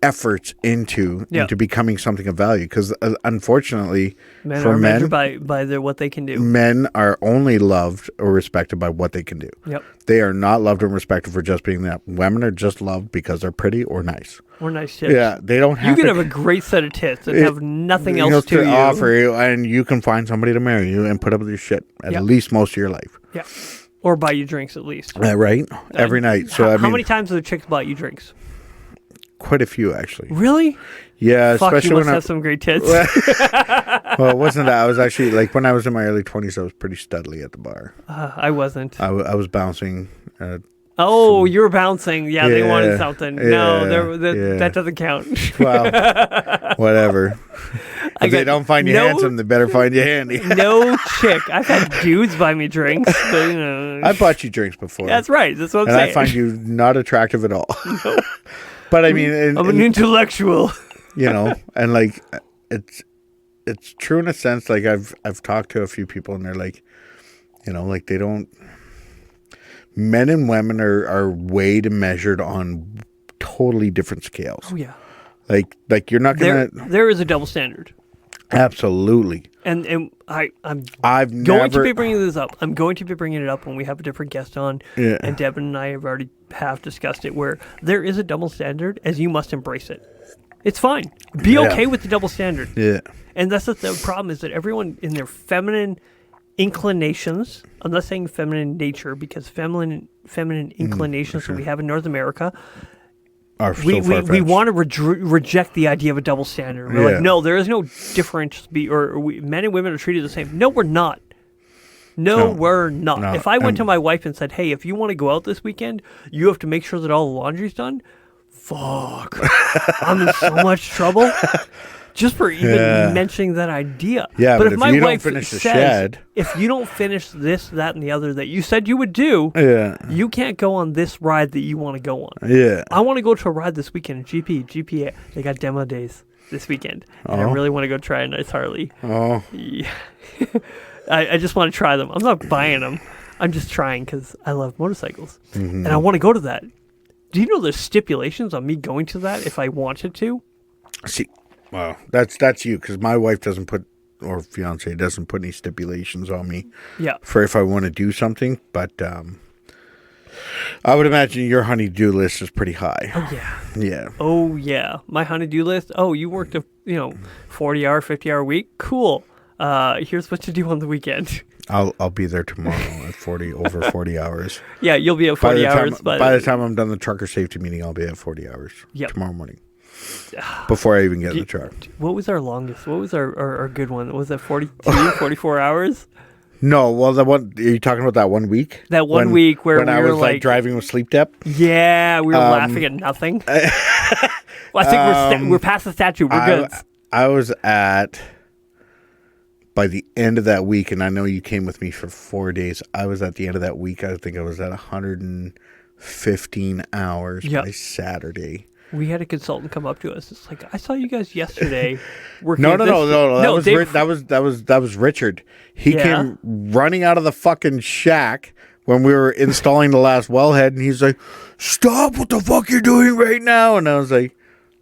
efforts into becoming something of value. Because unfortunately, Men for are men, measured by what they can do. men are only loved or respected by what they can do. Yep. They are not loved and respected for just being that. Women are just loved because they're pretty or nice. Or nice tits. Yeah, they don't have. You can have a great set of tits and have nothing else to offer you, and you can find somebody to marry you and put up with your shit at least most of your life. Yeah, or buy you drinks at least. Right, every night. So how many times have the chicks bought you drinks? Quite a few, actually. Really? Yeah, Fuck, especially you must when have some great tits. Well, it wasn't that. I was actually when I was in my early 20s, I was pretty studly at the bar. I wasn't. I was bouncing. You were bouncing. Yeah, they wanted something. No, that doesn't count. Well, whatever. If they don't find you handsome, they better find you handy. No chick. I've had dudes buy me drinks. But, I bought you drinks before. That's right. That's what I'm saying. saying. And I find you not attractive at all. No. But I mean... I'm an intellectual. And like, it's true in a sense. Like, I've talked to a few people and they're like, like they don't... Men and women are weighed and measured on totally different scales. Oh, yeah. Like you're not gonna. There is a double standard. Absolutely. And I've going to be bringing this up. I'm going to be bringing it up when we have a different guest on. Yeah. And Devin and I have already discussed it, where there is a double standard, as you must embrace it. It's fine. Be okay with the double standard. Yeah. And that's the problem, is that everyone in their feminine inclinations, I'm not saying feminine nature, because feminine inclinations that we have in North America, we want to reject the idea of a double standard. We're like, no, there is no difference. Men and women are treated the same. No, we're not. No, we're not. No. If I went to my wife and said, hey, if you want to go out this weekend, you have to make sure that all the laundry's done. Fuck. I'm in so much trouble just for even mentioning that idea. Yeah, but if my you wife don't finish the says, shed, if you don't finish this, that, and the other that you said you would do, you can't go on this ride that you want to go on. Yeah. I want to go to a ride this weekend. GPA, they got demo days this weekend. And I really want to go try a nice Harley. Oh. Yeah. I just want to try them. I'm not buying them. I'm just trying because I love motorcycles. Mm-hmm. And I want to go to that. Do you know there's stipulations on me going to that if I wanted to? See, well, that's you, because my wife doesn't put, or fiance doesn't put any stipulations on me. Yeah. For if I want to do something, but I would imagine your honey-do list is pretty high. Oh yeah. Yeah. Oh yeah. My honey-do list. Oh, you worked a 40-hour, 50-hour week. Cool. Here's what to do on the weekend. I'll be there tomorrow at over 40 hours. Yeah, you'll be at 40 hours. By the time I'm done the trucker safety meeting, I'll be at 40 hours tomorrow morning. Before I even get in the truck. What was our longest? What was our good one? Was that 42, 44 hours? No, well, the one, are you talking about that 1 week? That one week where when I was like driving with sleep dep? Yeah, we were laughing at nothing. Well, I think we're past the statue. We're good. I was at... By the end of that week, and I know you came with me for 4 days, I was at the end of that week, I think I was at 115 hours by Saturday. We had a consultant come up to us. It's like, I saw you guys yesterday working. No. That was Richard. He came running out of the fucking shack when we were installing the last wellhead, and he's like, stop what the fuck you're doing right now. And I was like,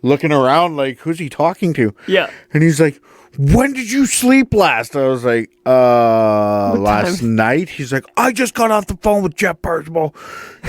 looking around like, who's he talking to? Yeah. And he's like, when did you sleep last? I was like, last night. He's like, I just got off the phone with Jeff Percival.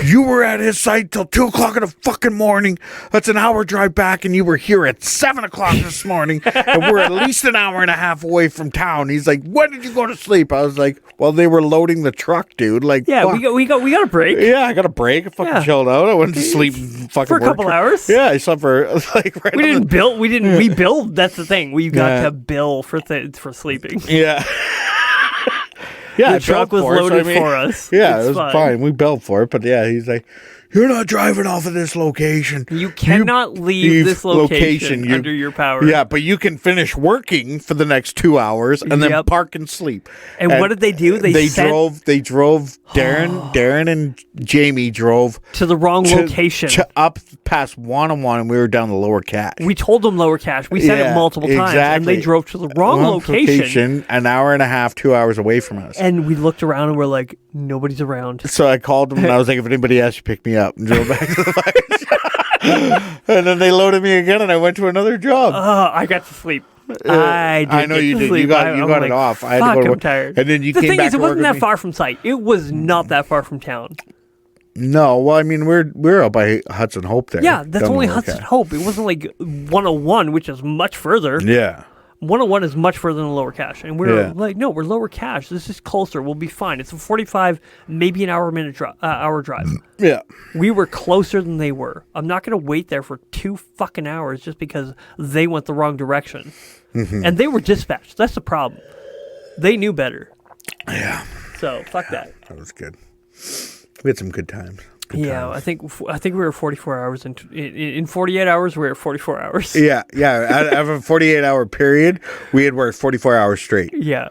You were at his site till 2 o'clock in the fucking morning. That's an hour drive back, and you were here at 7 o'clock this morning, and we're at least an hour and a half away from town. He's like, when did you go to sleep? I was like, well, they were loading the truck, dude. Like, yeah, fuck. we got a break. Yeah, I got a break. I fucking chilled out. I went to sleep fucking for a couple hours. Yeah, I slept for like we didn't build. We build. That's the thing. We got to bill for sleeping. Yeah. Yeah, the truck was loaded for us. Yeah, it was fine. We billed for it, but yeah, he's like, you're not driving off of this location. You cannot leave this location under your power. Yeah, but you can finish working for the next 2 hours and then park and sleep. And what did they do? They drove. Darren and Jamie drove to the wrong location. Up past 101, and we were down the Lower Cache. We told them Lower Cache. We said it multiple times, and they drove to the wrong location. An hour and a half, 2 hours away from us. And we looked around and we're like, nobody's around. So I called them and I was like, if anybody asks you, pick me up, and drove back to the fire shop. And then they loaded me again, and I went to another job. I got to sleep. I know you did. You got it off. I had to go to work. I'm tired. And then you the came thing back is, it to work wasn't with that me. far from site. It was not that far from town. No, well, I mean, we're up by Hudson Hope there. Yeah, that's Down only the Hudson Cat. Hope. It wasn't like 101, which is much further. Yeah. 101 is much further than Lower Cache. And we're Yeah. like, no, we're Lower Cache. This is closer. We'll be fine. It's a 45, maybe an hour drive. Yeah. We were closer than they were. I'm not going to wait there for 2 fucking hours just because they went the wrong direction. Mm-hmm. And they were dispatched. That's the problem. They knew better. Yeah. So, fuck that. That was good. We had some good times. Good I times. think we were 44 hours in 48 hours. We were at 44 hours. Yeah. Out of a 48-hour period, we had worked 44 hours straight. Yeah.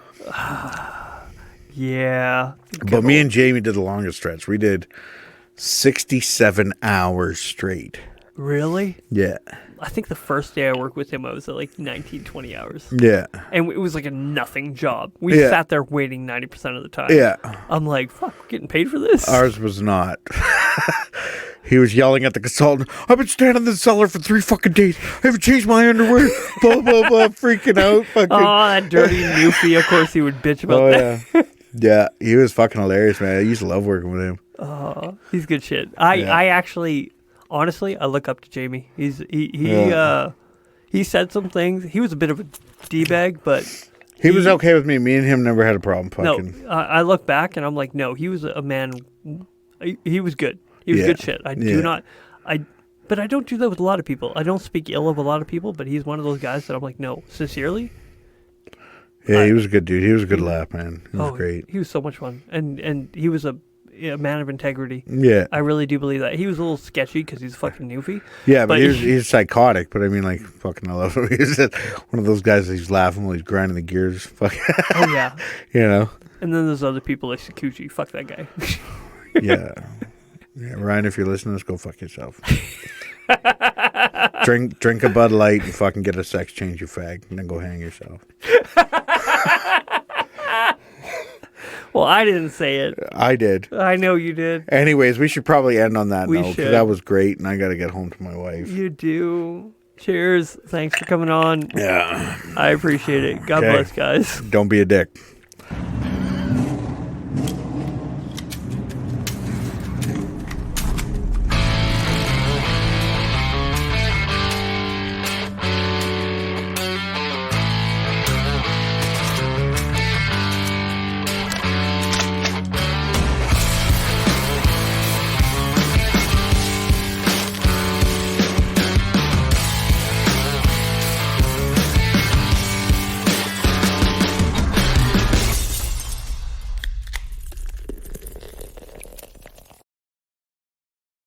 Yeah. But me and Jamie did the longest stretch. We did 67 hours straight. Really? Yeah. I think the first day I worked with him, I was at like 19, 20 hours. Yeah. And it was like a nothing job. We sat there waiting 90% of the time. Yeah. I'm like, fuck, we're getting paid for this? Ours was not. He was yelling at the consultant, I've been standing in the cellar for 3 fucking days. I haven't changed my underwear. Blah, blah, blah. Freaking out. Fucking. Oh, that dirty newfie. Of course he would bitch about that. Yeah. Yeah. He was fucking hilarious, man. I used to love working with him. Oh, he's good shit. I actually, honestly, I look up to Jamie. He said some things. He was a bit of a D-bag, but... He was okay with me. Me and him never had a problem fucking. No, I look back and I'm like, no, he was a man. He was good. He was good shit. But I don't do that with a lot of people. I don't speak ill of a lot of people, but he's one of those guys that I'm like, no, sincerely. Yeah, he was a good dude. He was a good laugh, man. He was great. He was so much fun. And he was a man of integrity. Yeah. I really do believe that. He was a little sketchy because he's a fucking newfie. Yeah, but he's psychotic. But I mean, like, fucking, I love him. He's one of those guys that he's laughing while he's grinding the gears. Fuck. Oh, yeah. You know? And then there's other people like Sakuchi. Fuck that guy. Yeah. Yeah, Ryan, if you're listening, just go fuck yourself. drink a Bud Light and fucking get a sex change, you fag, and then go hang yourself. Well, I didn't say it. I did. I know you did. Anyways, we should probably end on that note. Should. That was great, and I got to get home to my wife. You do. Cheers. Thanks for coming on. Yeah. I appreciate it. God bless, guys. Don't be a dick.